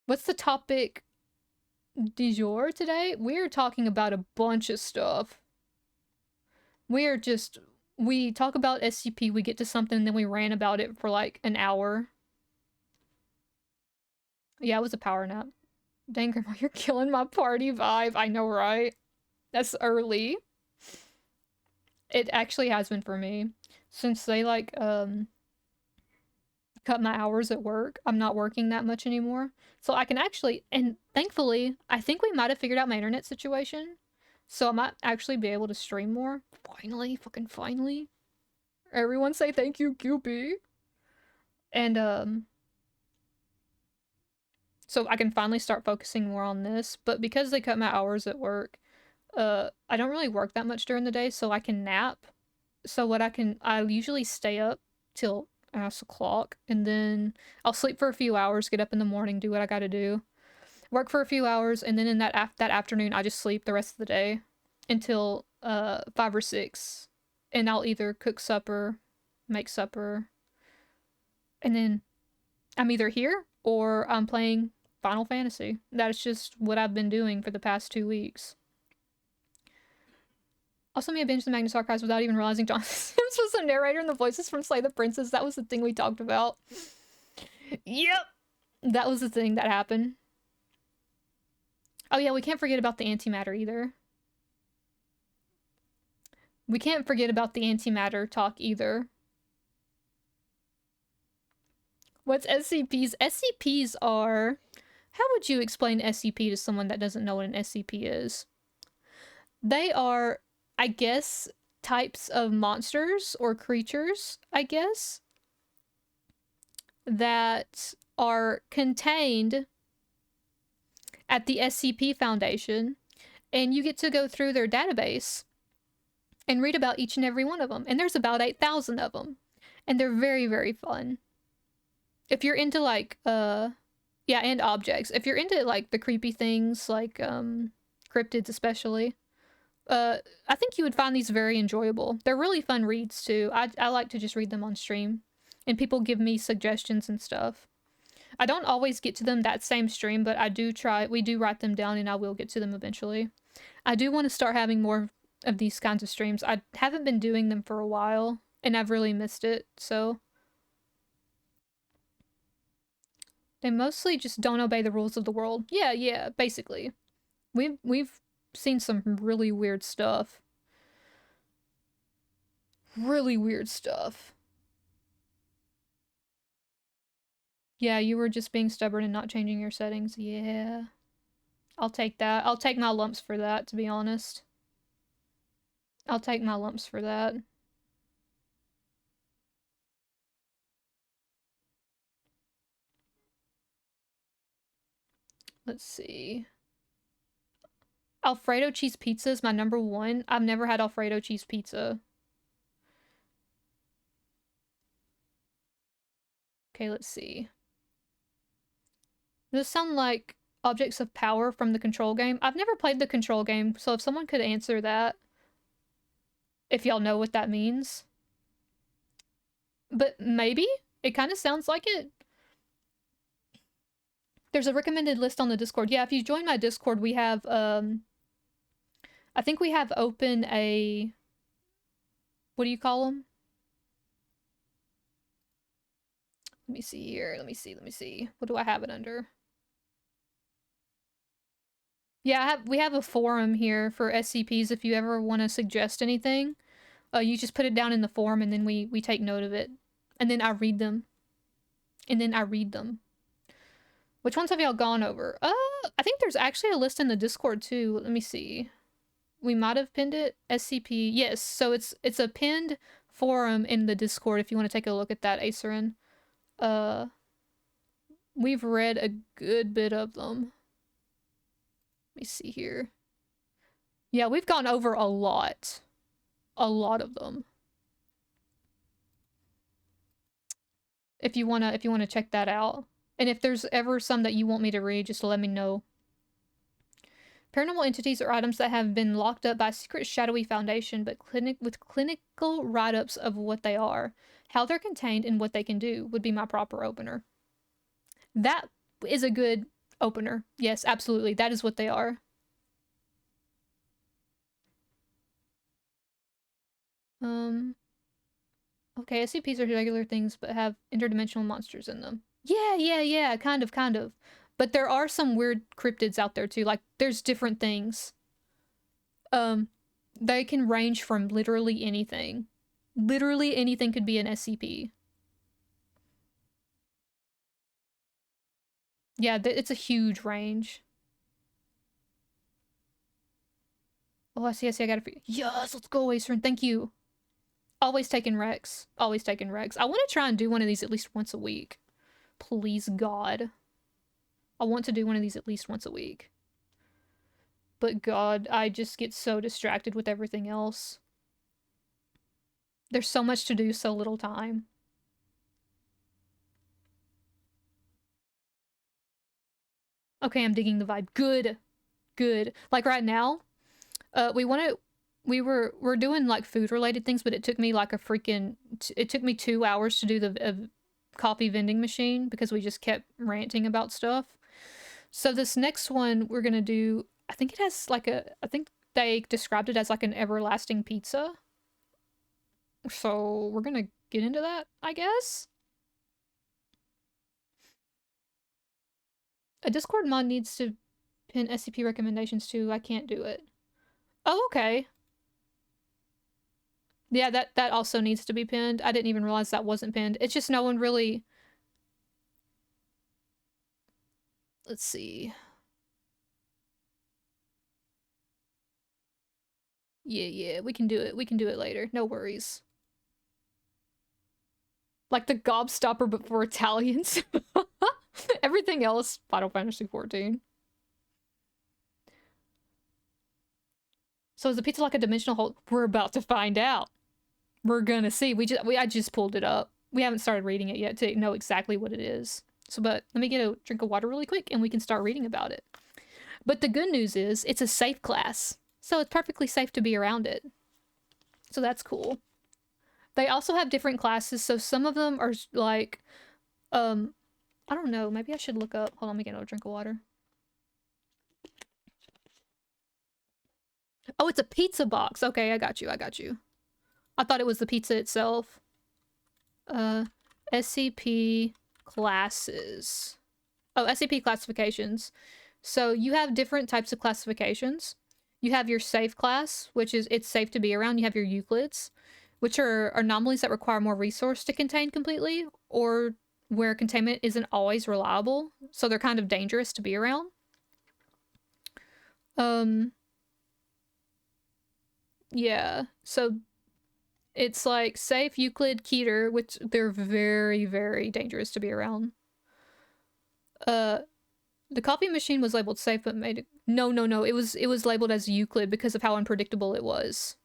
What's the topic du jour today? We're talking about a bunch of stuff. We talk about SCP, we get to something, and then we rant about it for like an hour. Yeah, it was a power nap. Dang, Grandma, you're killing my party vibe. I know, right? That's early. It actually has been for me. Since they like, cut my hours at work. I'm not working that much anymore. So I can actually, and thankfully, I think we might have figured out my internet situation. So I might actually be able to stream more. Finally, fucking finally. Everyone say thank you, QP. And, so I can finally start focusing more on this. But because they cut my hours at work, I don't really work that much during the day, so I can nap. So I usually stay up till ass o'clock, and then I'll sleep for a few hours, get up in the morning, do what I gotta do, work for a few hours, and then in that afternoon, I just sleep the rest of the day until 5 or 6, and I'll either cook supper, make supper, and then I'm either here or I'm playing Final Fantasy. That's just what I've been doing for the past 2 weeks. Also, me, I binged the Magnus Archives without even realizing John Sims was the narrator and the voices from Slay the Princess. That was the thing we talked about. Yep! That was the thing that happened. Oh yeah, we can't forget about the antimatter either. We can't forget about the antimatter talk either. What's SCPs? SCPs are... How would you explain SCP to someone that doesn't know what an SCP is? They are, I guess, types of monsters or creatures, I guess, that are contained at the SCP Foundation, and you get to go through their database and read about each and every one of them. And there's about 8,000 of them, and they're very, very fun. If you're into, like, yeah, and objects. If you're into, like, the creepy things, like, cryptids especially, I think you would find these very enjoyable. They're really fun reads, too. I like to just read them on stream, and people give me suggestions and stuff. I don't always get to them that same stream, but I do try. We do write them down, and I will get to them eventually. I do want to start having more of these kinds of streams. I haven't been doing them for a while, and I've really missed it, so... They mostly just don't obey the rules of the world. Yeah, basically. We've seen some really weird stuff. Really weird stuff. Yeah, you were just being stubborn and not changing your settings. Yeah. I'll take that. I'll take my lumps for that, to be honest. I'll take my lumps for that. Let's see. Alfredo cheese pizza is my number one. I've never had Alfredo cheese pizza. Okay, let's see. Does this sound like Objects of Power from the Control game? I've never played the Control game, so if someone could answer that, if y'all know what that means. But maybe? It kind of sounds like it. There's a recommended list on the Discord. Yeah, if you join my Discord, we have, I think we have open a... What do you call them? Let me see here. Let me see. What do I have it under? Yeah, we have a forum here for SCPs if you ever want to suggest anything. You just put it down in the forum and then we take note of it. And then I read them. Which ones have y'all gone over? I think there's actually a list in the Discord too. Let me see. We might have pinned it. SCP. Yes, so it's a pinned forum in the Discord if you want to take a look at that, Acerin. We've read a good bit of them. Let me see here. Yeah, we've gone over a lot. A lot of them. If you wanna check that out. And if there's ever some that you want me to read, just let me know. Paranormal entities are items that have been locked up by a secret shadowy foundation, but with clinical write-ups of what they are. How they're contained and what they can do would be my proper opener. That is a good opener. Yes, absolutely. That is what they are. Okay, SCPs are regular things, but have interdimensional monsters in them. Yeah, kind of. But there are some weird cryptids out there too, like, there's different things. They can range from literally anything. Literally anything could be an SCP. Yeah, it's a huge range. Oh, I see, I got it. Yes, let's go, Aceryn. Thank you. Always taking Rex. Always taking Rex. I want to try and do one of these at least once a week. Please, God. I want to do one of these at least once a week. But God, I just get so distracted with everything else. There's so much to do, so little time. Okay, I'm digging the vibe. Good. Good. Like right now, we're doing like food related things, but it took me like it took me 2 hours to do the coffee vending machine because we just kept ranting about stuff. So this next one we're gonna do, I think it has like I think they described it as like an everlasting pizza. So we're gonna get into that, I guess. A Discord mod needs to pin SCP recommendations too. I can't do it. Oh, okay. Yeah, that also needs to be pinned. I didn't even realize that wasn't pinned. It's just no one really... Let's see. Yeah, we can do it. We can do it later. No worries. Like the gobstopper, but for Italians. Everything else, Final Fantasy 14. So is the pizza like a dimensional hole? We're about to find out. We're gonna see. I just pulled it up. We haven't started reading it yet to know exactly what it is. So, but let me get a drink of water really quick and we can start reading about it. But the good news is it's a safe class. So it's perfectly safe to be around it. So that's cool. They also have different classes. So some of them are like, I don't know. Maybe I should look up. Hold on, let me get another drink of water. Oh, it's a pizza box. Okay, I got you. I thought it was the pizza itself. SCP classes. Oh, SCP classifications. So you have different types of classifications. You have your safe class, which is it's safe to be around. You have your Euclids, which are anomalies that require more resource to contain completely, or where containment isn't always reliable. So they're kind of dangerous to be around. Yeah. So it's like safe, Euclid, Keter, which they're very, very dangerous to be around. The copy machine was labeled safe, but made it... No. It was labeled as Euclid because of how unpredictable it was.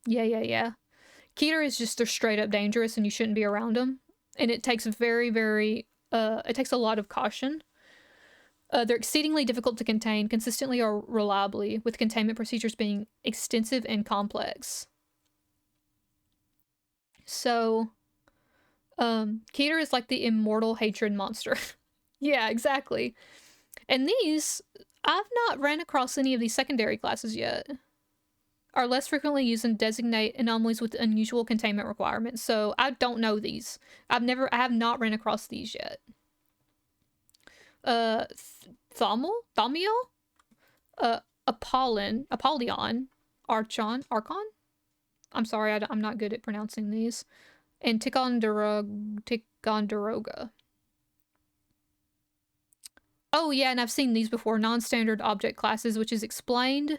Yeah. Keter is just, they're straight up dangerous and you shouldn't be around them. And it takes it takes a lot of caution. They're exceedingly difficult to contain consistently or reliably, with containment procedures being extensive and complex. So, Keter is like the immortal hatred monster. Yeah, exactly. And these, I've not ran across any of these secondary classes yet. Are less frequently used and designate anomalies with unusual containment requirements. So I don't know these. I have not ran across these yet. Thaumiel? Apollyon, Archon. I'm sorry, I'm not good at pronouncing these. And Ticonderoga. Oh yeah, and I've seen these before. Non-standard object classes, which is explained,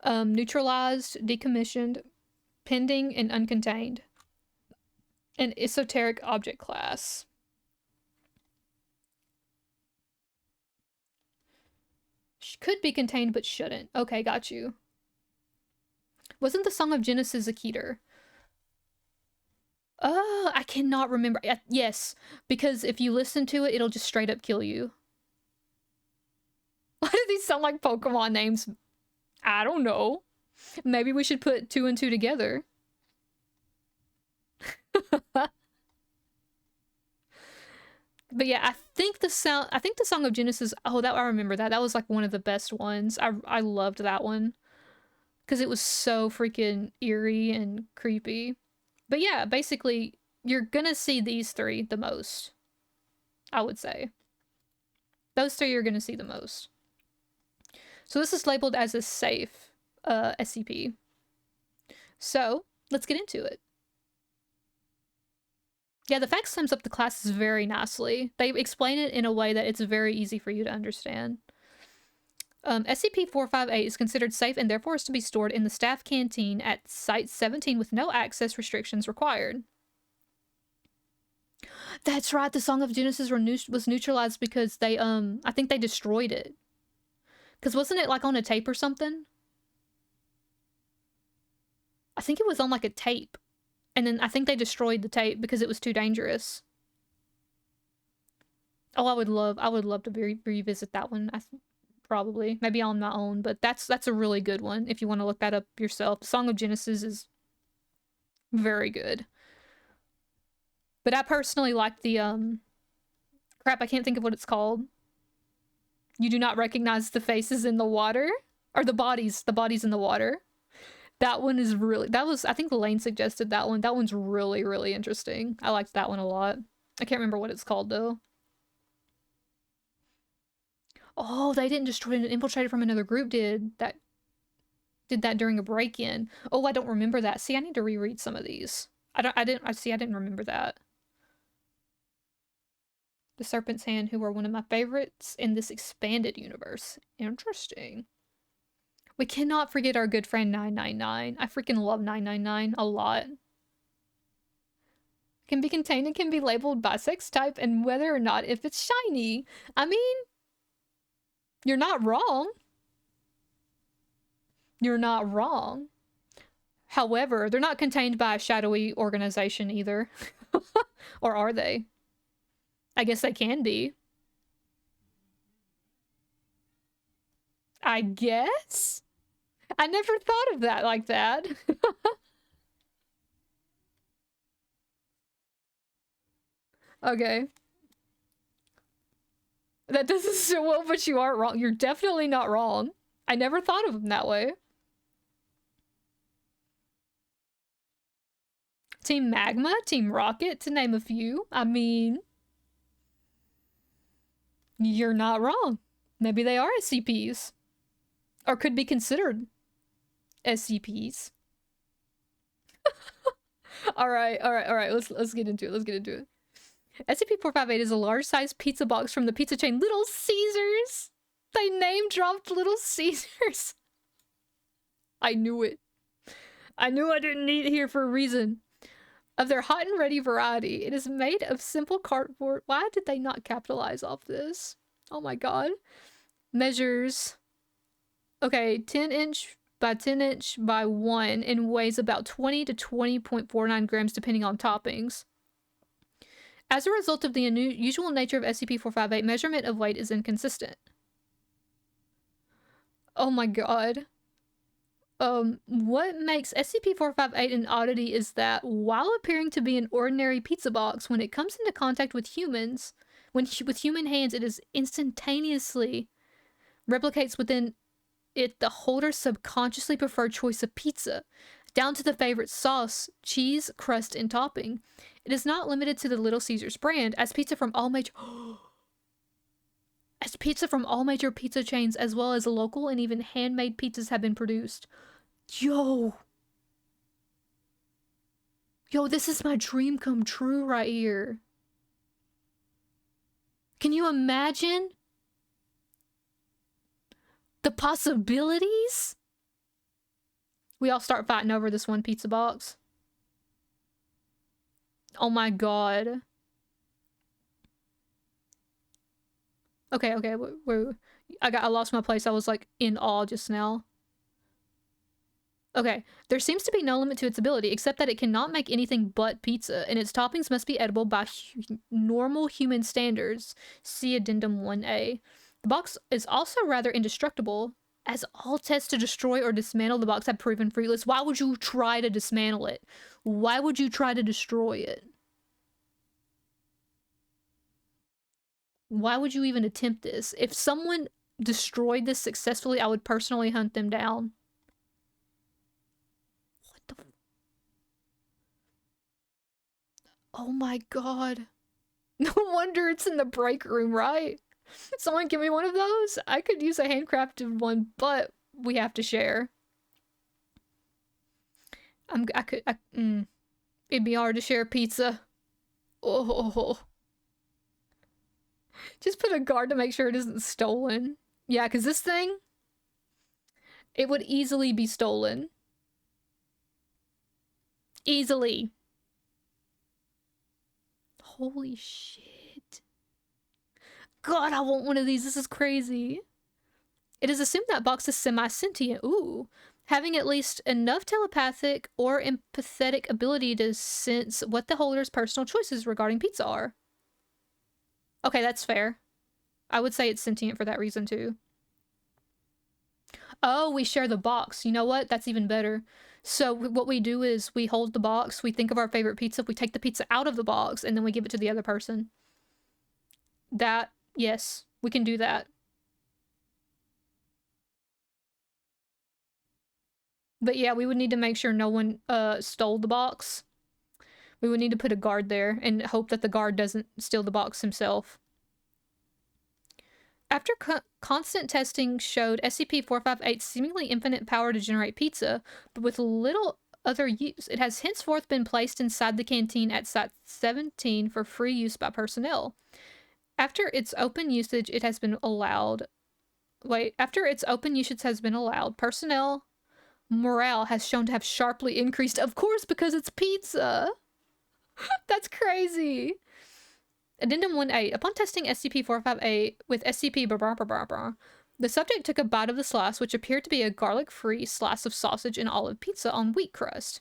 neutralized, decommissioned, pending, and uncontained. An esoteric object class. Could be contained, but shouldn't. Okay, got you. Wasn't the Song of Genesis a Keter? I cannot remember. Yes, because if you listen to it, it'll just straight up kill you. Why do these sound like Pokemon names? I don't know. Maybe we should put 2 and 2 together. But yeah, I think the Song of Genesis, oh, that I remember that. That was like one of the best ones. I loved that one. Because it was so freaking eerie and creepy. But yeah, basically, you're gonna see these 3 the most. I would say. Those 3 you're gonna see the most. So this is labeled as a safe SCP. So, let's get into it. Yeah, the fact sums up the classes very nicely. They explain it in a way that it's very easy for you to understand. SCP-458 is considered safe and therefore is to be stored in the staff canteen at Site 17 with no access restrictions required. That's right, the Song of Genesis was neutralized because they, I think they destroyed it. Because wasn't it, like, on a tape or something? I think it was on, like, a tape. And then I think they destroyed the tape because it was too dangerous. Oh, I would love to revisit that one. Probably. Maybe on my own, but that's a really good one if you want to look that up yourself. Song of Genesis is very good. But I personally like the, crap, I can't think of what it's called. You do not recognize the faces in the water? Or the bodies in the water. That one is really, I think Lane suggested that one. That one's really, really interesting. I liked that one a lot. I can't remember what it's called, though. Oh, they didn't destroy it. An infiltrator from another group did that during a break-in. Oh, I don't remember that. See, I need to reread some of these. I didn't remember that. The Serpent's Hand, who are one of my favorites in this expanded universe. Interesting. We cannot forget our good friend 999. I freaking love 999 a lot. Can be contained and can be labeled by sex type and whether or not if it's shiny. I mean, you're not wrong. You're not wrong. However, they're not contained by a shadowy organization either. Or are they? I guess they can be. I guess? I never thought of that like that. Okay. That doesn't so well, but you aren't wrong. You're definitely not wrong. I never thought of them that way. Team Magma, Team Rocket, to name a few. I mean, you're not wrong. Maybe they are SCPs. Or could be considered SCPs. Alright. Let's get into it. SCP-458 is a large-sized pizza box from the pizza chain Little Caesars. They name-dropped Little Caesars. I knew it. I knew I didn't need it here for a reason. Of their hot and ready variety, it is made of simple cardboard. Why did they not capitalize off this? Oh my god. Measures. Okay, 10-inch by 10-inch by 1 and weighs about 20 to 20.49 grams depending on toppings. As a result of the unusual nature of SCP-458, measurement of weight is inconsistent. Oh my god. What makes SCP-458 an oddity is that, while appearing to be an ordinary pizza box, when it comes into contact with humans, with human hands, it is instantaneously replicates within it the holder's subconsciously preferred choice of pizza, down to the favorite sauce, cheese, crust, and topping. It is not limited to the Little Caesars brand, as pizza from all major pizza chains, as well as local and even handmade pizzas, have been produced. Yo, this is my dream come true right here. Can you imagine the possibilities? We all start fighting over this one pizza box. Oh my god. Okay, wait. I lost my place. I was like in awe just now. Okay, there seems to be no limit to its ability, except that it cannot make anything but pizza, and its toppings must be edible by normal human standards. See Addendum 1A. The box is also rather indestructible, as all tests to destroy or dismantle the box have proven fruitless. Why would you try to dismantle it? Why would you try to destroy it? Why would you even attempt this? If someone destroyed this successfully, I would personally hunt them down. What the? Oh my god. No wonder it's in the break room, right? Someone give me one of those? I could use a handcrafted one, but we have to share. It'd be hard to share pizza. Oh. Just put a guard to make sure it isn't stolen. Yeah, because this thing, it would easily be stolen. Easily. Holy shit. God, I want one of these. This is crazy. It is assumed that box is semi-sentient. Ooh. Having at least enough telepathic or empathetic ability to sense what the holder's personal choices regarding pizza are. Okay, that's fair. I would say it's sentient for that reason, too. Oh, we share the box. You know what? That's even better. So what we do is we hold the box, we think of our favorite pizza, we take the pizza out of the box, and then we give it to the other person. That, yes, we can do that. But yeah, we would need to make sure no one stole the box. We would need to put a guard there and hope that the guard doesn't steal the box himself. After constant testing showed SCP-458's seemingly infinite power to generate pizza, but with little other use, it has henceforth been placed inside the canteen at Site 17 for free use by personnel. After its open usage has been allowed, personnel morale has shown to have sharply increased. Of course, because it's pizza. That's crazy. Addendum 1.8. Upon testing SCP-458 with SCP the subject took a bite of the slice, which appeared to be a garlic-free slice of sausage and olive pizza on wheat crust.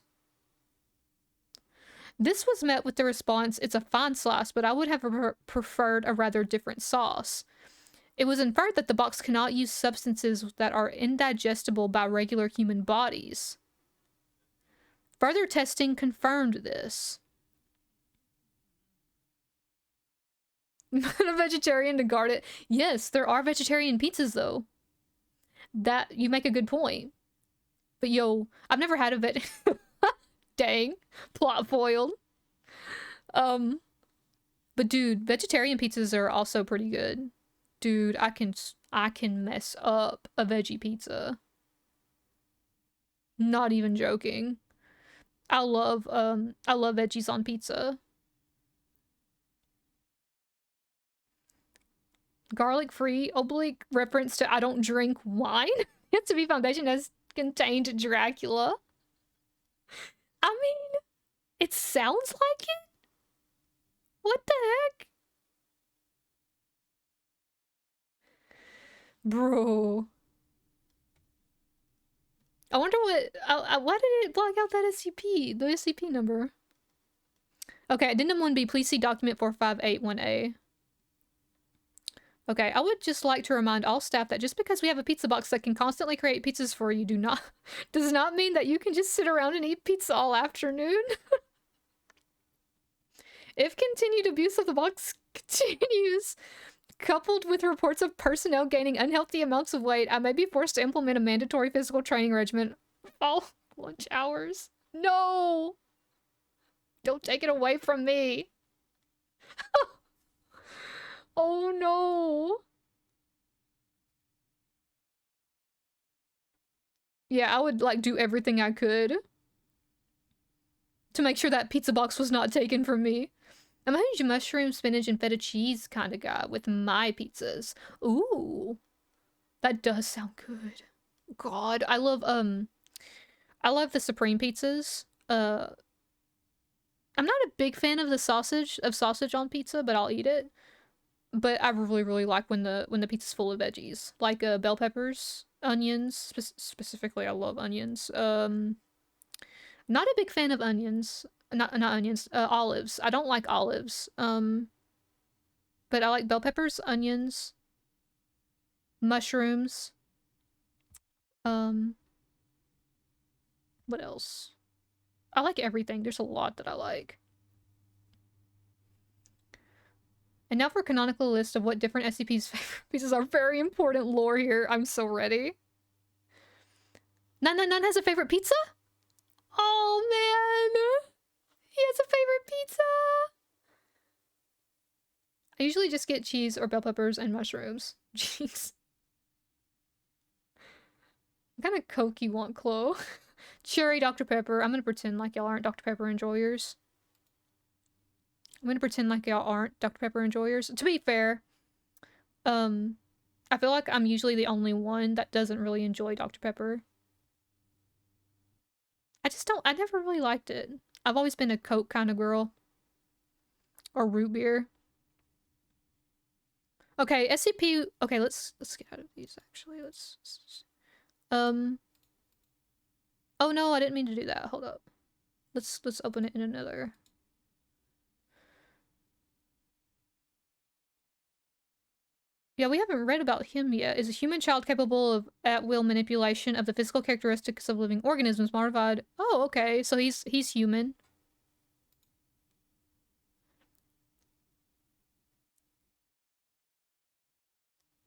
This was met with the response, "It's a fine slice, but I would have preferred a rather different sauce." It was inferred that the box cannot use substances that are indigestible by regular human bodies. Further testing confirmed this. Put a vegetarian to guard it. Yes, there are vegetarian pizzas, though. That, you make a good point. But yo, I've never had a Dang. Plot foiled. But dude, vegetarian pizzas are also pretty good. Dude, I can mess up a veggie pizza. Not even joking. I love veggies on pizza. Garlic-free oblique reference to I don't drink wine. SCP Foundation has contained Dracula. I mean, it sounds like it. What the heck? Bro. I wonder why did it block out that SCP? The SCP number. Okay, Addendum 1B, please see document 4581A. Okay, I would just like to remind all staff that just because we have a pizza box that can constantly create pizzas for you does not mean that you can just sit around and eat pizza all afternoon. If continued abuse of the box continues, coupled with reports of personnel gaining unhealthy amounts of weight, I may be forced to implement a mandatory physical training regimen all lunch hours. No! Don't take it away from me. Oh no. Yeah, I would like do everything I could to make sure that pizza box was not taken from me. I'm a huge mushroom, spinach, and feta cheese kind of guy with my pizzas. Ooh. That does sound good. God, I love the Supreme pizzas. I'm not a big fan of the sausage on pizza, but I'll eat it. But I really, really like when the pizza's full of veggies, like bell peppers, onions. Specifically, I love onions. Not a big fan of onions. Not onions. Olives. I don't like olives. But I like bell peppers, onions, mushrooms. What else? I like everything. There's a lot that I like. And now for a canonical list of what different SCP's favorite pieces are. Very important lore here. I'm so ready. 999 has a favorite pizza? Oh, man. He has a favorite pizza. I usually just get cheese or bell peppers and mushrooms. Jeez. What kind of Coke you want, Chloe? Cherry Dr. Pepper. I'm gonna pretend like y'all aren't Dr. Pepper enjoyers. I'm gonna pretend like y'all aren't Dr. Pepper enjoyers. To be fair, I feel like I'm usually the only one that doesn't really enjoy Dr. Pepper. I never really liked it. I've always been a Coke kind of girl. Or root beer. Okay, SCP. Okay, let's get out of these. Actually, um. Oh no, I didn't mean to do that. Hold up. Let's open it in another. Yeah, we haven't read about him yet. Is a human child capable of at-will manipulation of the physical characteristics of living organisms modified? Oh, okay. So he's human.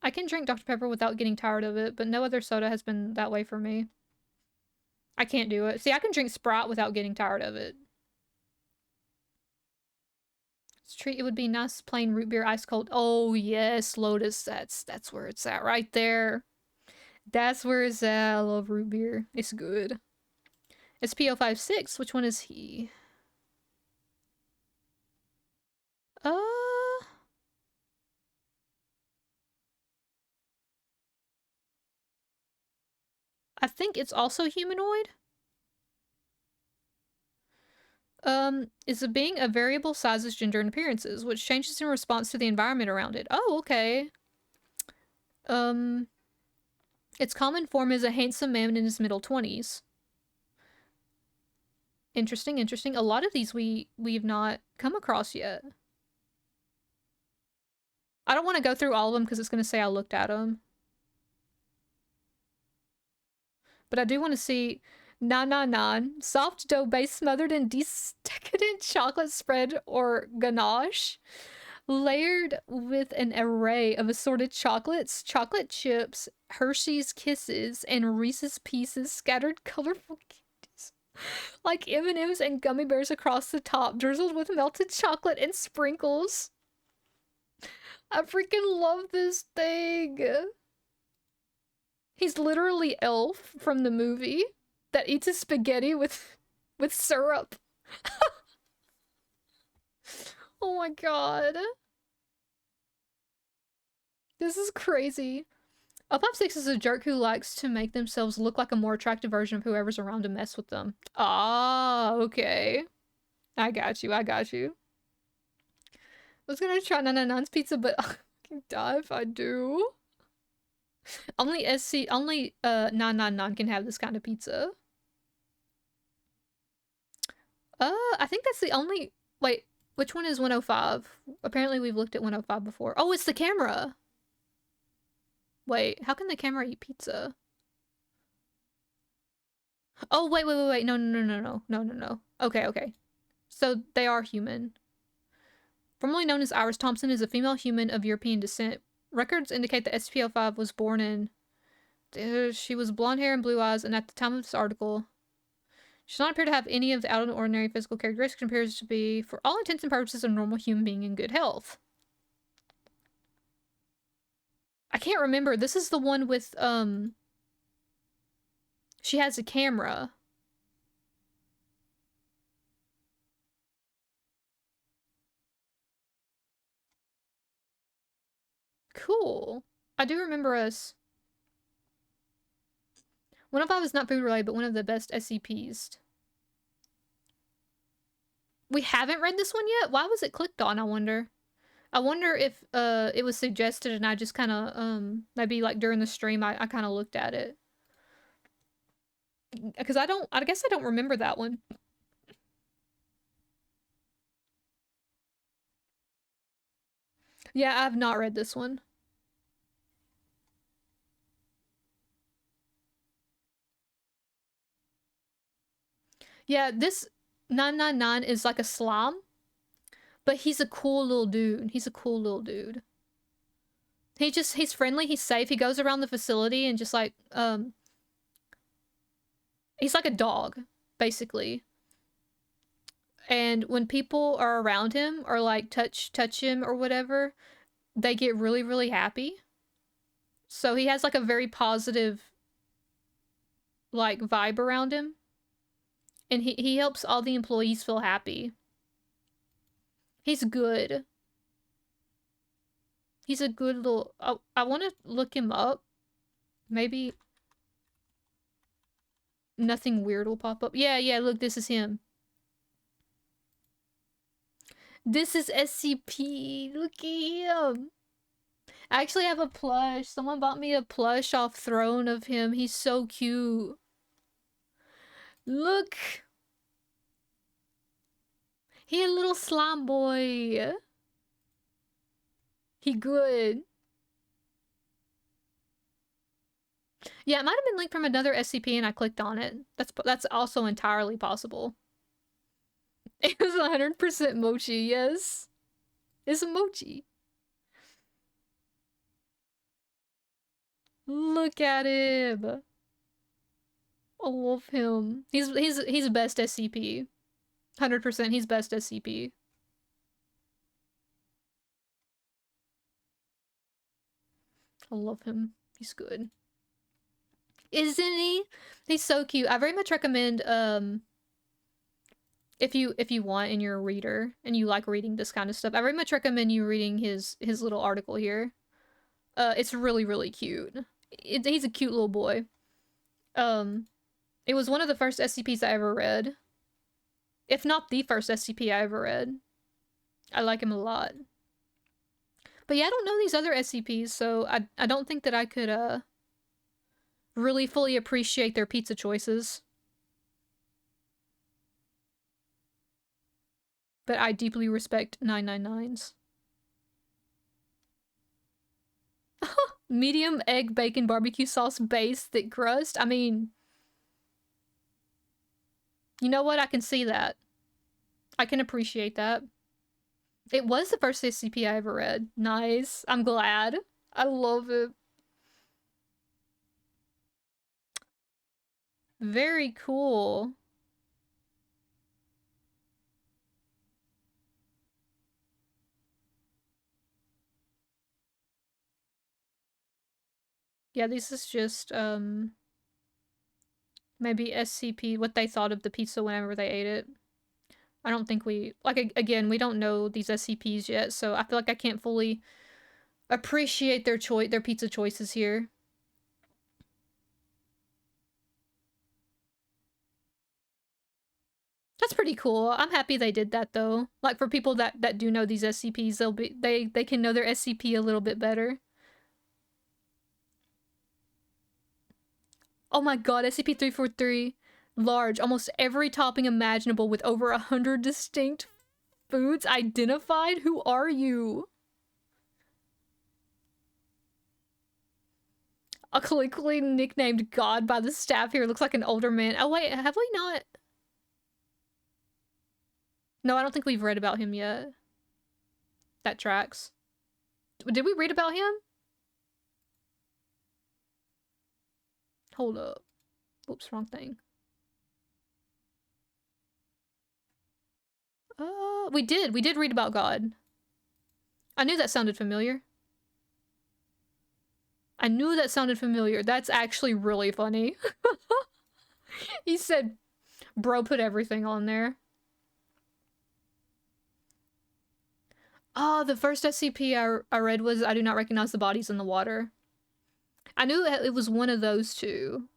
I can drink Dr. Pepper without getting tired of it, but no other soda has been that way for me. I can't do it. See, I can drink Sprite without getting tired of it. It would be nice plain root beer ice cold. Oh yes, Lotus. That's where it's at right there. That's where it's at. I love root beer. It's good. SPO56. Which one is he? Uh, I think it's also humanoid. Is a being of variable sizes, gender, and appearances, which changes in response to the environment around it. Oh, okay. Its common form is a handsome man in his middle 20s. Interesting, interesting. A lot of these we've not come across yet. I don't want to go through all of them because it's going to say I looked at them. But I do want to see nan. Soft dough base smothered in decadent chocolate spread or ganache. Layered with an array of assorted chocolates, chocolate chips, Hershey's Kisses, and Reese's Pieces scattered colorful candies. Like M&Ms and gummy bears across the top, drizzled with melted chocolate and sprinkles. I freaking love this thing. He's literally Elf from the movie that eats his spaghetti with syrup. Oh my god. This is crazy. A Pop 6 is a jerk who likes to make themselves look like a more attractive version of whoever's around to mess with them. Ah, okay. I got you. I was gonna try Nanan's pizza, but I can die if I do. Only Nan can have this kind of pizza. I think that's the only. Wait, which one is 105? Apparently we've looked at 105 before. Oh, it's the camera. Wait, how can the camera eat pizza? Oh, wait. No. Okay. So they are human. Formerly known as Iris Thompson, is a female human of European descent. Records indicate that SPO5 was born in. She was blonde hair and blue eyes, and at the time of this article, she does not appear to have any of the out of the ordinary physical characteristics and appears to be, for all intents and purposes, a normal human being in good health. I can't remember. This is the one with, she has a camera. Cool. I do remember us. 105 is not food related, but one of the best SCPs. We haven't read this one yet? Why was it clicked on, I wonder? I wonder if it was suggested and I just kind of maybe like during the stream I kind of looked at it. Because I guess I don't remember that one. Yeah, I've not read this one. Yeah, this 999 is like a slime, but he's a cool little dude. He's friendly, he's safe. He goes around the facility and just like he's like a dog, basically. And when people are around him or like touch him or whatever, they get really, really happy. So he has like a very positive like vibe around him. And he helps all the employees feel happy. He's good. He's a good little... I want to look him up. Maybe nothing weird will pop up. Yeah, look, this is him. This is SCP. Look at him. I actually have a plush. Someone bought me a plush off Throne of him. He's so cute. Look. He a little slime boy. He good. Yeah, it might have been linked from another SCP and I clicked on it. That's also entirely possible. It was 100% mochi, yes. It's a mochi. Look at him. I love him. He's best SCP. 100% he's best SCP. I love him. He's good. Isn't he? He's so cute. I very much recommend if you want and you're a reader and you like reading this kind of stuff, I very much recommend you reading his little article here. It's really, really cute. He's a cute little boy. It was one of the first SCPs I ever read. If not the first SCP I ever read. I like him a lot. But yeah, I don't know these other SCPs, so I don't think that I could, really fully appreciate their pizza choices. But I deeply respect 999's. Medium egg bacon barbecue sauce base thick crust. I mean, you know what? I can see that. I can appreciate that. It was the first SCP I ever read. Nice. I'm glad. I love it. Very cool. Yeah, this is just, maybe SCP, what they thought of the pizza whenever they ate it. I don't think we, like, again, we don't know these SCPs yet, so I feel like I can't fully appreciate their pizza choices here. That's pretty cool. I'm happy they did that though. Like for people that do know these SCPs, they can know their SCP a little bit better. Oh my god, SCP-343. Large, almost every topping imaginable with over 100 distinct foods identified? Who are you? A colloquially nicknamed God by the staff here looks like an older man. Oh wait, have we not? No, I don't think we've read about him yet. That tracks. Did we read about him? Hold up. Oops, wrong thing. We did read about God. I knew that sounded familiar. I knew that sounded familiar. That's actually really funny. He said, bro put everything on there. Oh, the first SCP I read was I do not recognize the bodies in the water. I knew it was one of those two.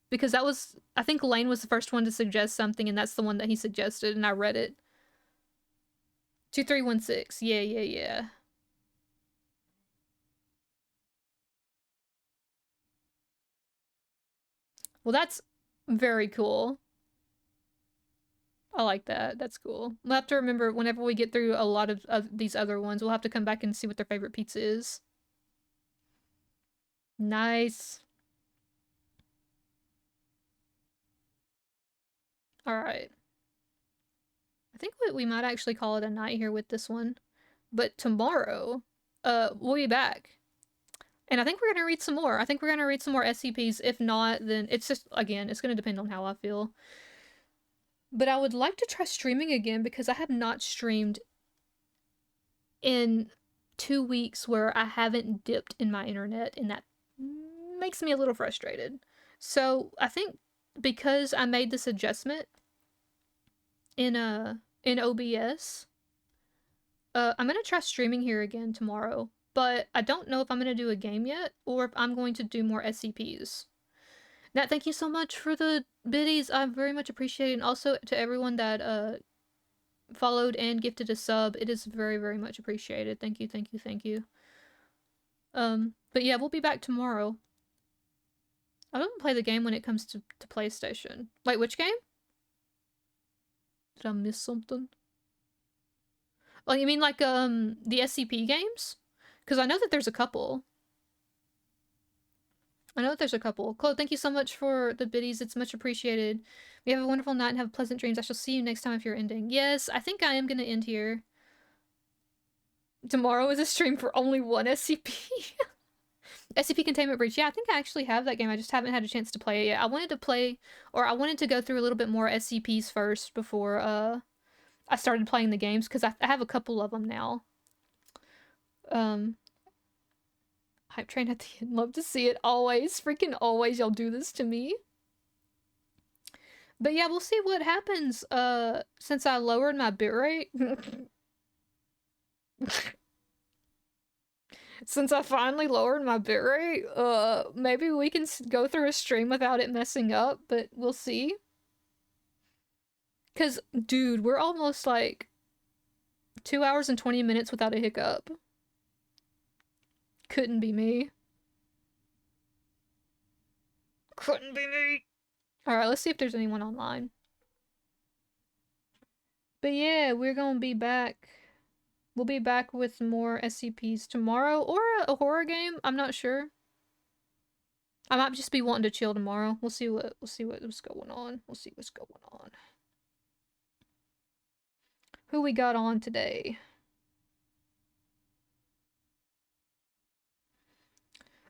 Because that was, I think Lane was the first one to suggest something, and that's the one that he suggested, and I read it. 2316. Yeah. Well, that's very cool. I like that. That's cool. We'll have to remember whenever we get through a lot of these other ones, we'll have to come back and see what their favorite pizza is. Nice. Alright. I think we might actually call it a night here with this one. But tomorrow, we'll be back. And I think we're gonna read some more. I think we're gonna read some more SCPs. If not, then it's just, again, it's gonna depend on how I feel. But I would like to try streaming again because I have not streamed in 2 weeks where I haven't dipped in my internet, and that makes me a little frustrated. So I think because I made this adjustment in OBS, I'm gonna try streaming here again tomorrow, but I don't know if I'm gonna do a game yet or if I'm going to do more SCPs. Nat, thank you so much for the biddies. I very much appreciate it. And also to everyone that followed and gifted a sub. It is very, very much appreciated. Thank you, thank you, thank you. But yeah, we'll be back tomorrow. I don't play the game when it comes to PlayStation. Wait, which game? Did I miss something? Oh, you mean like the SCP games? Because I know that there's a couple. Chloe, thank you so much for the biddies. It's much appreciated. We have a wonderful night and have pleasant dreams. I shall see you next time if you're ending. Yes, I think I am going to end here. Tomorrow is a stream for only one SCP. SCP Containment Breach. Yeah, I think I actually have that game. I just haven't had a chance to play it yet. I wanted to go through a little bit more SCPs first before I started playing the games, because I have a couple of them now. Hype train at the end. Love to see it. Always. Freaking always y'all do this to me. But yeah, we'll see what happens since I lowered my bitrate. Since I finally lowered my bitrate, maybe we can go through a stream without it messing up, but we'll see. Cause, dude, we're almost like 2 hours and 20 minutes without a hiccup. Couldn't be me. Couldn't be me. Alright, let's see if there's anyone online. But yeah, we're gonna be back. We'll be back with more SCPs tomorrow, or a horror game. I'm not sure. I might just be wanting to chill tomorrow. We'll see what's going on. We'll see what's going on. Who we got on today?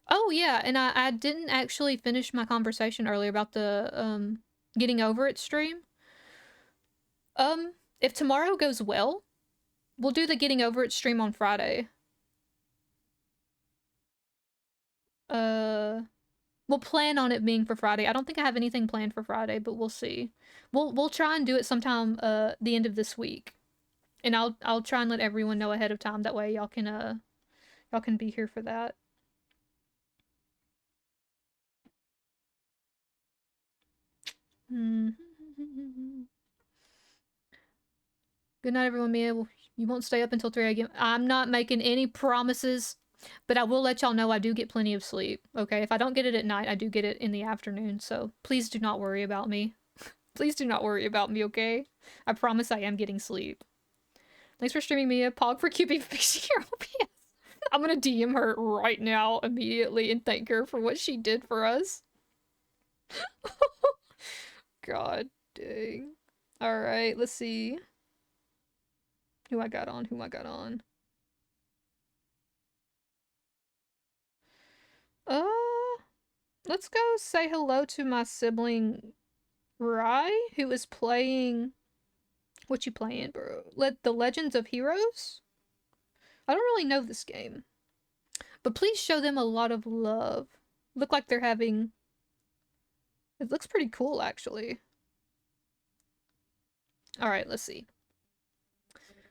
Oh yeah, and I didn't actually finish my conversation earlier about the getting over it stream. If tomorrow goes well, we'll do the getting over it stream on Friday. We'll plan on it being for Friday. I don't think I have anything planned for Friday, but we'll see. We'll try and do it sometime the end of this week. And I'll try and let everyone know ahead of time, that way y'all can be here for that. Good night, everyone. Mia, you won't stay up until 3 a.m. I'm not making any promises, but I will let y'all know I do get plenty of sleep, okay? If I don't get it at night, I do get it in the afternoon, so please do not worry about me. Please do not worry about me, okay? I promise I am getting sleep. Thanks for streaming, Mia. Pog for QB fixing your OPS. I'm gonna DM her right now, immediately, and thank her for what she did for us. God dang. Alright, let's see. Who I got on? Let's go say hello to my sibling, Rai, who is playing... What you playing, bro? The Legends of Heroes? I don't really know this game. But please show them a lot of love. Look like they're having... It looks pretty cool, actually. Alright, let's see.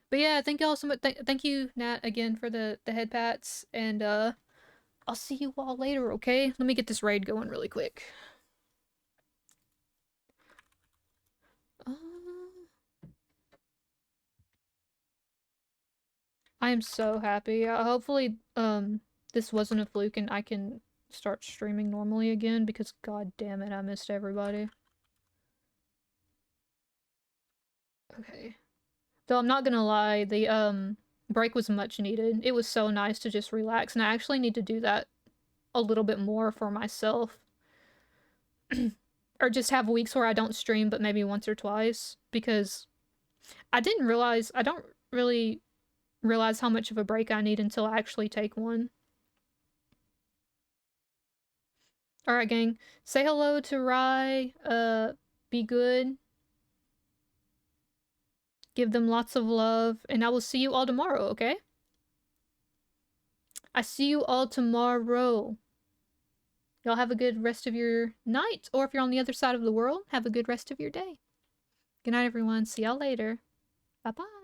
But yeah, thank y'all so much. Thank you, Nat, again for the head pats. And I'll see you all later, okay? Let me get this raid going really quick. I am so happy. Hopefully, this wasn't a fluke and I can start streaming normally again, because god damn it, I missed everybody. Okay. Though I'm not gonna lie, the break was much needed. It was so nice to just relax, and I actually need to do that a little bit more for myself. Or just have weeks where I don't stream, but maybe once or twice, because I don't really realize how much of a break I need until I actually take one. Alright, gang. Say hello to Rai. Be good. Give them lots of love, and I will see you all tomorrow, okay? I see you all tomorrow. Y'all have a good rest of your night, or if you're on the other side of the world, have a good rest of your day. Good night, everyone. See y'all later. Bye-bye.